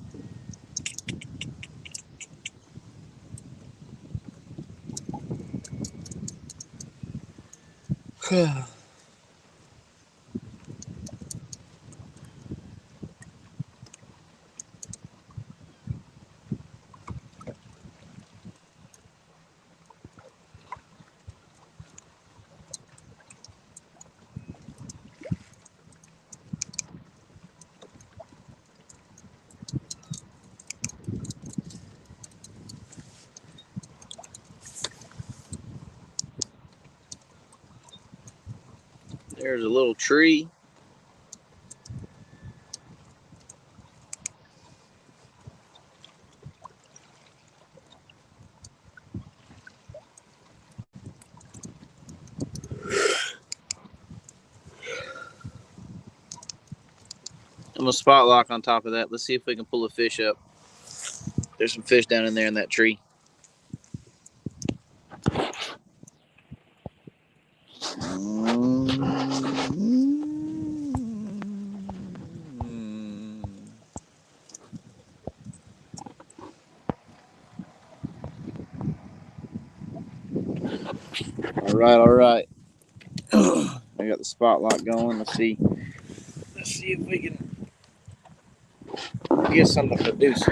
There's a little tree. I'm gonna spot lock on top of that. Let's see if we can pull a fish up. There's some fish down in there in that tree. All right. I got the spot lock going. Let's see if we can get something to produce.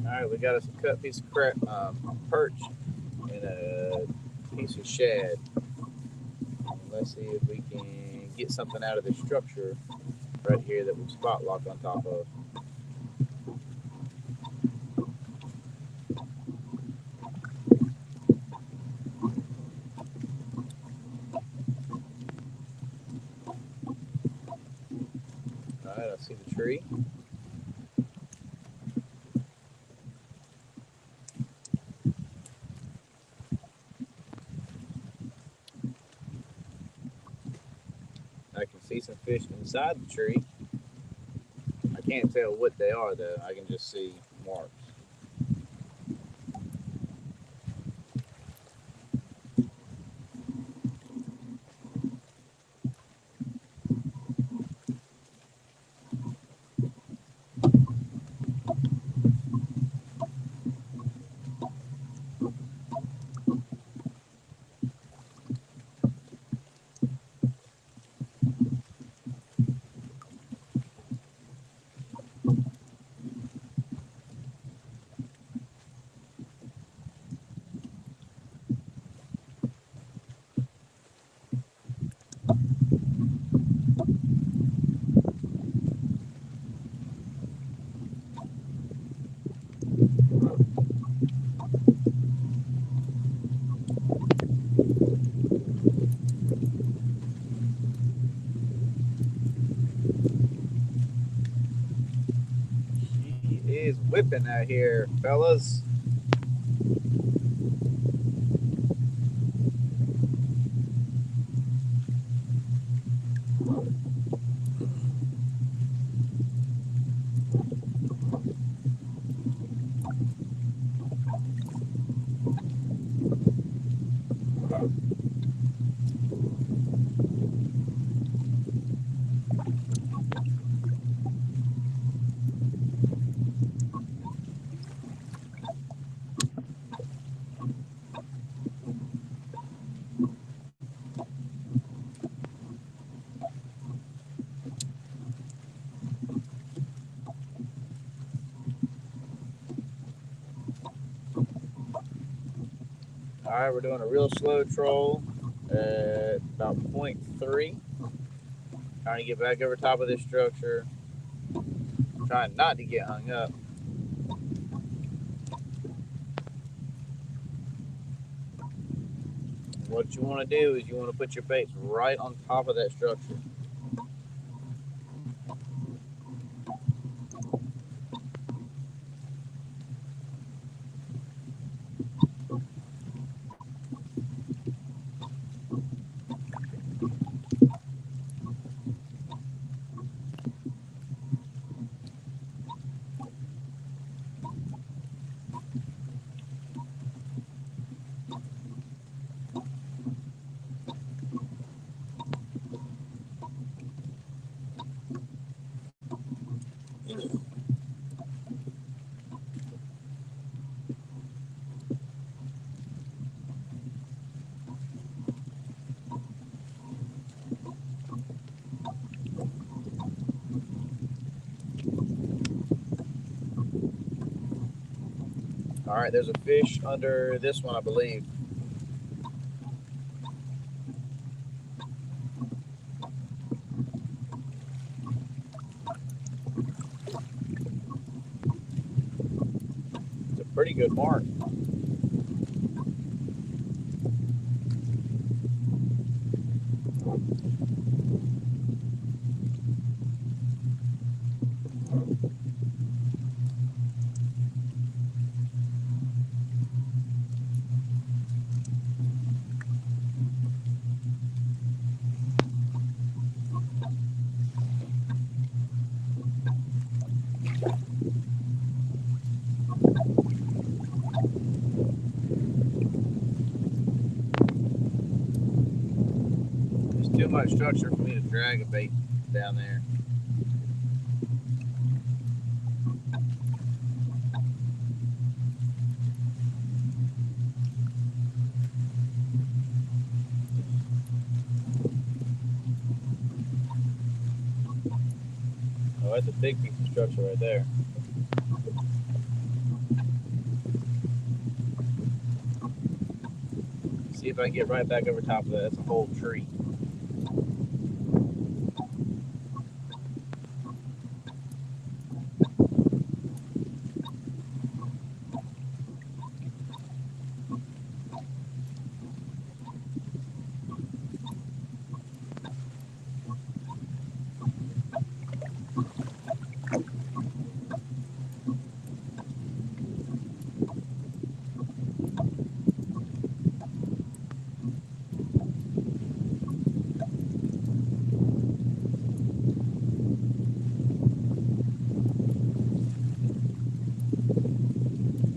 All right, we got us a cut piece of perch and a piece of shad. Let's see if we can get something out of this structure right here that we've spot locked on top of. All right, I see the tree. I can see some fish inside the tree. I can't tell what they are though. I can just see marks. She is whipping out here, fellas. All right, we're doing a real slow troll at about 0.3. Trying to get back over top of this structure. Trying not to get hung up. What you want to do is you want to put your baits right on top of that structure. All right, there's a fish under this one, I believe. It's a pretty good mark. too much structure for me to drag a bait down there. Oh, that's a big piece of structure right there. See if I can get right back over top of that. That's a whole tree.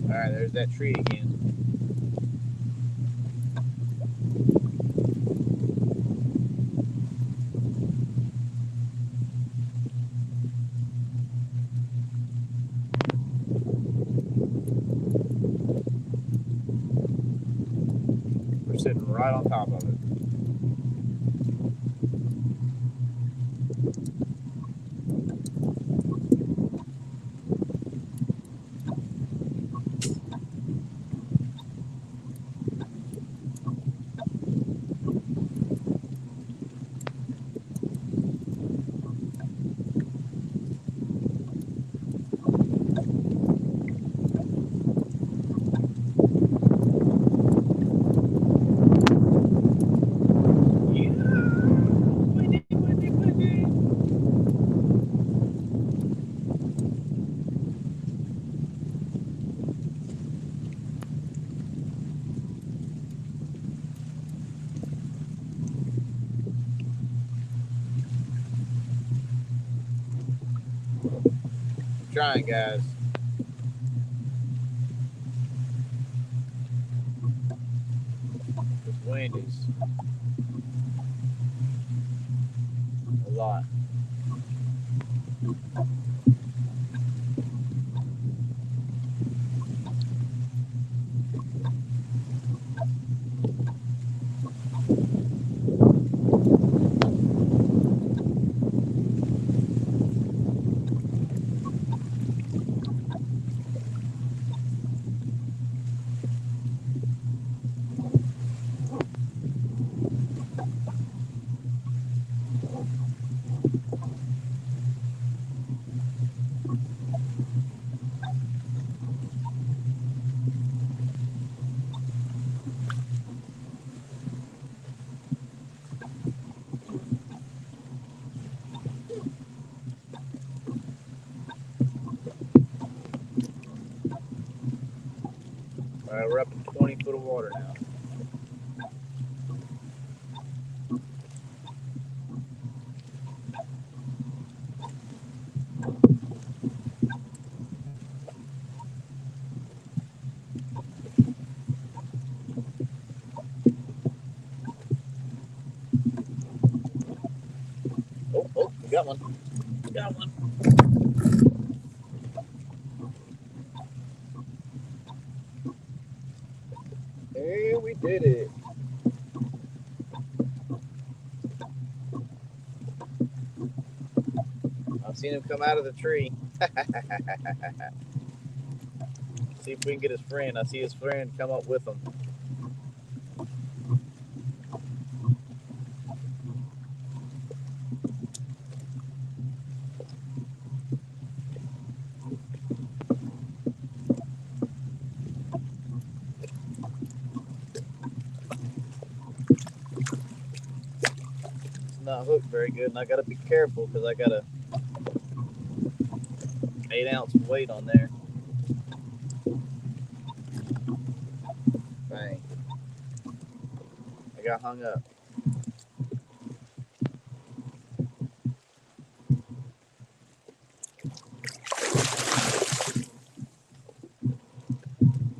Alright, there's that tree again. We're sitting right on top of it. Trying, guys. This wind is a lot. Alright, we're up in 20 foot of water now. Oh, we got one. We got one. Hey, we did it. I've seen him come out of the tree. See if we can get his friend. I see his friend come up with him. It's not hooked very good, and I gotta be careful because I got a 8-ounce weight on there. Bang. I got hung up.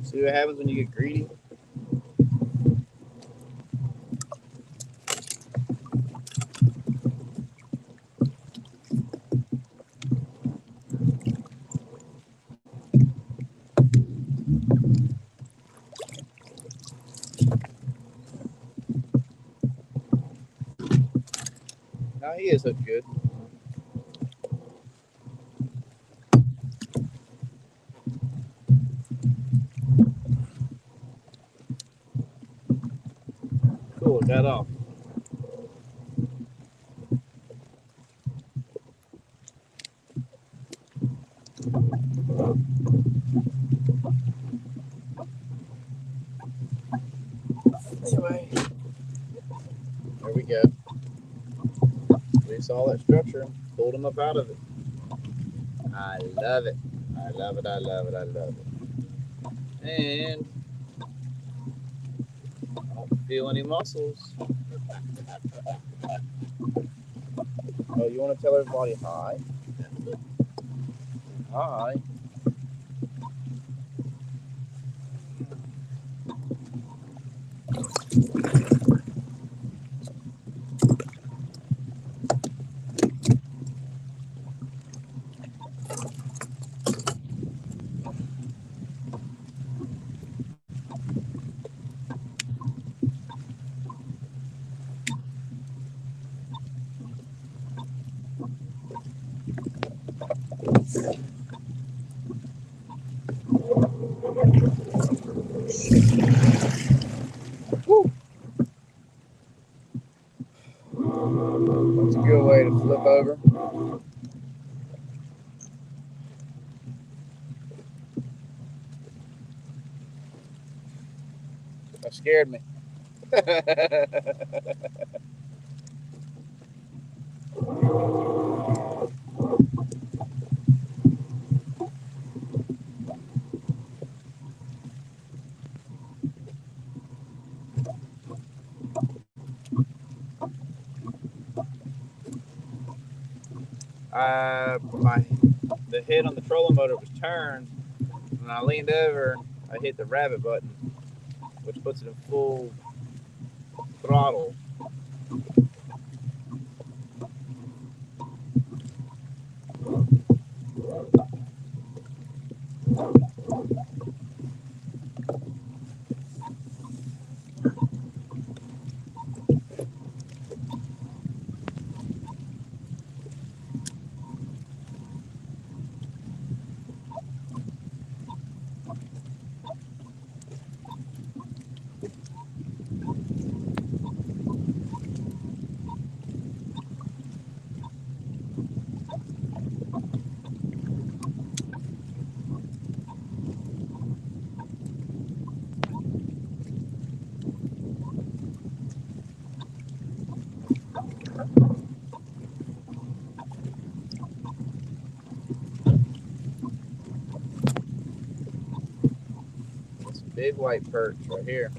See what happens when you get greedy? No, he is hooked good. Cool, got off. Anyway, there we go. We saw that structure, pulled him up out of it. I love it. I love it. I love it. I love it. And I don't feel any muscles. Oh, you want to tell everybody hi? Hi. Woo. That's a good way to flip over. That scared me. The head on the trolling motor was turned. When I leaned over, I hit the rabbit button, which puts it in full throttle. It's a big white perch right here.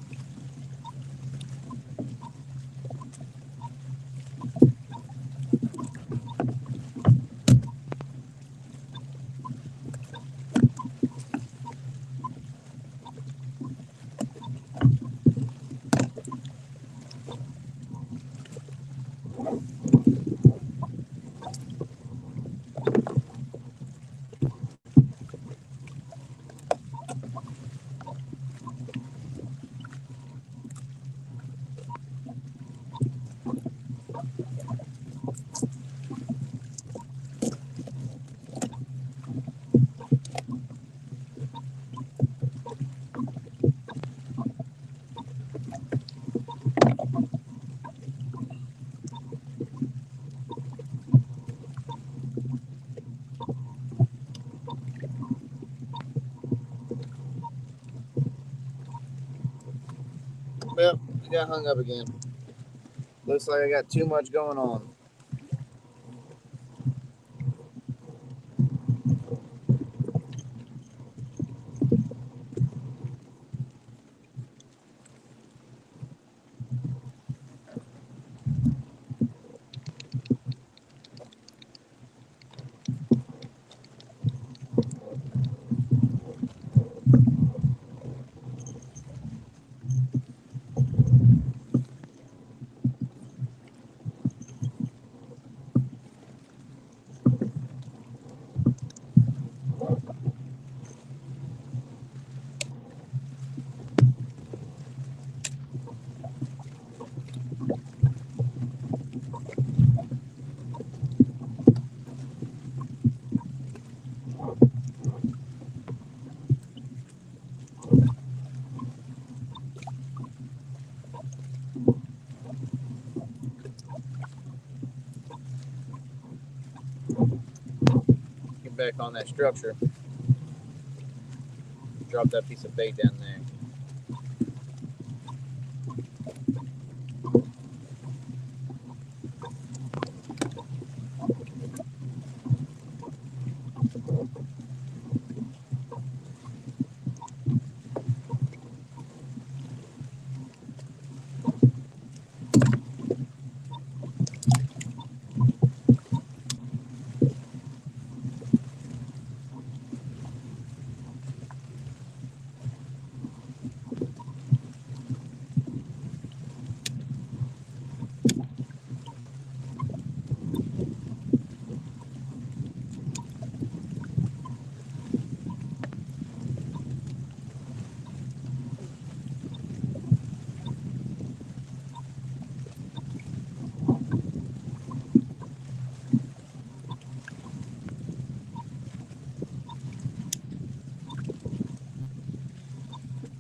Well, I got hung up again. Looks like I got too much going on. back on that structure. Drop that piece of bait down there.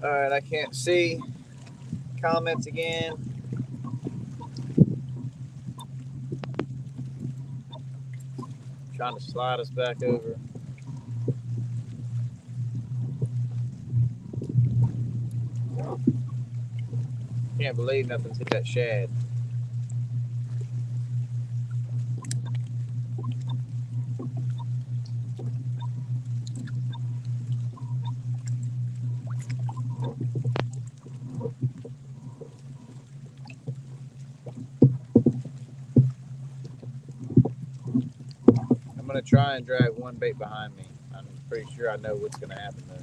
All right, I can't see comments again. Trying to slide us back over. Can't believe nothing's hit that shad. I'm gonna try and drag one bait behind me. I'm pretty sure I know what's gonna happen though.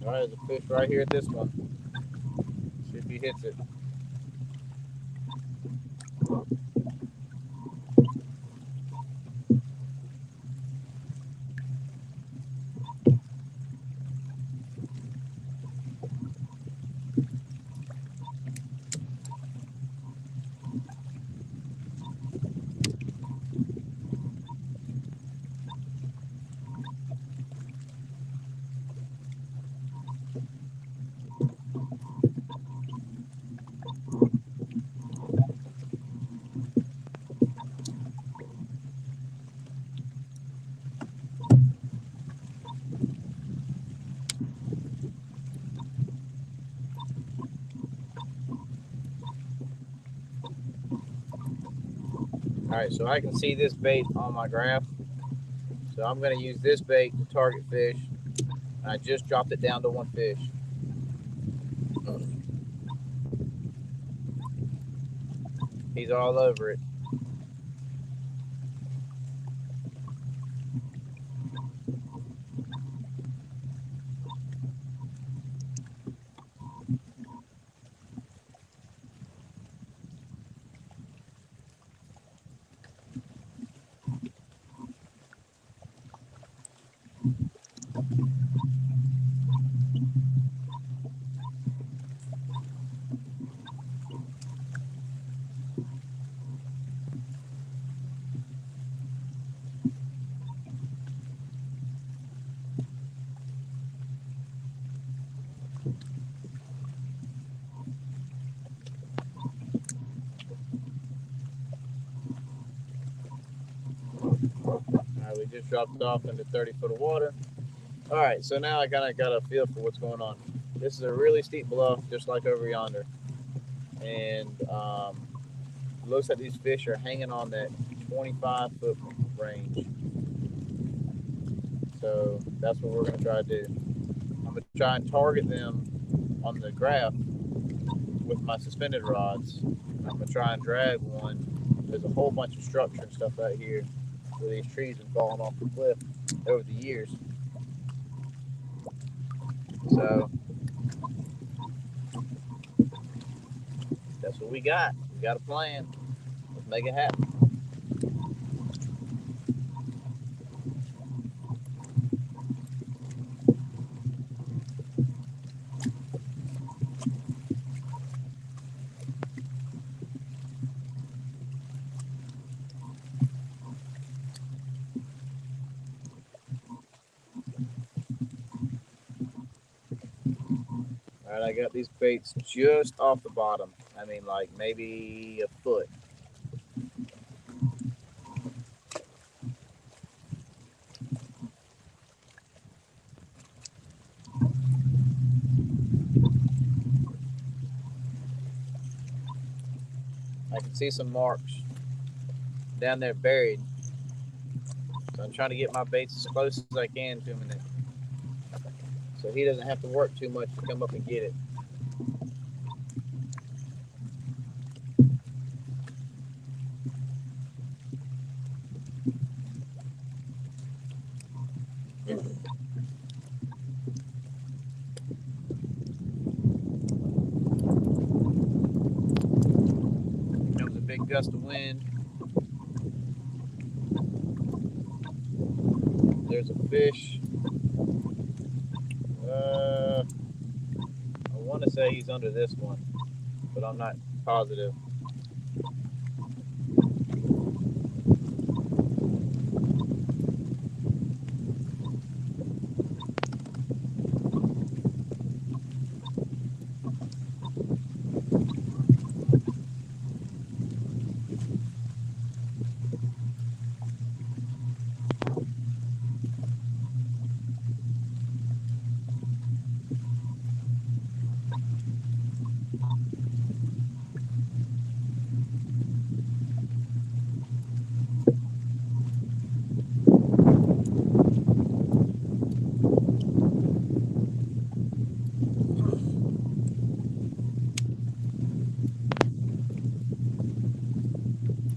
All right, there's a fish right here at this one. See if he hits it. All right, so I can see this bait on my graph. So I'm going to use this bait to target fish. I just dropped it down to one fish. He's all over it. All right, we just dropped off into 30 foot of water. All right, so now I kind of got a feel for what's going on. This is a really steep bluff, just like over yonder. And looks like these fish are hanging on that 25 foot range. So that's what we're going to try to do. I'm going to try and target them on the graph with my suspended rods. I'm going to try and drag one. There's a whole bunch of structure and stuff out here where these trees have fallen off the cliff over the years. So that's what we got. We got a plan. Let's make it happen. All right, I got these baits just off the bottom. I mean, like maybe a foot. I can see some marks down there buried. So I'm trying to get my baits as close as I can to him, so he doesn't have to work too much to come up and get it. Comes a big gust of wind. There's a fish. I want to say he's under this one, but I'm not positive.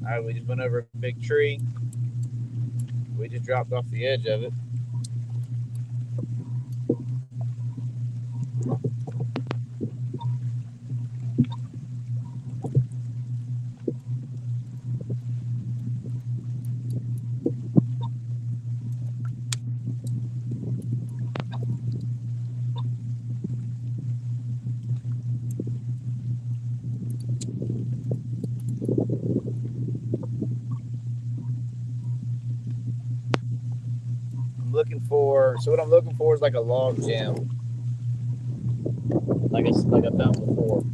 All right, we just went over a big tree. We just dropped off the edge of it. What I'm looking for is like a log jam, like I found before.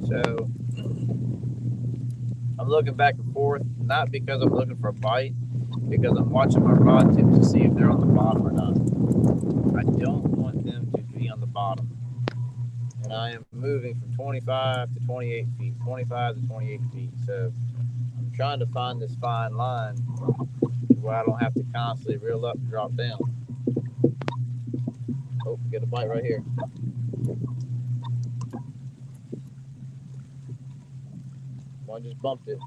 So I'm looking back and forth, not because I'm looking for a bite, because I'm watching my rod tips to see if they're on the bottom or not. I don't want them to be on the bottom. And I am moving from 25 to 28 feet, 25 to 28 feet. So I'm trying to find this fine line where I don't have to constantly reel up and drop down. Oh, get a bite right here. One just bumped it.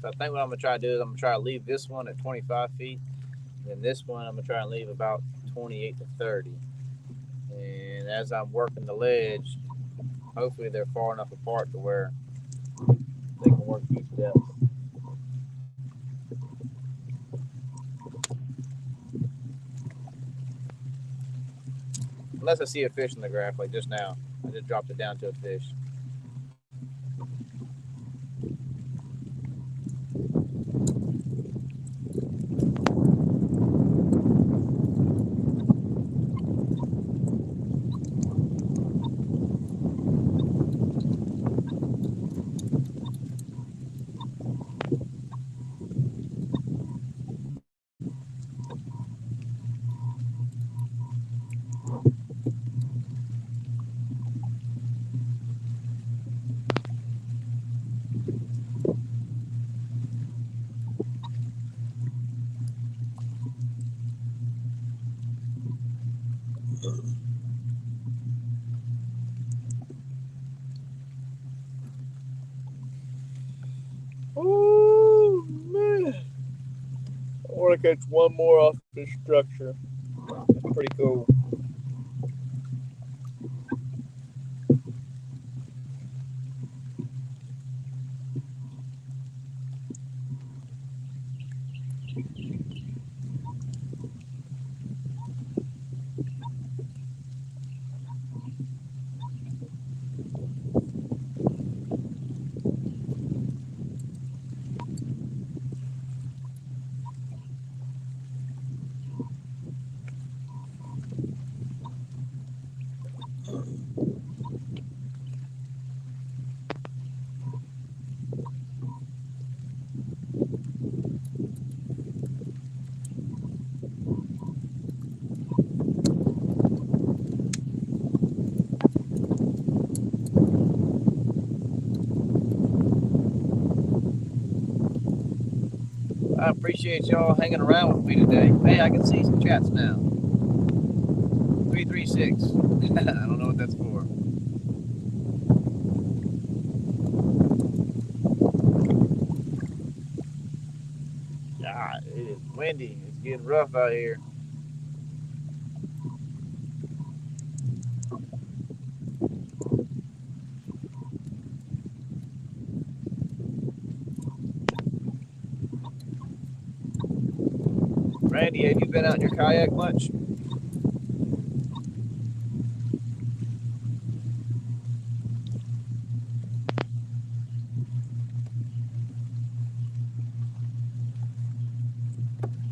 So I think what I'm gonna try to do is I'm gonna try to leave this one at 25 feet, and then this one I'm gonna try and leave about 28 to 30. And as I'm working the ledge, hopefully they're far enough apart to where they can work each depth. Unless I see a fish in the graph like just now. I just dropped it down to a fish. Oh man! I want to catch one more off this structure. It's pretty cool. I appreciate y'all hanging around with me today. Hey, I can see some chats now. 336. I don't know what that's for. God, it is windy. It's getting rough out here. Randy, have you been out in your kayak much?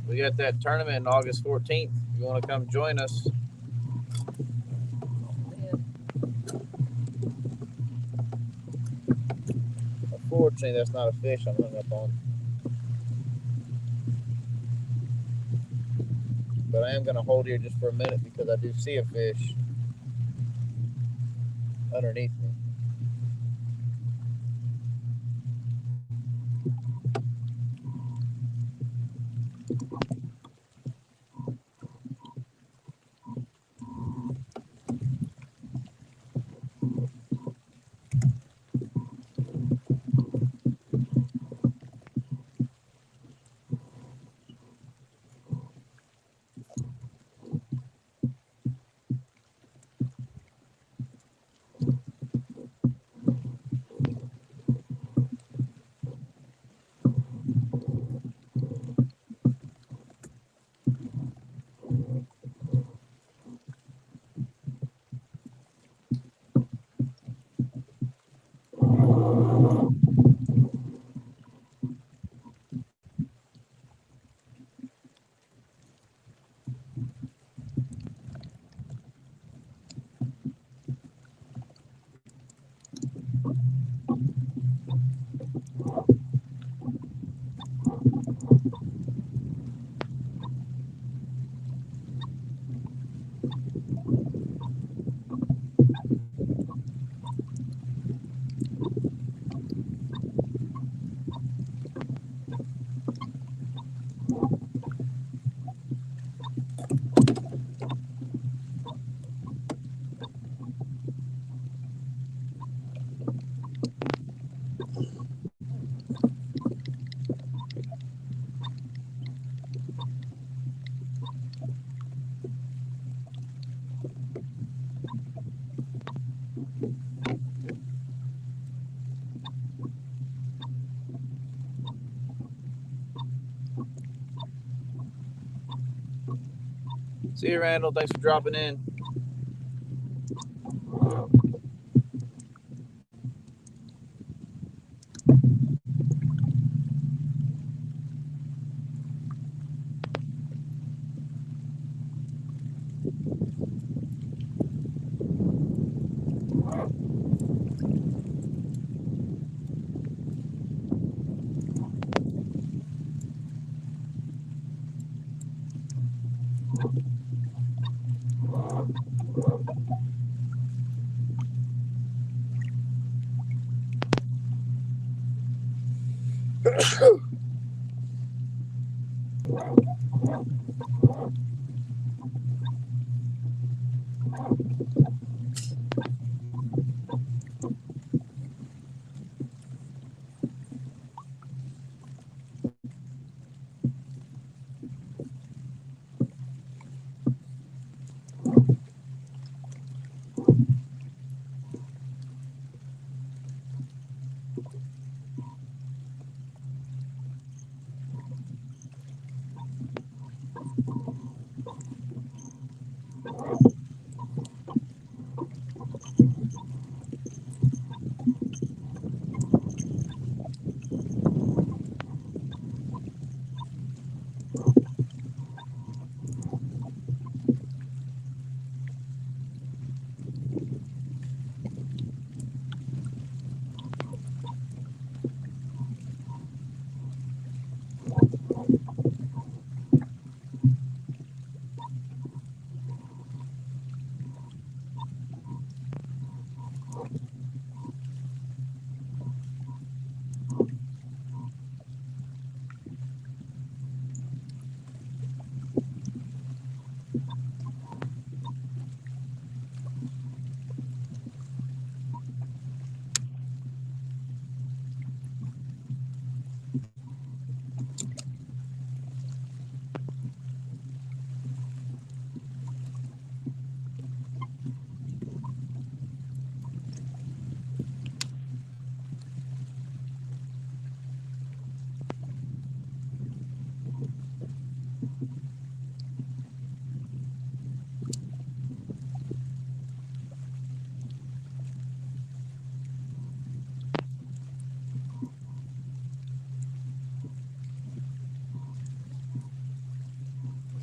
We got that tournament on August 14th. If you want to come join us. Unfortunately, that's not a fish I'm hung up on. But I am going to hold here just for a minute because I do see a fish underneath me. See you, Randall. Thanks for dropping in.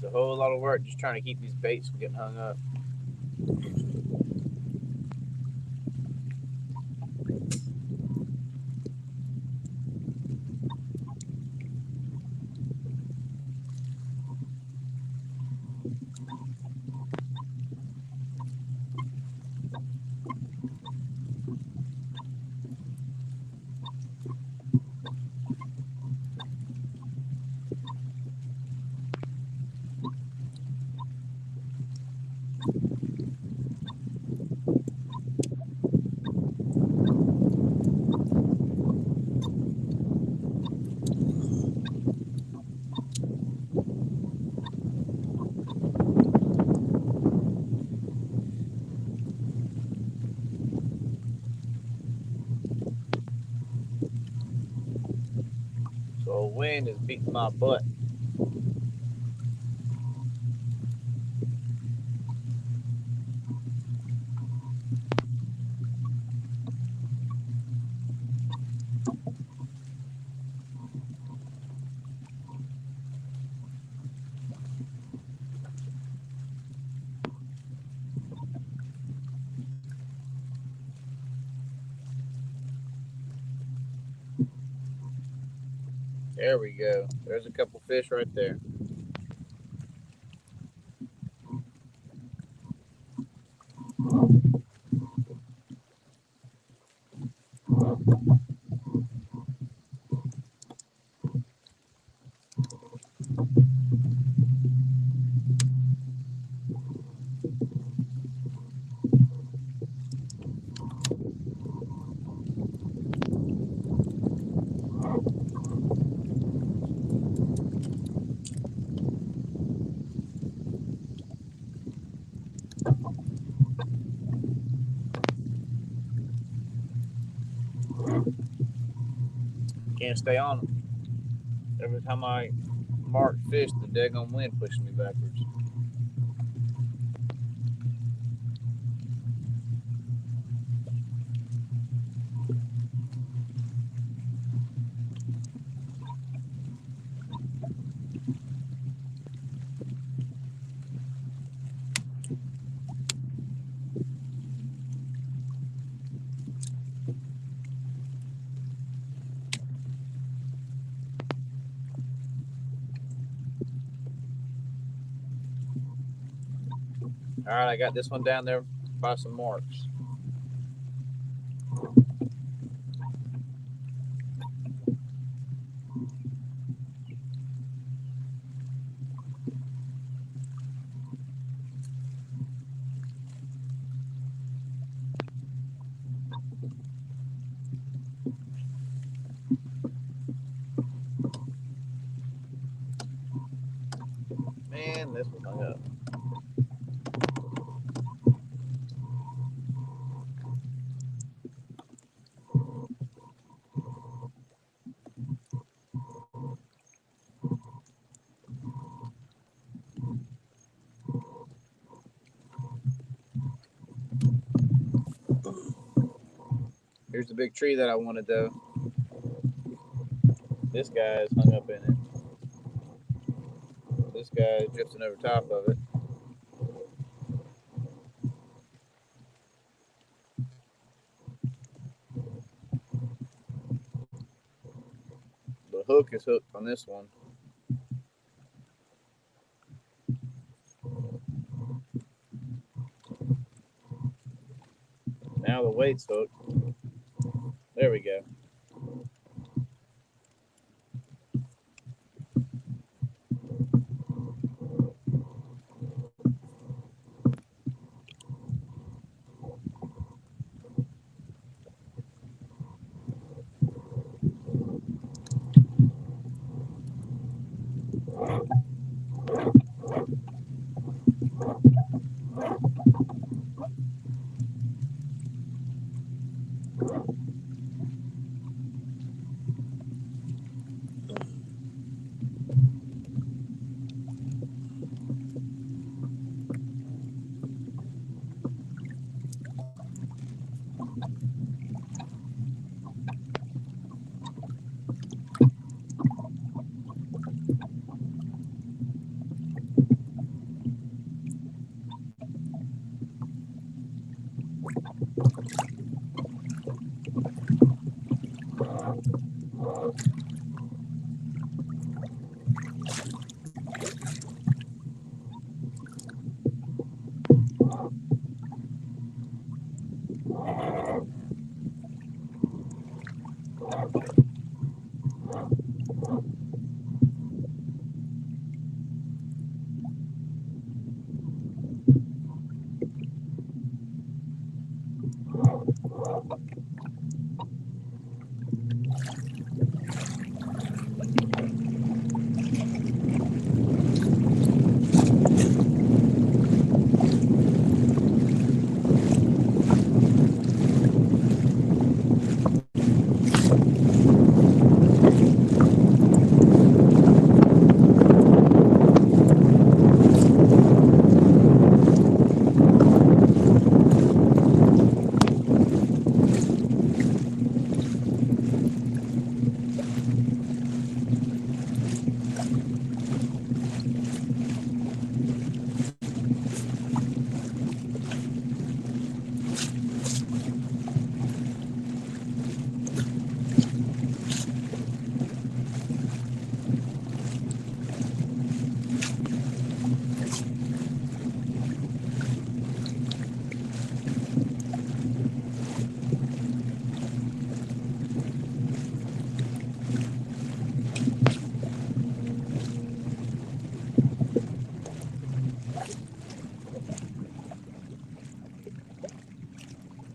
It's a whole lot of work just trying to keep these baits from getting hung up. So wind is beating my butt. There we go. There's a couple fish right there. Can't stay on them. Every time I mark fish, the daggone wind pushes me backwards. All right, I got this one down there by some marks. Man, this one hung up. Here's the big tree that I wanted, though. This guy's hung up in it. This guy's drifting over top of it. The hook is hooked on this one. Now the weight's hooked. There we go.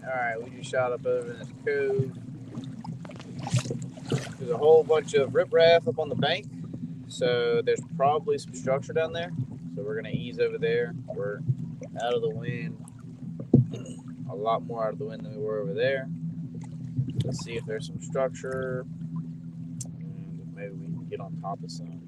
Alright, we just shot up over in this cove. There's a whole bunch of riprap up on the bank, so there's probably some structure down there. So we're going to ease over there. We're out of the wind, a lot more out of the wind than we were over there. Let's see if there's some structure, and maybe we can get on top of some.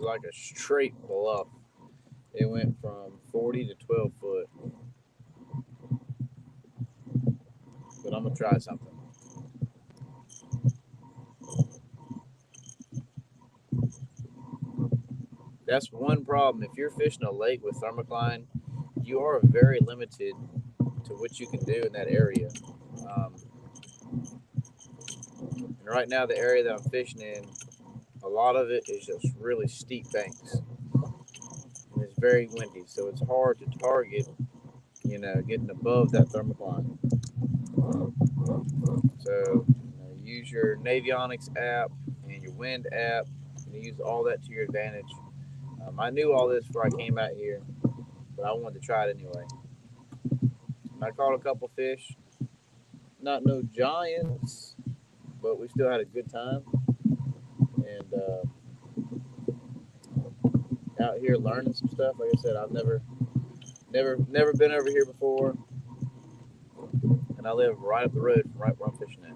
is like a straight bluff. It went from 40 to 12 foot. But I'm gonna try something. That's one problem. If you're fishing a lake with thermocline, you are very limited to what you can do in that area. Um, and right now, the area that I'm fishing in, a lot of it is just really steep banks. And it's very windy, so it's hard to target, getting above that thermocline. So use your Navionics app and your wind app, and use all that to your advantage. I knew all this before I came out here, but I wanted to try it anyway. And I caught a couple fish, not no giants, but we still had a good time. And out here learning some stuff. Like I said, I've never been over here before, and I live right up the road from right where I'm fishing at.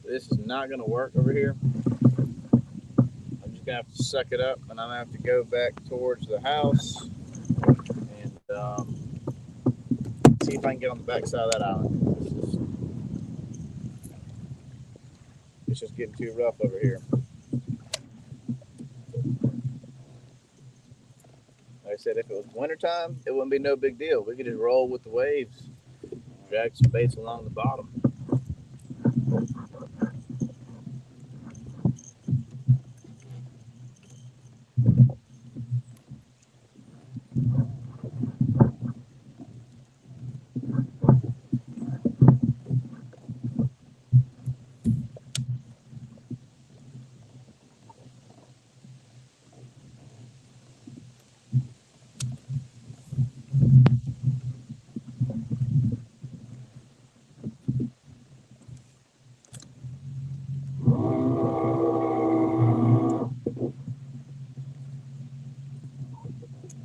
This is not going to work over here. I'm just gonna have to suck it up, and I'm gonna have to go back towards the house and see if I can get on the backside of that island. It's just getting too rough over here. Like I said, if it was wintertime, it wouldn't be no big deal. We could just roll with the waves, drag some baits along the bottom.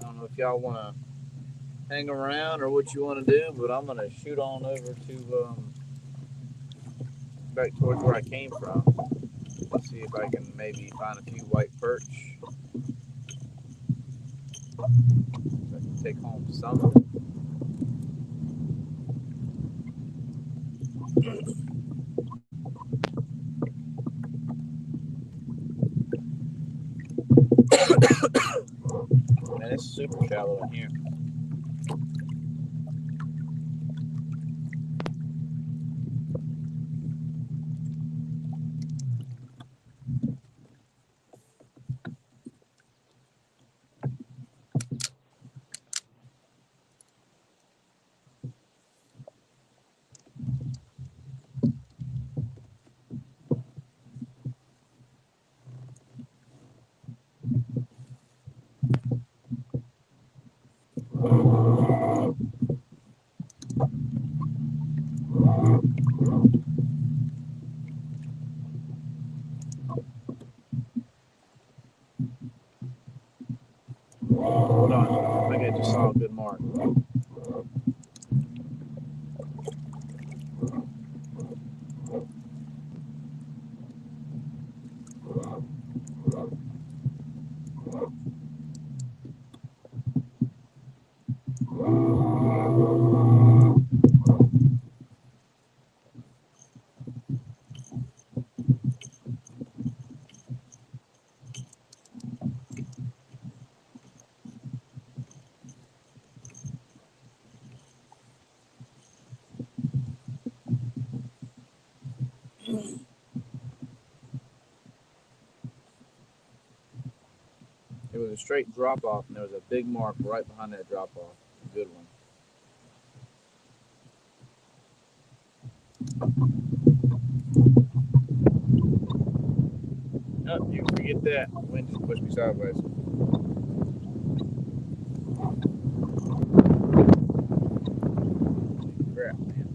I don't know if y'all want to hang around or what you want to do, but I'm gonna shoot on over to back towards where I came from. Let's see if I can maybe find a few white perch. So I can take home something. Man, it's super shallow in here. Hold on, I think I just saw a good mark. was a straight drop off, and there was a big mark right behind that drop off. Good one. Oh, you forget that. Wind just pushed me sideways. Crap, man.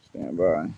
Stand by.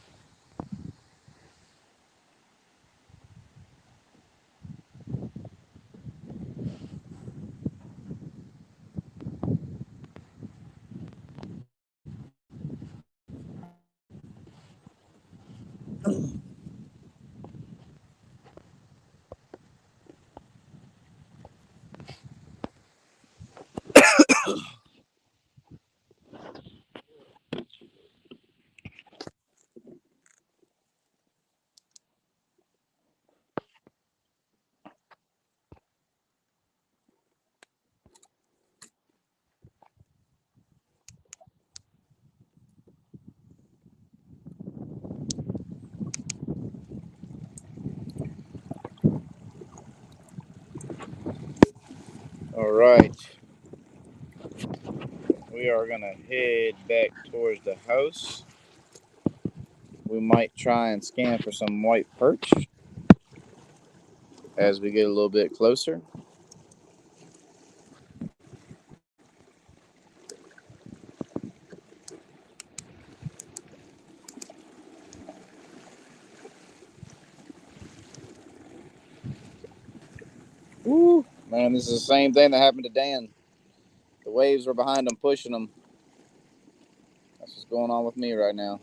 All right. We are going to head back towards the house. We might try and scan for some white perch as we get a little bit closer. Woo! Man, this is the same thing that happened to Dan. The waves were behind him, pushing him. That's what's going on with me right now.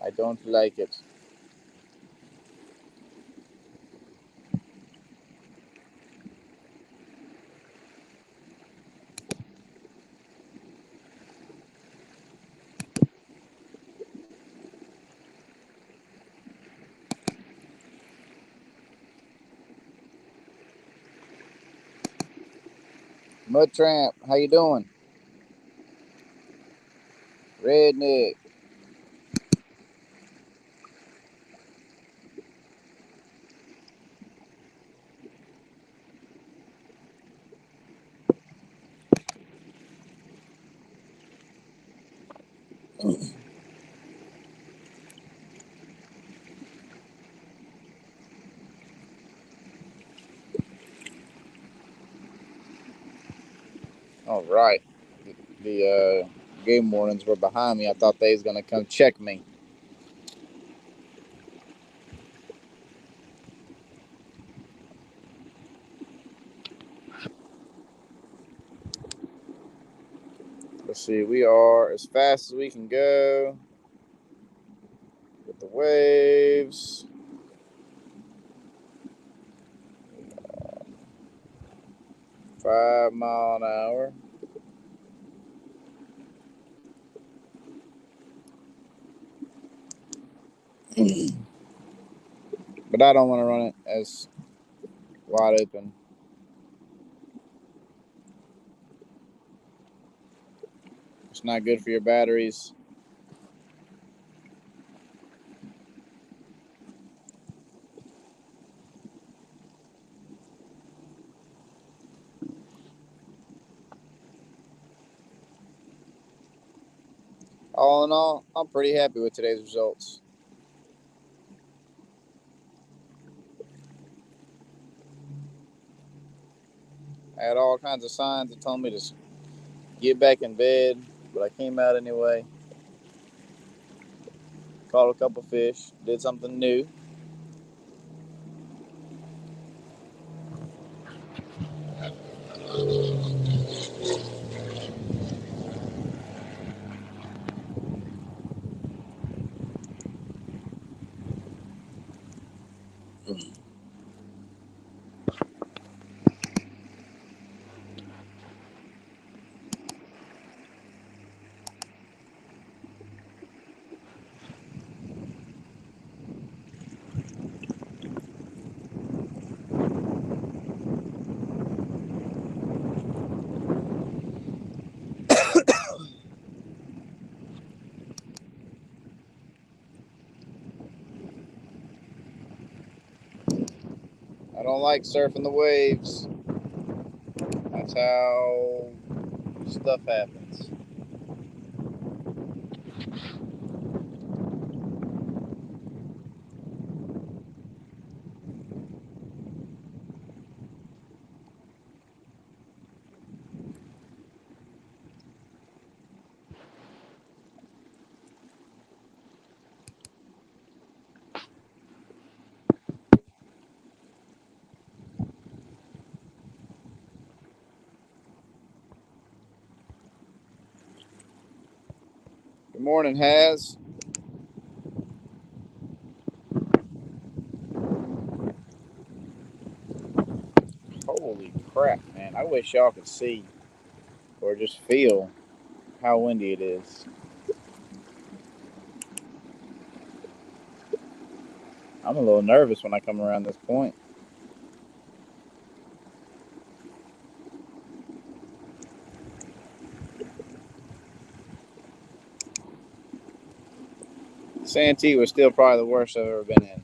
I don't like it. Mud Tramp, how you doing? Redneck. All right. The game wardens were behind me. I thought they was gonna come check me. Let's see. We are as fast as we can go with the waves. 5 mile an hour. But I don't want to run it as wide open. It's not good for your batteries. All in all, I'm pretty happy with today's results. I had all kinds of signs that told me to get back in bed, but I came out anyway. Caught a couple fish, did something new. like surfing the waves. That's how stuff happens. Good morning, Haz. Holy crap, man. I wish y'all could see or just feel how windy it is. I'm a little nervous when I come around this point. Santee was still probably the worst I've ever been in.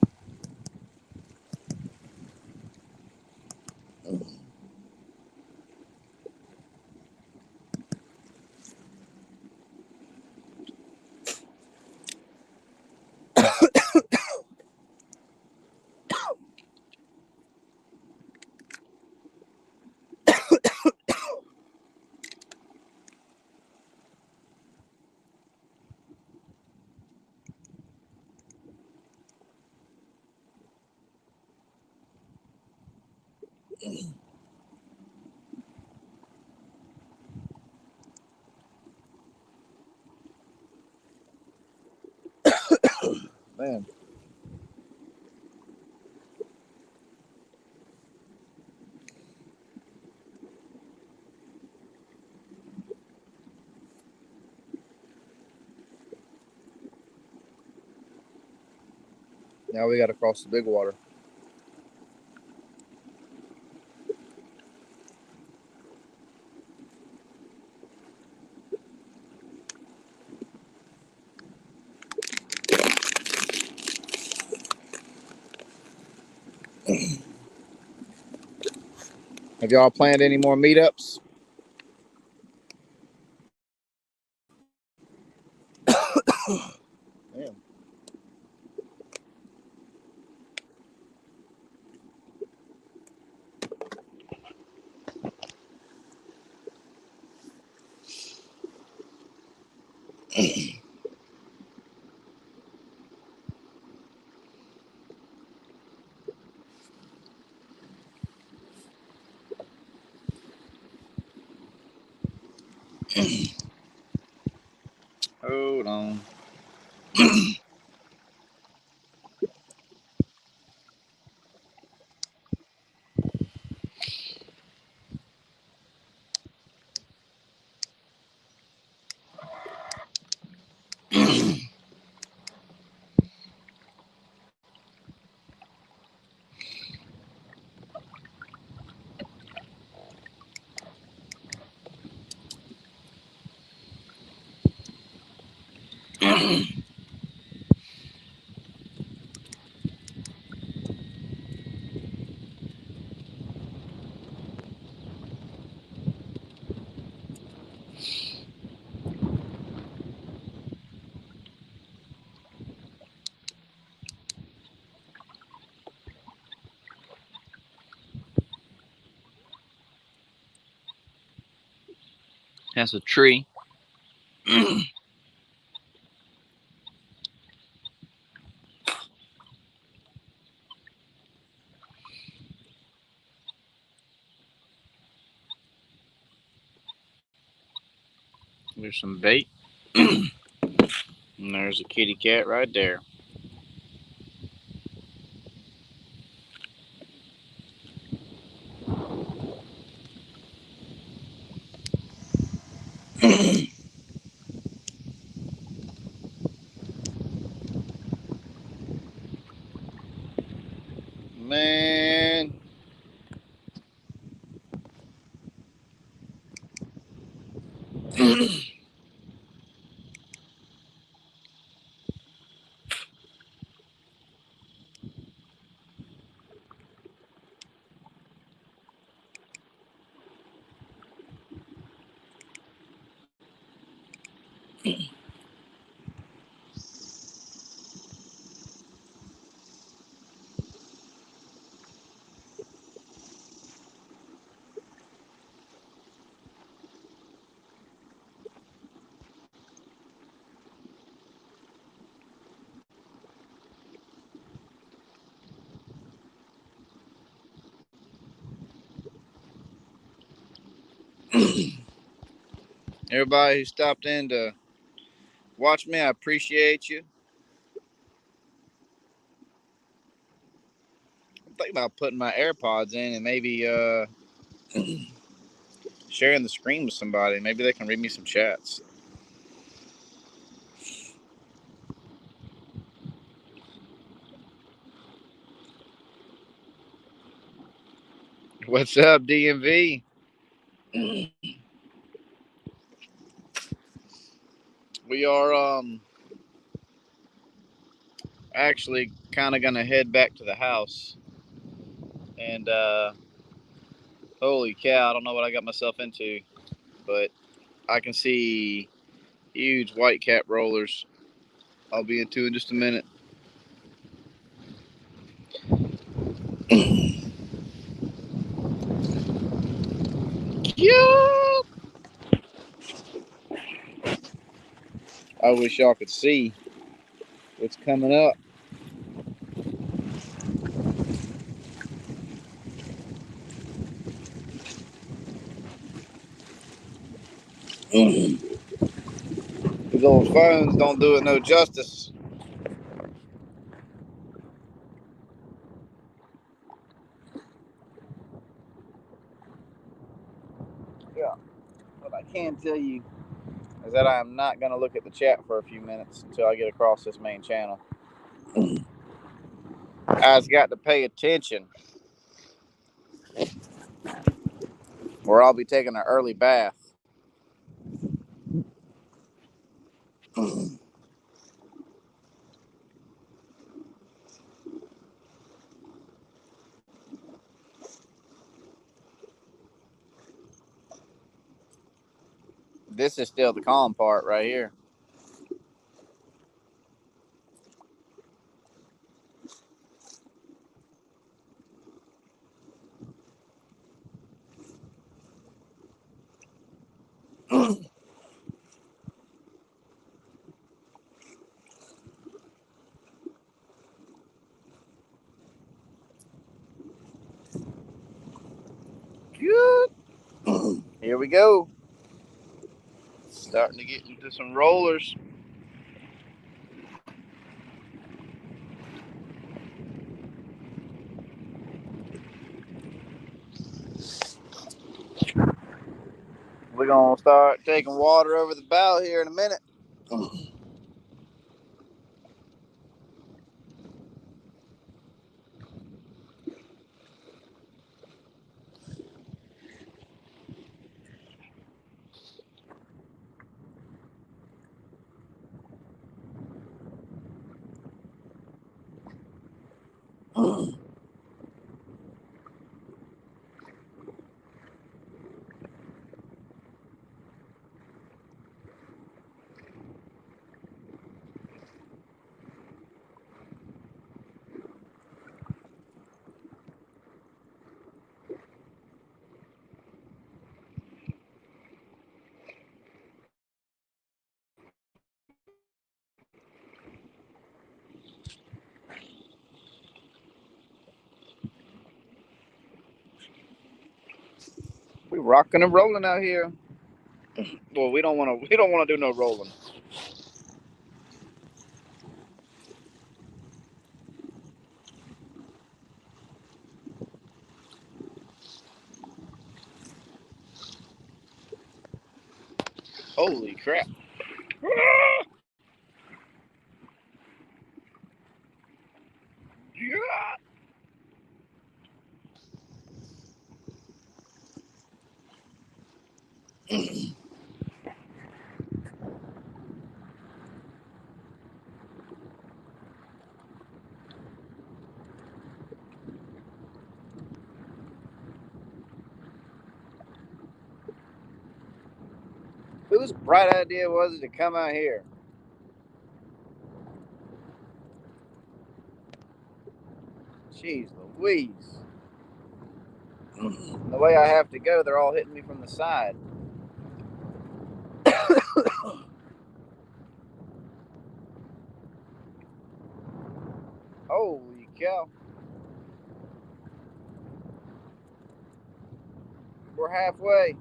Man. Now we got to cross the big water. Have y'all planned any more meetups? Yeah. Hold on. That's a tree. There's some bait. And there's a kitty cat right there. Man. Everybody who stopped in to watch me, I appreciate you. I'm thinking about putting my AirPods in and maybe sharing the screen with somebody. Maybe they can read me some chats. What's up, DMV? We are actually kind of gonna head back to the house, and holy cow, I don't know what I got myself into, but I can see huge white cap rollers. I'll be into in just a minute. Yeah. I wish y'all could see what's coming up. These old phones don't do it no justice. Yeah, what I can tell you is that I am not going to look at the chat for a few minutes until I get across this main channel. I've got to pay attention, or I'll be taking an early bath. This is still the calm part right here. Good. Here we go. Starting to get into some rollers. We're going to start taking water over the bow here in a minute. We rocking and rolling out here. Well, we don't want to. We don't want to do no rolling. Holy crap! Whose bright idea was it to come out here? Jeez Louise. The way I have to go, they're all hitting me from the side. Holy cow. We're halfway.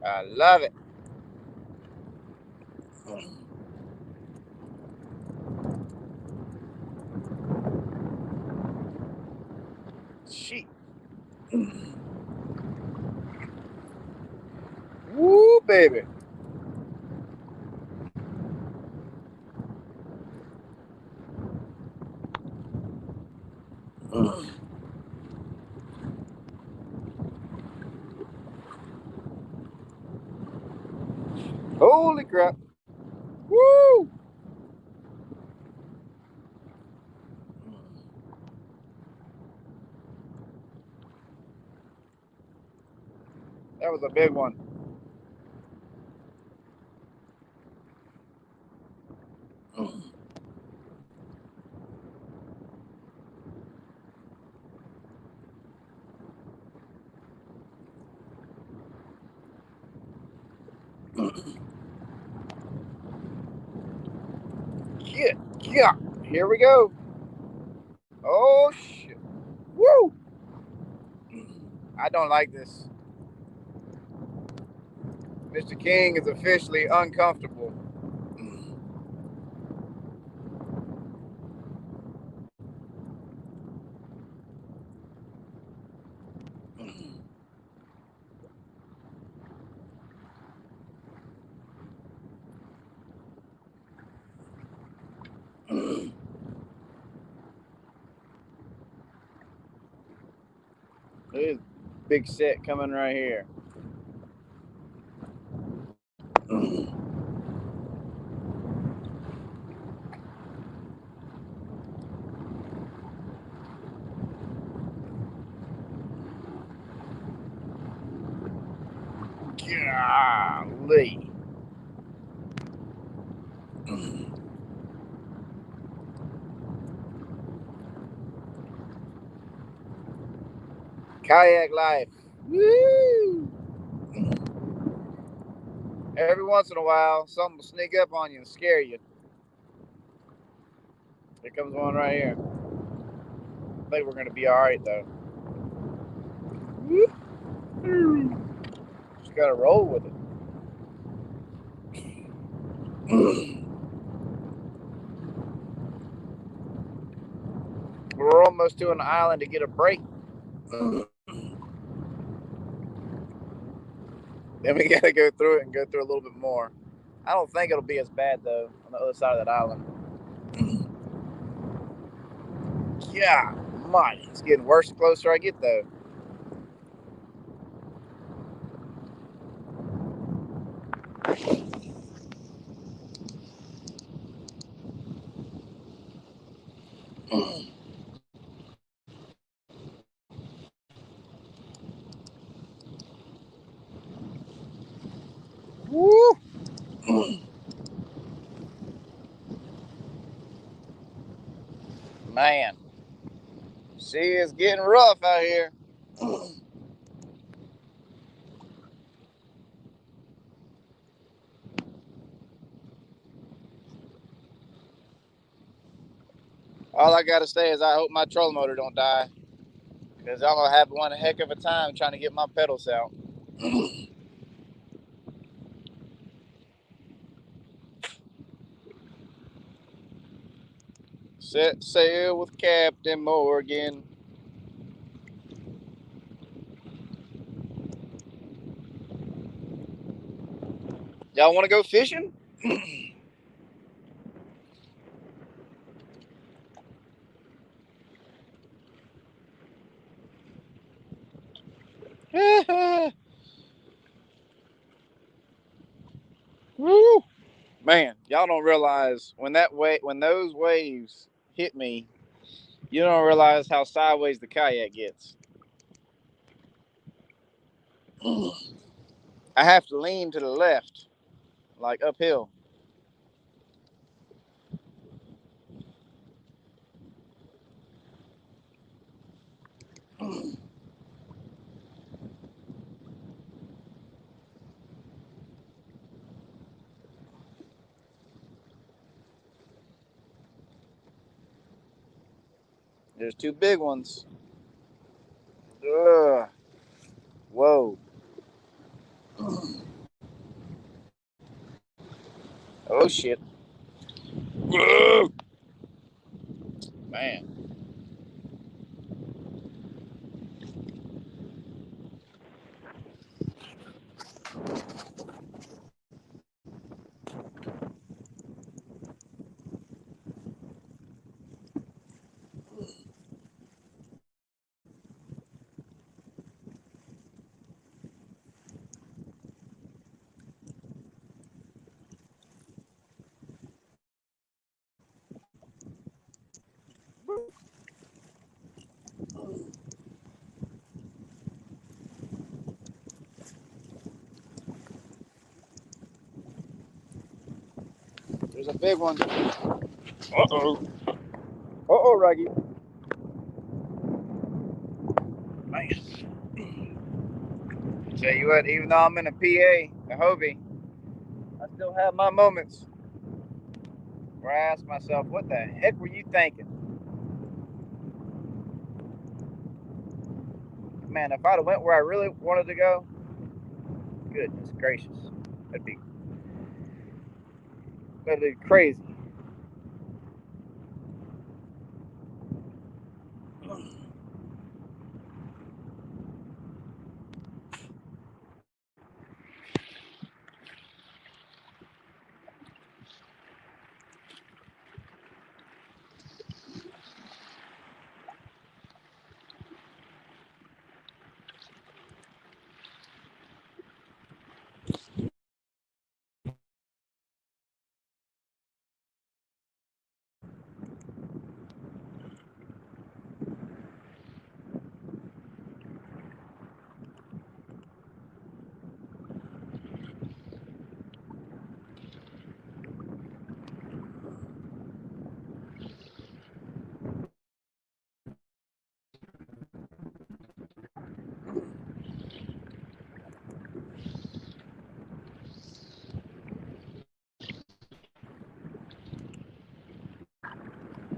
I love it. Sheep. Woo, baby. Holy crap. Woo! That was a big one. Yeah. Here we go. Oh, shit. Woo! I don't like this. Mr. King is officially uncomfortable. There's big set coming right here. Golly. Kayak life. Woo! Every once in a while, something will sneak up on you and scare you. Here comes one right here. I think we're going to be all right, though. Just got to roll with it. We're almost to an island to get a break. Then we got to go through it and go through a little bit more. I don't think it'll be as bad, though, on the other side of that island. Yeah, mighty. It's getting worse the closer I get, though. Woo! Man, see, it's getting rough out here. All I gotta say is I hope my trolling motor don't die, because I'm gonna have one heck of a time trying to get my pedals out. Set sail with Captain Morgan. Y'all want to go fishing? Woo! Man, Y'all don't realize when those waves hit me, you don't realize how sideways the kayak gets. I have to lean to the left, like uphill. There's two big ones. Ugh. Whoa. Oh shit. Ugh. Man. There's a big one. Uh-oh. Uh-oh, Raggy. Man. Tell you what, even though I'm in a PA, a Hobie, I still have my moments where I ask myself, what the heck were you thinking? Man, if I'd have went where I really wanted to go, goodness gracious. That'd be crazy.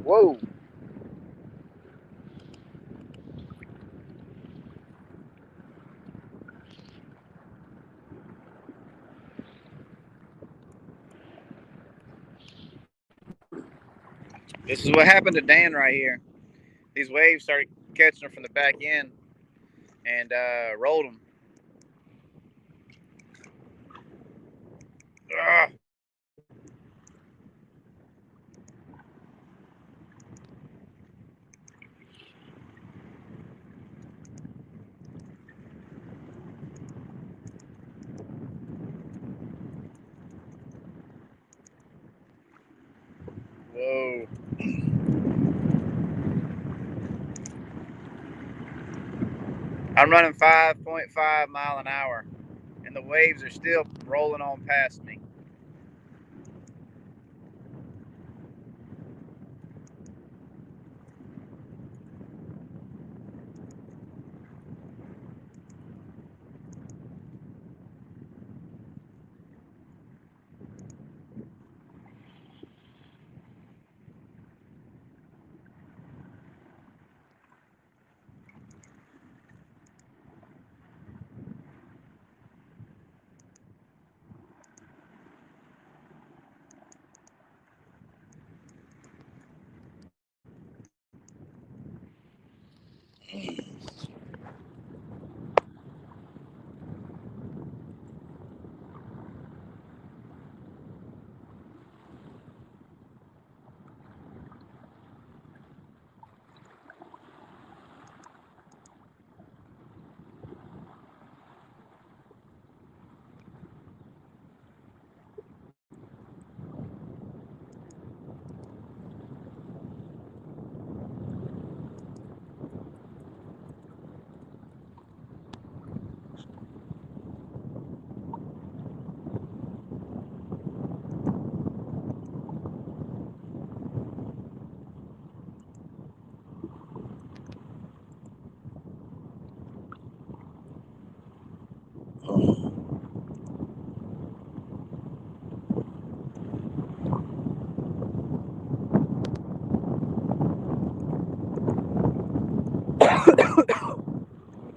Whoa. This is what happened to Dan right here. These waves started catching him from the back end and rolled him. Ugh. Whoa. I'm running 5.5 mile an hour, and the waves are still rolling on past me.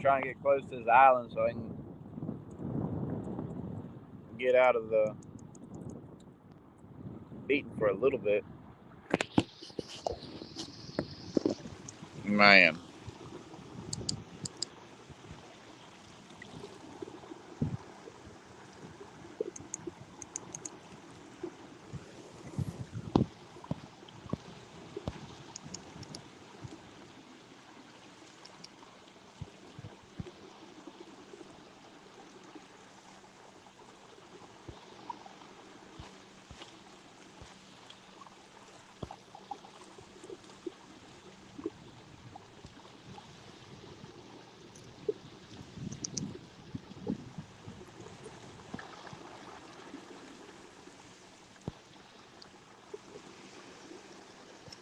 trying to get close to this island so I can get out of the beating for a little bit. Man.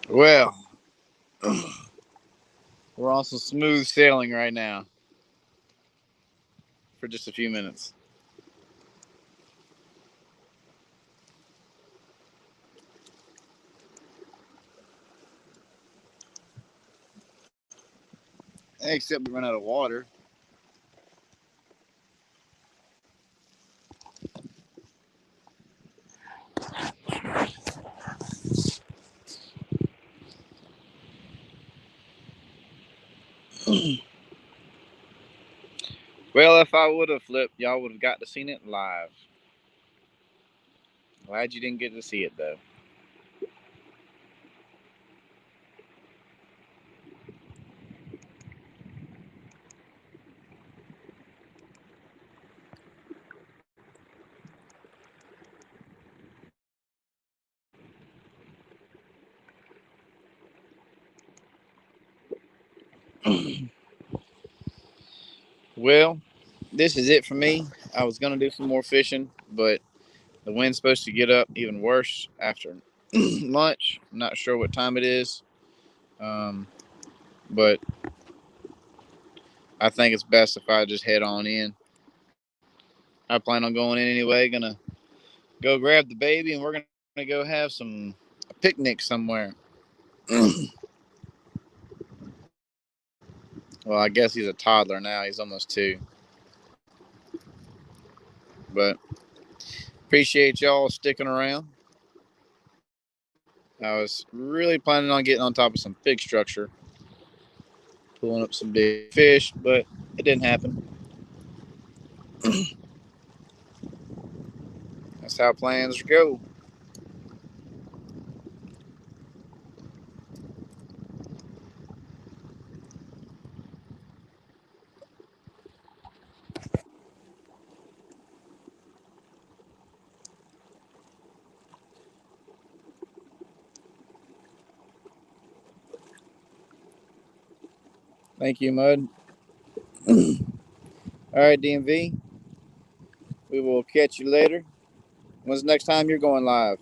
Well, we're on some smooth sailing right now for just a few minutes. Except we run out of water. Well, if I would have flipped, y'all would have got to seen it live. Glad you didn't get to see it though. Well, this is it for me. I was gonna do some more fishing, but the wind's supposed to get up even worse after lunch. I'm not sure what time it is, but I think it's best if I just head on in. I plan on going in anyway. Gonna go grab the baby, and we're gonna go have a picnic somewhere. Well, I guess he's a toddler now. He's almost 2. But appreciate y'all sticking around. I was really planning on getting on top of some big structure, pulling up some big fish, but it didn't happen. That's how plans go. Thank you, Mud. All right, DMV. We will catch you later. When's the next time you're going live?